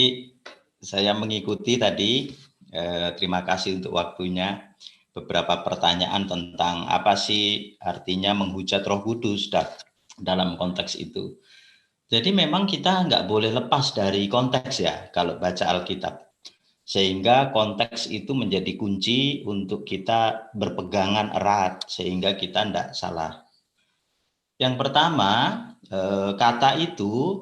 saya mengikuti tadi, terima kasih untuk waktunya. Beberapa pertanyaan tentang apa sih artinya menghujat Roh Kudus dalam konteks itu. Jadi memang kita nggak boleh lepas dari konteks ya kalau baca Alkitab. Sehingga konteks itu menjadi kunci untuk kita berpegangan erat sehingga kita tidak salah. Yang pertama, kata itu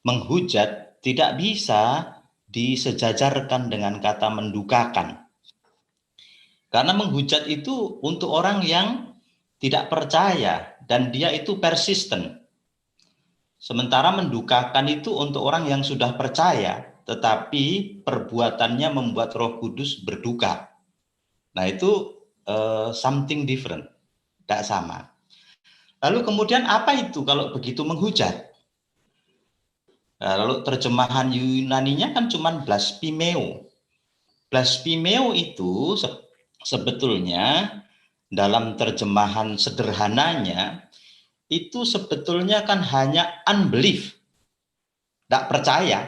menghujat tidak bisa disejajarkan dengan kata mendukakan. Karena menghujat itu untuk orang yang tidak percaya dan dia itu persisten. Sementara mendukakan itu untuk orang yang sudah percaya, tetapi perbuatannya membuat Roh Kudus berduka. Nah itu something different, tidak sama. Lalu kemudian apa itu kalau begitu menghujat? Nah, lalu terjemahan Yunaninya kan cuma blasphemeo. Blasphemeo itu sebetulnya dalam terjemahan sederhananya itu sebetulnya kan hanya unbelief, tidak percaya.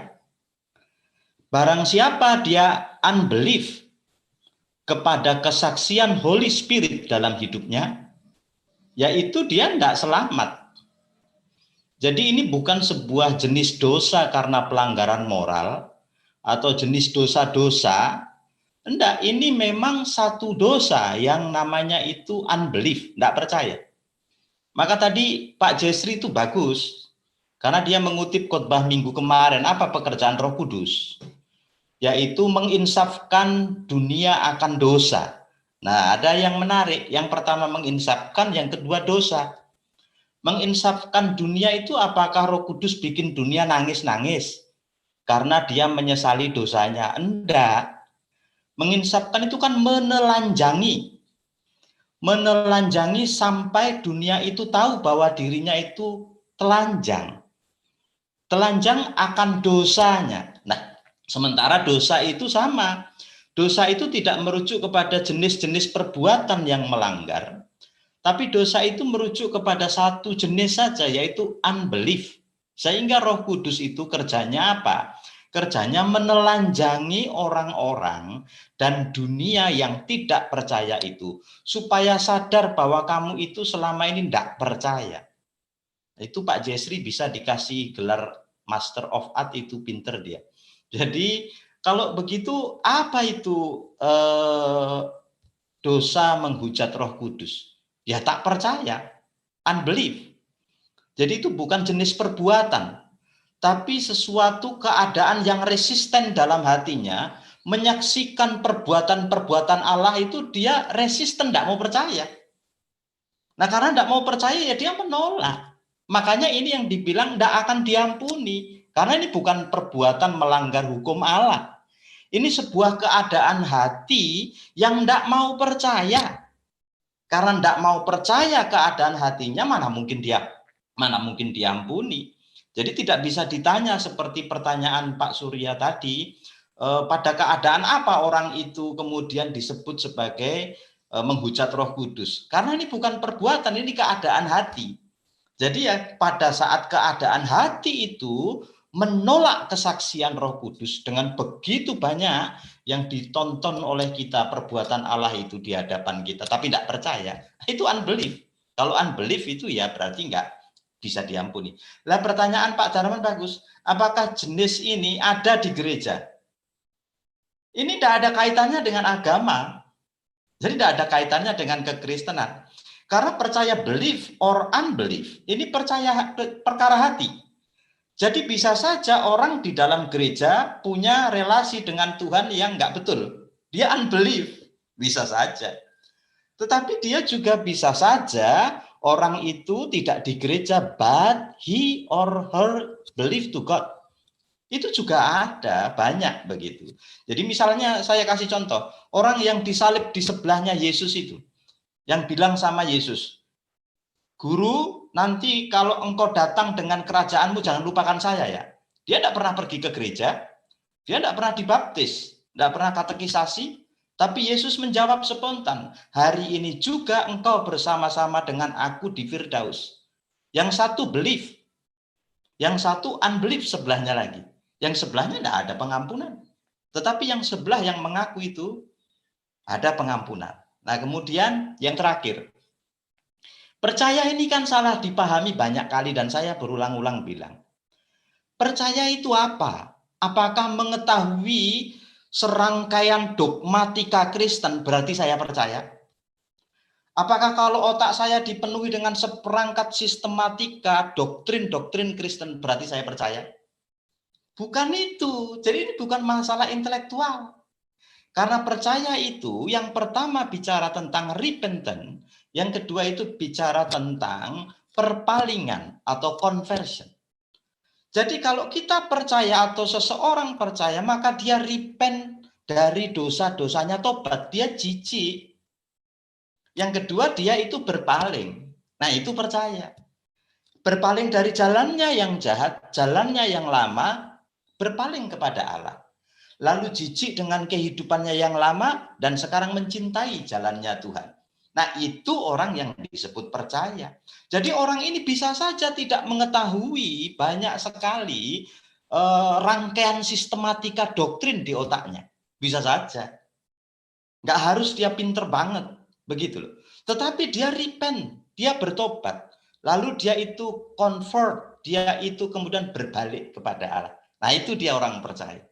Barang siapa dia unbelief kepada kesaksian Holy Spirit dalam hidupnya, yaitu dia tidak selamat. Jadi ini bukan sebuah jenis dosa karena pelanggaran moral atau jenis dosa-dosa. Enggak, ini memang satu dosa yang namanya itu unbelief, tidak percaya. Maka tadi Pak Jesri itu bagus, karena dia mengutip khotbah minggu kemarin, apa pekerjaan Roh Kudus? Yaitu menginsafkan dunia akan dosa. Nah, ada yang menarik, yang pertama menginsafkan, yang kedua dosa. Menginsafkan dunia itu apakah Roh Kudus bikin dunia nangis-nangis? Karena dia menyesali dosanya? Enggak. Menginsafkan itu kan menelanjangi. Menelanjangi sampai dunia itu tahu bahwa dirinya itu telanjang. Telanjang akan dosanya. Nah, sementara dosa itu sama. Dosa itu tidak merujuk kepada jenis-jenis perbuatan yang melanggar. Tapi dosa itu merujuk kepada satu jenis saja, yaitu unbelief. Sehingga Roh Kudus itu kerjanya apa? Kerjanya menelanjangi orang-orang dan dunia yang tidak percaya itu supaya sadar bahwa kamu itu selama ini tidak percaya. Itu Pak Jesri bisa dikasih gelar Master of Art, itu pinter dia. Jadi kalau begitu apa itu dosa menghujat Roh Kudus? Ya tak percaya, unbelief. Jadi itu bukan jenis perbuatan, tapi sesuatu keadaan yang resisten dalam hatinya, menyaksikan perbuatan-perbuatan Allah itu dia resisten, tidak mau percaya. Nah karena tidak mau percaya ya dia menolak. Makanya ini yang dibilang tidak akan diampuni. Karena ini bukan perbuatan melanggar hukum Allah. Ini sebuah keadaan hati yang tidak mau percaya. Karena tidak mau percaya keadaan hatinya, mana mungkin diampuni. Jadi tidak bisa ditanya seperti pertanyaan Pak Surya tadi, pada keadaan apa orang itu kemudian disebut sebagai menghujat Roh Kudus. Karena ini bukan perbuatan, ini keadaan hati. Jadi ya pada saat keadaan hati itu menolak kesaksian Roh Kudus dengan begitu banyak yang ditonton oleh kita perbuatan Allah itu di hadapan kita, tapi tidak percaya, itu unbelief. Kalau unbelief itu ya berarti nggak bisa diampuni. Lah pertanyaan Pak Darman bagus, apakah jenis ini ada di gereja? Ini tidak ada kaitannya dengan agama, jadi tidak ada kaitannya dengan kekristenan. Karena percaya belief or unbelief, ini percaya perkara hati. Jadi bisa saja orang di dalam gereja punya relasi dengan Tuhan yang nggak betul. Dia unbelief, bisa saja. Tetapi dia juga bisa saja orang itu tidak di gereja, but he or her believe to God. Itu juga ada, banyak begitu. Jadi misalnya saya kasih contoh, orang yang disalib di sebelahnya Yesus itu, yang bilang sama Yesus, Guru, nanti kalau engkau datang dengan kerajaanmu jangan lupakan saya ya. Dia tidak pernah pergi ke gereja, dia tidak pernah dibaptis, tidak pernah katekisasi, tapi Yesus menjawab spontan, hari ini juga engkau bersama-sama dengan aku di Firdaus. Yang satu believe, yang satu unbelief sebelahnya lagi. Yang sebelahnya tidak ada pengampunan. Tetapi yang sebelah yang mengaku itu ada pengampunan. Nah kemudian yang terakhir, percaya ini kan salah dipahami banyak kali dan saya berulang-ulang bilang. Percaya itu apa? Apakah mengetahui serangkaian dogmatika Kristen berarti saya percaya? Apakah kalau otak saya dipenuhi dengan seperangkat sistematika doktrin-doktrin Kristen berarti saya percaya? Bukan itu. Jadi ini bukan masalah intelektual. Karena percaya itu yang pertama bicara tentang repentance, yang kedua itu bicara tentang perpalingan atau conversion. Jadi kalau kita percaya atau seseorang percaya, maka dia repent dari dosa-dosanya, tobat, dia jijik. Yang kedua dia itu berpaling. Nah itu percaya. Berpaling dari jalannya yang jahat, jalannya yang lama, berpaling kepada Allah. Lalu jijik dengan kehidupannya yang lama dan sekarang mencintai jalannya Tuhan. Nah itu orang yang disebut percaya. Jadi orang ini bisa saja tidak mengetahui banyak sekali rangkaian sistematika doktrin di otaknya. Bisa saja. Nggak harus dia pinter banget. Begitu loh. Tetapi dia repent, dia bertobat. Lalu dia itu convert, dia itu kemudian berbalik kepada Allah. Nah itu dia orang percaya.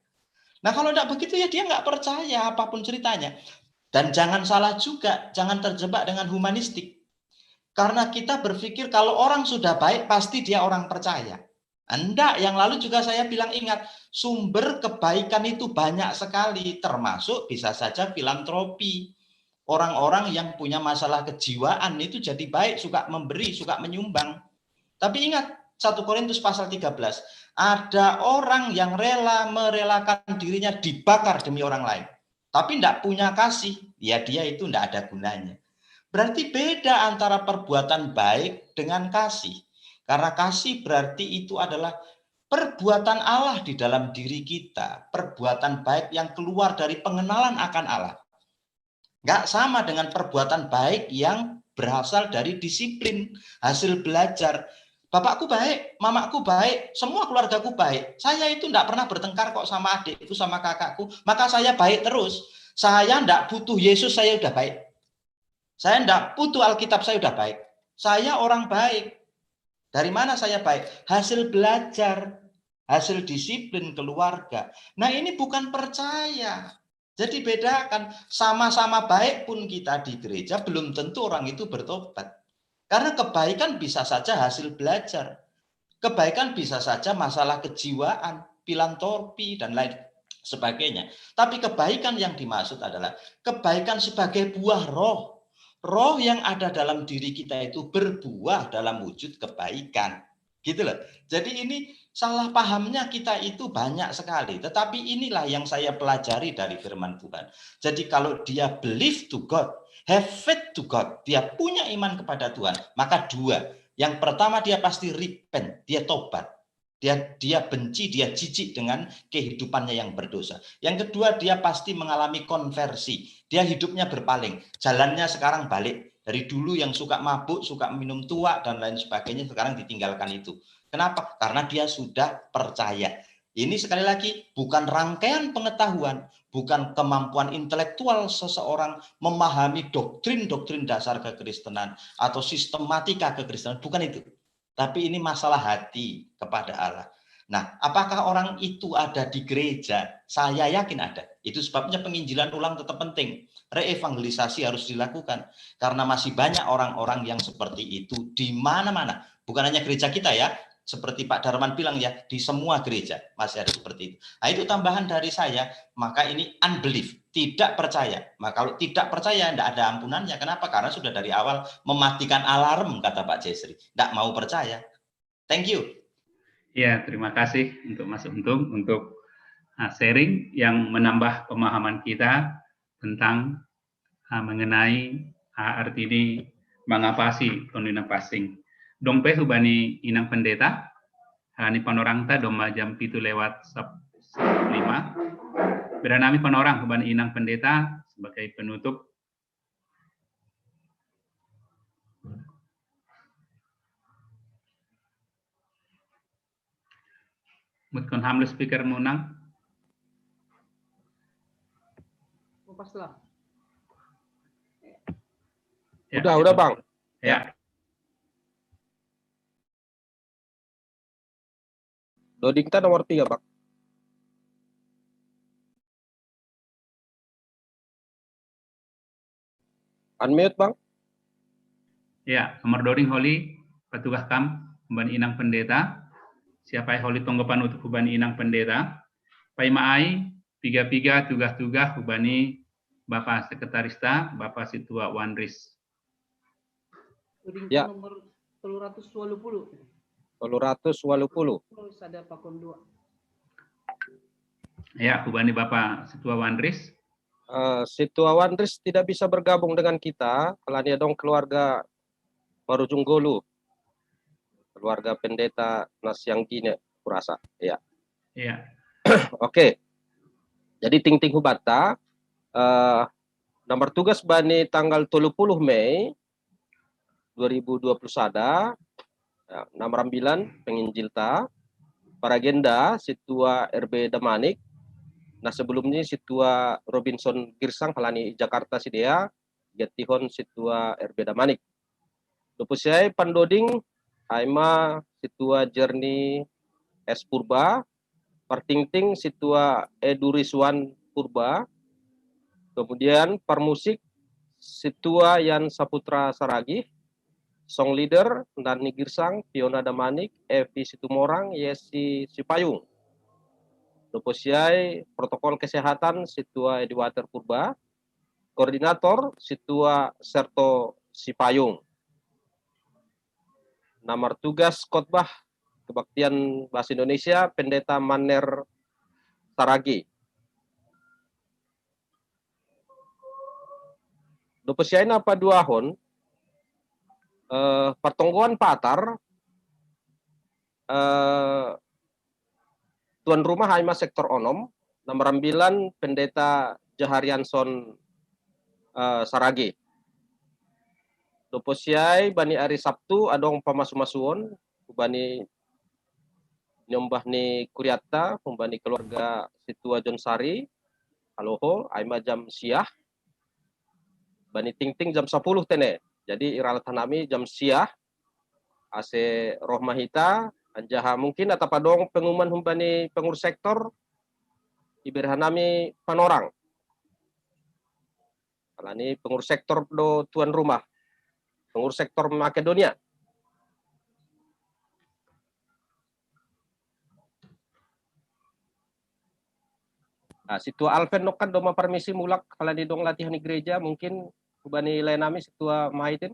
Nah kalau tidak begitu ya dia nggak percaya apapun ceritanya. Dan jangan salah juga, jangan terjebak dengan humanistik. Karena kita berpikir kalau orang sudah baik, pasti dia orang percaya. Enggak, yang lalu juga saya bilang ingat, sumber kebaikan itu banyak sekali, termasuk bisa saja filantropi. Orang-orang yang punya masalah kejiwaan itu jadi baik, suka memberi, suka menyumbang. Tapi ingat, 1 Korintus pasal 13, ada orang yang rela merelakan dirinya dibakar demi orang lain. Tapi tidak punya kasih, ya dia itu tidak ada gunanya. Berarti beda antara perbuatan baik dengan kasih. Karena kasih berarti itu adalah perbuatan Allah di dalam diri kita. Perbuatan baik yang keluar dari pengenalan akan Allah. Nggak sama dengan perbuatan baik yang berasal dari disiplin, hasil belajar. Bapakku baik, mamaku baik, semua keluargaku baik. Saya itu tidak pernah bertengkar kok sama adikku, sama kakakku. Maka saya baik terus. Saya tidak butuh Yesus, saya sudah baik. Saya tidak butuh Alkitab, saya sudah baik. Saya orang baik. Dari mana saya baik? Hasil belajar, hasil disiplin keluarga. Nah ini bukan percaya. Jadi bedakan, sama-sama baik pun kita di gereja, belum tentu orang itu bertobat. Karena kebaikan bisa saja hasil belajar. Kebaikan bisa saja masalah kejiwaan, filantropi, dan lain sebagainya. Tapi kebaikan yang dimaksud adalah kebaikan sebagai buah roh. Roh yang ada dalam diri kita itu berbuah dalam wujud kebaikan. Gitu loh. Jadi ini salah pahamnya kita itu banyak sekali. Tetapi inilah yang saya pelajari dari firman Tuhan. Jadi kalau dia believe to God, have faith to God, dia punya iman kepada Tuhan, maka dua. Yang pertama dia pasti repent, dia tobat. Dia benci, dia jijik dengan kehidupannya yang berdosa. Yang kedua dia pasti mengalami konversi. Dia hidupnya berpaling. Jalannya sekarang balik. Dari dulu yang suka mabuk, suka minum tua, dan lain sebagainya, sekarang ditinggalkan itu. Kenapa? Karena dia sudah percaya. Ini sekali lagi bukan rangkaian pengetahuan, bukan kemampuan intelektual seseorang memahami doktrin-doktrin dasar kekristenan atau sistematika kekristenan, bukan itu. Tapi ini masalah hati kepada Allah. Nah, apakah orang itu ada di gereja? Saya yakin ada. Itu sebabnya penginjilan ulang tetap penting. Reevangelisasi harus dilakukan. Karena masih banyak orang-orang yang seperti itu di mana-mana. Bukan hanya gereja kita ya. seperti Pak Darman bilang ya, di semua gereja masih ada seperti itu. Nah, itu tambahan dari saya, maka ini unbelief, tidak percaya. Maka kalau tidak percaya, tidak ada ampunannya. Kenapa? Karena sudah dari awal mematikan alarm, kata Pak Jesri. Tidak mau percaya. Thank you.
Ya, terima kasih untuk Mas Untung untuk sharing yang menambah pemahaman kita tentang mengenai arti ini mengapa sih konina passing. Dongpe hubani inang pendeta, hani panorang ta doma jam 7 lewat 5. Beranami panorang hubani inang pendeta sebagai penutup. Mutkan hamle speaker munang.
Paslah.
Ya,
udah Bang.
Ya.
Loading kita nomor 3 Bang. Unmute Bang.
Ya, nomor loading Holy petugas kam hubani inang pendeta. Siapa yang Holy tonggopan untuk hubani inang pendeta. Pai maai tiga tugas-tugas hubani Bapak Sekretarista, Bapak Situa Wanris.
Ya. Nomor 380.
380.
Terus ada pakon 2.
Ya, hubani Bapak Situa Wanris.
Situa Wanris tidak bisa bergabung dengan kita, kalau dia dong keluarga Marujunggolu. Keluarga pendeta Nasyang Gine, kurasa. Ya.
Ya.
Oke. Jadi ting-ting hubata, nomor tugas bani tanggal 30 Mei 2021 ya, 6 penginjilta para agenda situa RB Damanik. Nah sebelumnya situa Robinson Girsang halani Jakarta sidea Getihon situa RB Damanik. Lupusai pandoding aima situa Jerni S Purba, partingting situa Eduriswan Purba. Kemudian permusik situa Yan Saputra Saragi, song leader Nani Girsang, Fiona Damanik, Evi Situmorang, Yesi Sipayung. Luposiai protokol kesehatan situa Ediwater Purba, koordinator situa Serto Sipayung. Nomor tugas khotbah kebaktian bahasa Indonesia Pendeta Maner Saragi. Dopesiain apa 2 hon pertongguan patar tuan rumah Haima sektor onom nomor 9 pendeta Jaharianson Saragi. Dopesiai bani hari Sabtu adong pamasu-masuon bani nyombah ni Kuriata bani keluarga situa Jonsari Aloho Haima jam siah bani ting-ting jam 10 tene. Jadi iralat hanami jam siah ase rohmahita anjaha mungkin atau padong pengumuman humbani pengurus sektor iberhanami panorang. Kalani pengurus sektor do tuan rumah. Pengurus sektor Makedonia. Nah, situa Alven nokan doma permisi mulak kalau di dong latihan di gereja mungkin kubani lainami situa Mahitin.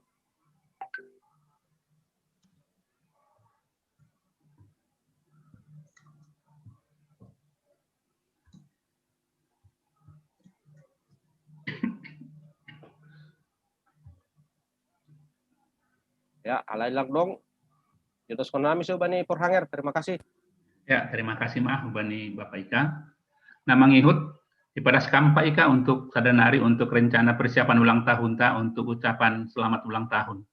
Ya, alai lang dong. Jodos konami subani Porhanger. Terima kasih.
Ya, terima kasih maaf Bani Bapak Ika. Nah, mengihut pada skampa Ika untuk sadanari untuk rencana persiapan ulang tahun ta untuk ucapan selamat ulang tahun.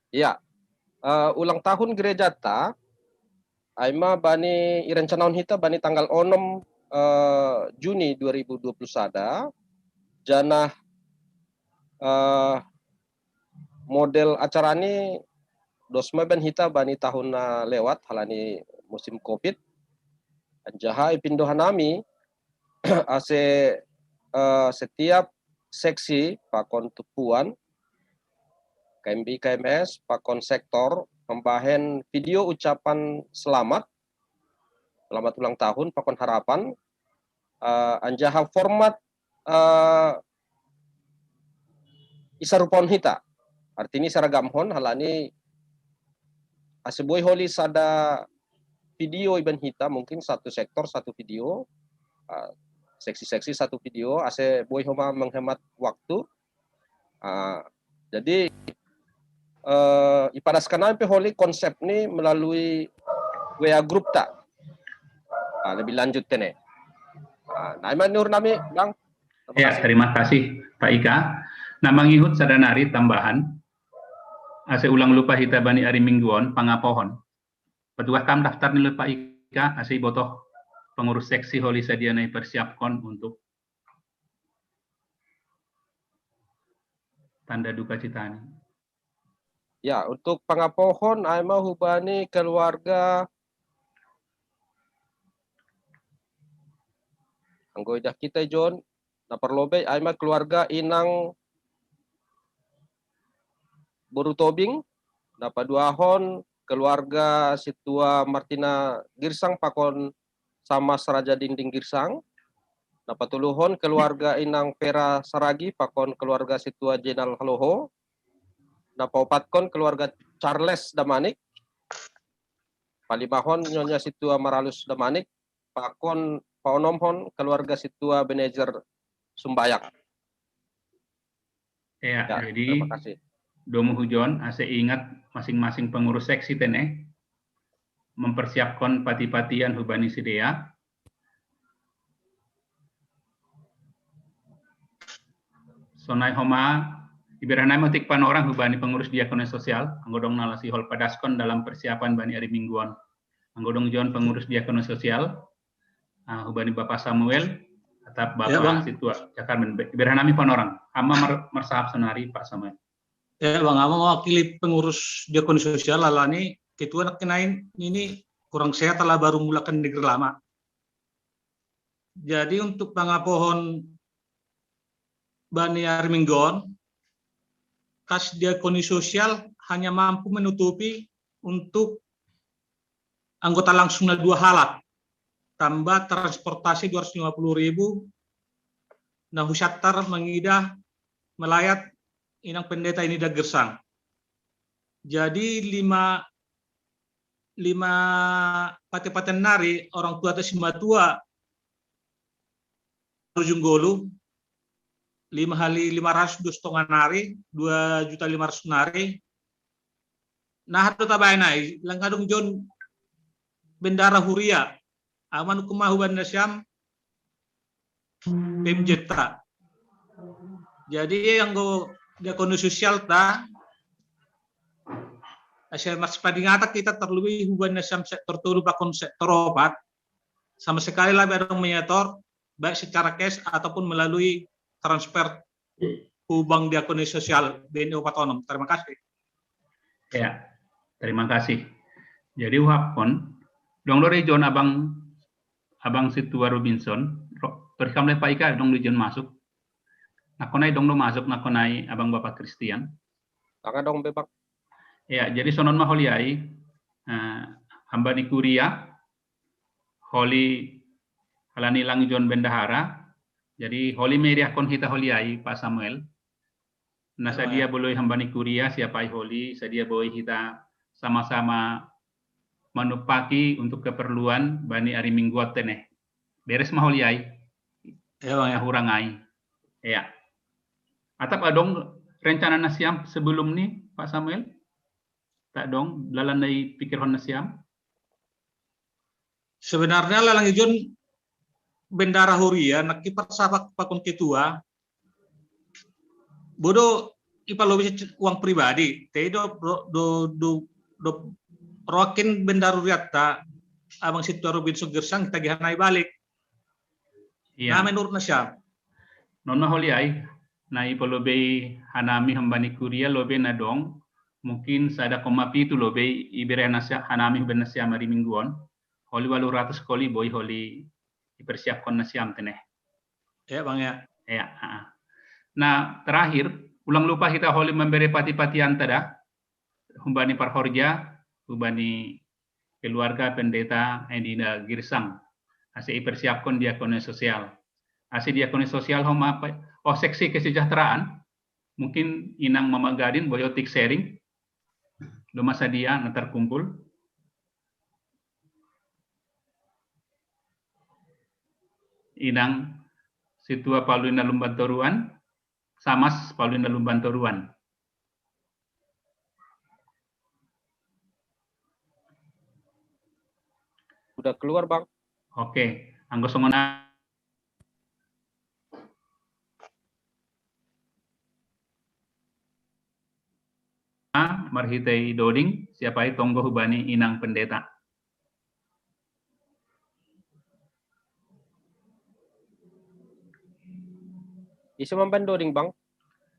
Ya, ulang tahun gereja ta aima bani irencanaon hita bani tanggal 6 Juni 2021 janah model acara ini dosma ben hita bani tahun lewat halani musim Covid anjaha ipindohanami ase setiap seksi pakon tupuan KMB KMS pakon sektor membahen video ucapan selamat ulang tahun pakon harapan anjaha format isarupon hita artinya seragamhon halani aseboy holi sada video iban hita mungkin satu sektor satu video seksi-seksi satu video ase boy homa menghemat waktu jadi ipadaskan pe holi konsep ini melalui WA group tak lebih lanjut tene nah nur nami bang
ya terima kasih Pak Ika. Nah mangihut sadanari tambahan ase ulang lupa hita bani ari mingguan pangapohon petugas kam daftar nilai Pak Ika ase botoh pengurus seksi holi sadiana persiapkan untuk tanda duka cita ini.
Ya, untuk pangapohon aima hubani keluarga anggoidah kita John na perlobe aima keluarga inang Borutobing na paduahon keluarga situa Martina Girsang pakon sama Seraja Dinding Girsang. Dapat tuluhon keluarga Inang Pera Saragi pakon keluarga situa Jenal Haloho. Dapat opatkon keluarga Charles Damanik. Palimahon nyonya situa Maralus Damanik pakon paonomhon keluarga situa Benezer Sumbayak.
Ya,
Ya,
jadi
terima kasih.
Domu Hujon ase ingat masing-masing pengurus seksi tene mempersiapkan pati-patian hubani sidea sonai homa ibaranai motik pan orang hubani pengurus diakonis sosial anggodong nalasi hol padaskon dalam persiapan bani hari mingguan anggodong John pengurus diakonis sosial hubani Bapak Samuel atau Bapak situa Jakarmen ibaranami pan orang ama mersahap senari Pak Samuel
ya Bang ama mewakili pengurus diakonis sosial lalani ketua nak kenain ini kurang sehat lah baru mulakan negeri lama. Jadi untuk pangapohon Bani Arminggon, kas diakoni sosial hanya mampu menutupi untuk anggota langsung 2 halat, tambah transportasi 250.000, nah husyatar mengidah melayat inang pendeta ini dah gersang. Jadi 5 pate-paten nari orang tua atau simbatua Junggolu 5 kali 500 2,5 nari 2.500.000 nari nah hatu tabainai langkadung John bendara huria aman kumahu bandasyam pemjeta jadi yang go diakoni sosial ta saya mas padingata kita terlebih hubungan sama sektor turu bakon sektor obat sama sekali lah berong menyetor baik secara cash ataupun melalui transfer hubang diakoni sosial BNI Otonom. Terima kasih.
Ya, terima kasih. Jadi uhapon dong lore John abang situa Robinson perikam le Pak Ika dong John masuk. Nakonai dong lo masuk nakonai abang Bapak Christian.
Kakak dong bebak.
Ya, jadi sonon mah holiai hamba di Kuria holi halani lang John Bendahara. Jadi holi meriah kon hita holiai Pak Samuel. Nah, sadia boleh hamba di Kuria siapa holi, sadia boleh kita sama-sama menupaki untuk keperluan bani ari mingguat teneh. Beres mah holiai.
Ya, Bang ya.
Hurangai. Ya. Atap adong rencana nasiam sebelum nih Pak Samuel? Tak dong, lalan dari pikir Honda siam?
Sebenarnya lalang ijon bendara huria nak kiper sahabat pakon ketua bodo ipa lo bisa uang pribadi teh do rokin bendara huria ta abang situ Robinson Gersang kita gihanai balik
iya.
Nah menurut nasyam
nona holiai nai polobe hanami hambani kuria lobe nadong mungkin sada komapi itu lobe ibere nasya hanami ben nasya mari mingguan holi 800 koli boy holi dipersiapkan nasyam teneh
ya Bang ya
Ya. Nah, terakhir, ulang lupa kita holi memberi pati-patian tada, humbani parhorja, humbani keluarga pendeta Edina Girsang. Asih persiapkan diakoni sosial. Asih diakoni sosial homa apa? Oh, seksi kesejahteraan. Mungkin inang Mama Gadin biotik sharing. Do masa dia nanti kumpul. Inang situa Paulina Lumbantoruan, Samas Paulina Lumbantoruan.
Udah keluar, Bang.
Oke, anggo songona marhitei doding, siapai tonggo hubani inang pendeta.
Isa membandoding, Bang.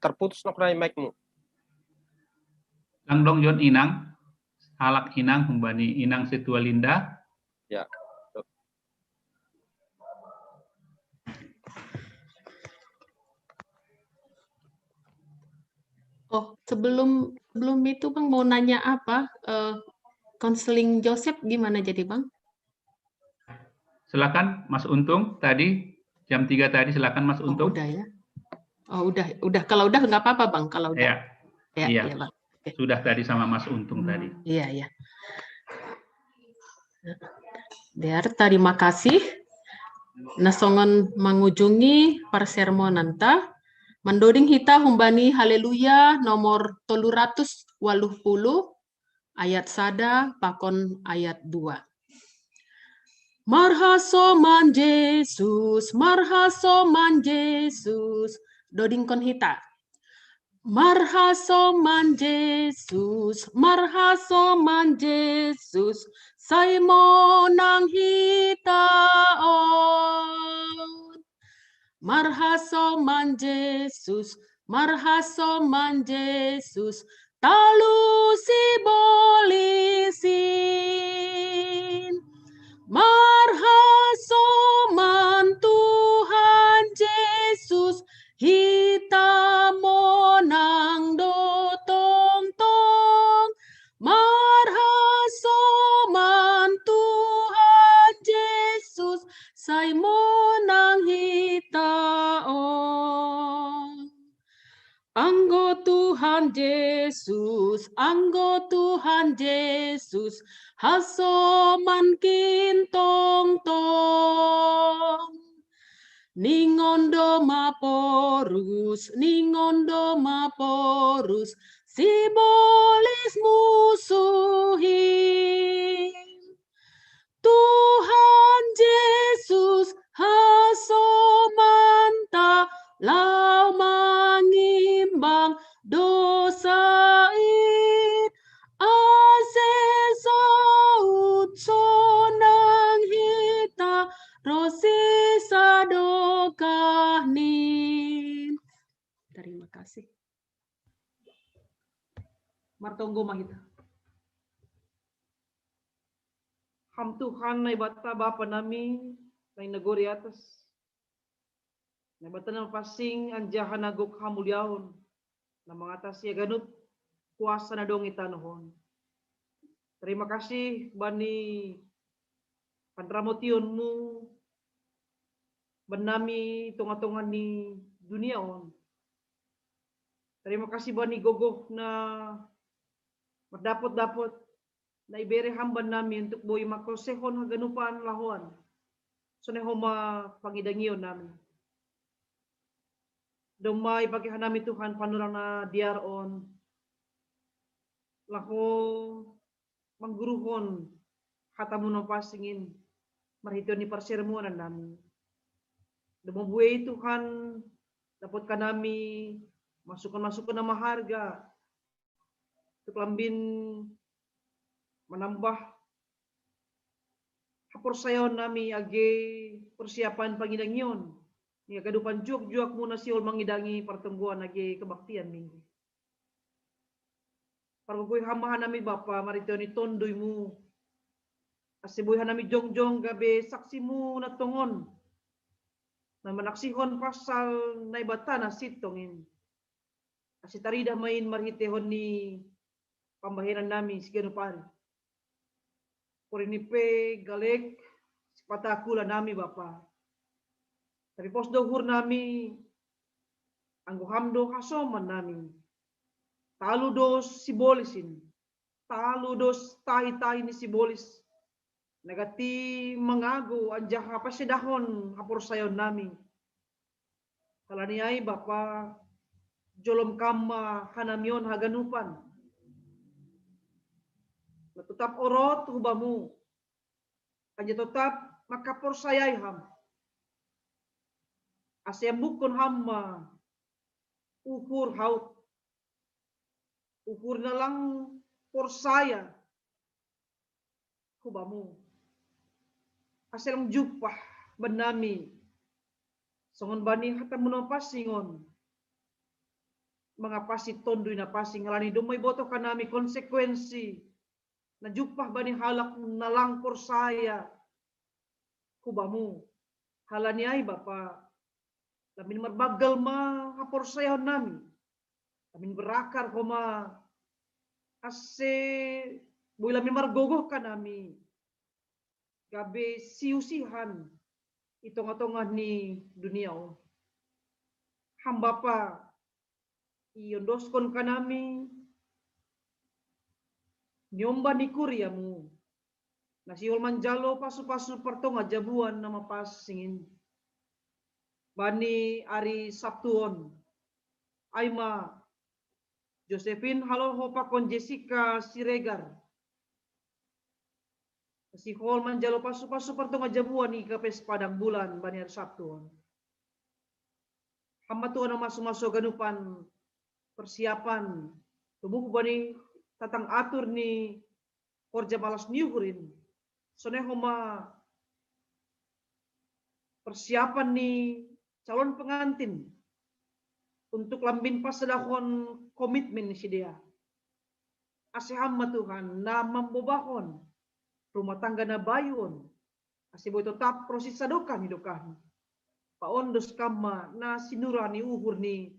Terputus nak rai mic-mu.
Langdong yon inang, halak inang hubani inang situa Linda.
Ya.
Oh, sebelum itu Bang mau nanya apa? Konseling Joseph gimana jadi Bang?
Silakan Mas Untung tadi jam 3 tadi silakan Mas Untung.
Udah ya. Oh, udah. Kalau udah nggak apa-apa Bang, kalau udah.
Ya,
iya Bang. Okay.
Sudah tadi sama Mas Untung tadi.
Iya. Terima kasih. Nasongon mengunjungi persermonan ta. Mendoding hita humbani haleluya nomor 380 ayat sada pakon ayat 2. Marhasoman Yesus, doding kon hita. Marhasoman Yesus, say monang hita on. Marhasoman Yesus, talusi bolisin. Marhasoman Tuhan Yesus, hita monang dotong-tong. Marhasoman Tuhan Yesus, say monang hita on. Anggo Tuhan Yesus, hasoman kintong tong. Ningondo maporus, si bolis musuhin. Tuhan Yesus hasomanta lau mangimbang dosa it asesaut sonang hita rosi sadokahnin. Terima kasih.
Martonggo mahita. Ham Tuhan na ibata bapa nami na nagori atas. Na ibata na pasing anjahan nagok hamulyaon na mga atas ya ganut kuasa na dong itanohon. Terima kasih bani pandramotionmu benami tonga-tonga ni dunia on. Terima kasih bani gogoh na merdapot-dapot na ibere hamban namin untuk boy makrosehon haganupan lahuan. So na homa pangidangiyon namin. Domay pagihan namin Tuhan panurang na diaron. Lako mangguruhon hatamu no pasingin marhito ni persermonan namin. Dumubuhay Tuhan dapat ka nami masukan na maharga. Tuklambin menambah haporsayon nami agi persiapan pangidangyon. Ni kadupan juak muna siol mangidangi pertemuan agi kebaktian minggu. Pargoy hamahan nami Bapa marito ni tondoy mu. Asibuhan nami jongjong gabe saksimu na tongon. na manaksihon pasal na ibatana sitongin. Kasi tarida main marhitehon ni pambahiran nami si Ganupari. Porinipe galek patakula nami Bapa. Tapi pos dohur nami anggo hamdo kasoman nami. Talu dos sibolisin. Talu dos tahi-tahi ni sibolis. Nagati mangago anjah apa sedahon hapor sayon nami. Kalaniay Bapa jolom kama hanamion haganupan. Tetap orot hubamu. Anya tetap makapor sayay ham. Asyam bukon hamma ukur haut. Ukur na lang por saya hubamu. Asyam jupah benami. Songon bani hatam munapasingon. Mengapasi tondoy na pasing ngalani dumay boto kanami konsekuensi. Na jupah bani halak na lang por saya hubamu. Halani ay Bapa. Lamin marbagal ma hapor sayahon nami. Lamin berakar koma ase boy lamin margogoh ka nami. Gabe siusihan itong-atongan ni dunia. Hamba pa iondoskon ka nami nyomba ni kuryamu. Nasihol manjalo pasu-pasu pertonga jabuan nama pasingin. Bani ari Sabtuon. Aima Josephine halo hopa kon Jessica Siregar. Nasihol manjalo pasu-pasu pertonga jabuan ni kapes padang bulan bani ari Sabtuon. Hamba Tuhan masuk-masuk ganupan persiapan tubuh bani tatang atur ni korja malas niuhurin. Sonehoma persiapan ni calon pengantin untuk lambin pasedahon komitmen si dia. Ase hamba Tuhan na mambobahon rumah tangga na bayun. Ase boy tetap proses sadokan hidukan. Paondos kama na sinurani uhur ni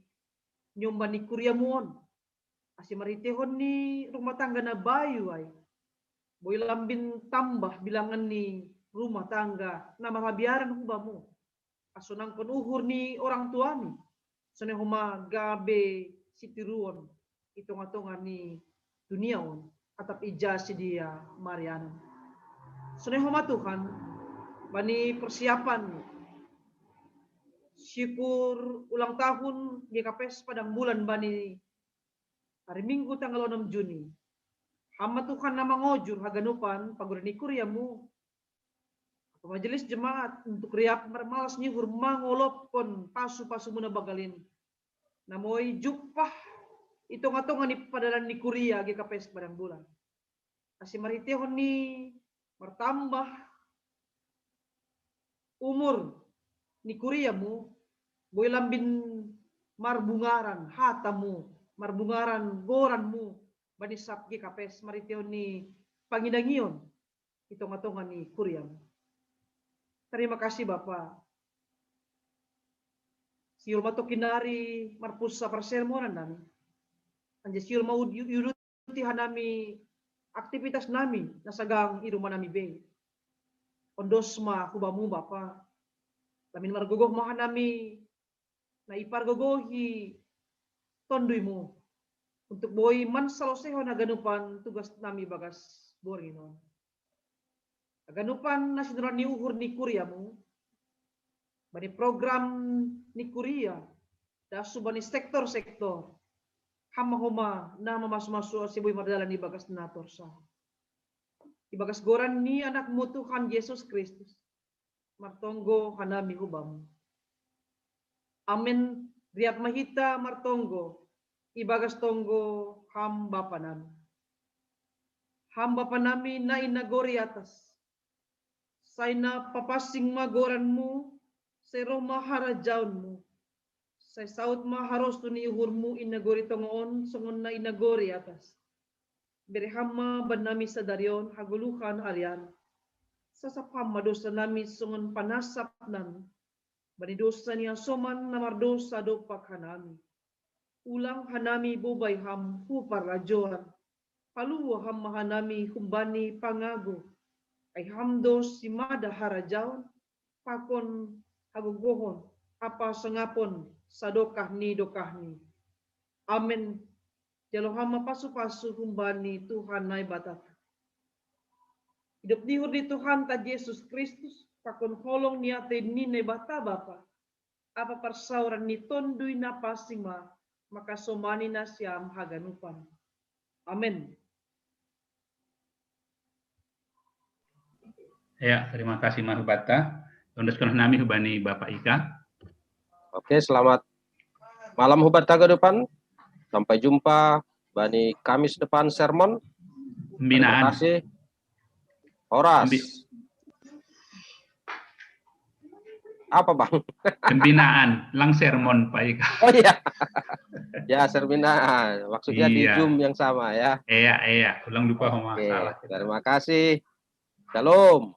nyomba ni kuryamuon. Ase maritehon ni rumah tangga na bayu ay. Boy lambin tambah bilangan ni rumah tangga na mahabiaran hubamu. Asunang penuhur ni orang tua ni. Sonehoma gabe sitiruon. Itong-atongan ni dunia on. Atap ija si dia Mariana. Sonehoma Tuhan. Bani persiapan. Syukur ulang tahun di KPS padang bulan bani hari Minggu tanggal 6 Juni. Hamba Tuhan nama ngojur haganupan pagurani kuryamu. Majelis jemaat untuk riap malas nyuhur mangolopon pasu-pasu muna bagalin. Namoy jupah itong-atongan ni padalan ni kuria GKPS padang bulan. Asi maritehon ni bertambah umur ni kuriamu boy lambin marbungaran hatamu marbungaran goranmu bani sap GKPS maritehon ni pangidangion itong-atongan ni kuriamu. Terima kasih Bapak. Siul matokinari marpusa persermonan nami. Anja siul mau yuduti hanami aktivitas nami nasagang iruma nami be. Ondosma hubamu Bapak. Lamin margogoh mahanami na ipar gogohi tonduimu. Untuk boy man saloseho na ganupan tugas nami bagas borinon. Aganupan na sinuran ni uhur ni kuryamu. Bani program ni kuria. Dasu bani sektor-sektor. Hama-homa na mamas-masu si boy mardalan ni bagas na torsa. Ibagas goran ni anakmu Tuhan Yesus Kristus. Martonggo hanami hubam. Amen. Riap mahita martonggo. Ibagas tonggo hamba panami. Hamba panami na inagori atas. Sayna papasing magoranmu, sero maharajaunmu. Say saut maharos tu ni uhurmu inagori tongoon, songon na inagori atas. Berehama banami sa daryon, haguluhan arian. Sasapam madosa nami songon panasap nan. Bani dosa niya soman namar dosa dopak hanami. Ulang hanami bubay ham hupar rajoan. Paluwa ham mahanami humbani pangago. Ay hamdos si mada harajawan. Pakon hagugohon. Apa sengapon sadokah ni dokah ni. Amen. Jalo hama pasu-pasu humbani Tuhan nai batata. Hidup dihur di Tuhan ta Yesus Kristus. Pakon holong niate nine bata bapa. Apa persauran ni tondui na pasima. Maka somani na siyam haganupan. Amin.
Ya, terima kasih Mahubata. Untuk sekolah nami hubani Bapak Ika.
Oke, selamat malam Hubata ke depan. Sampai jumpa Bani Kamis depan sermon.
Pembinaan.
Terima kasih. Horas. Apa Bang?
Pembinaan, lang sermon Pak Ika.
Oh iya. Ya, serminaan. Maksudnya di
Iya.
Zoom yang sama ya.
Iya, ulang lupa sama
Oke,
salah.
terima kasih. Shalom.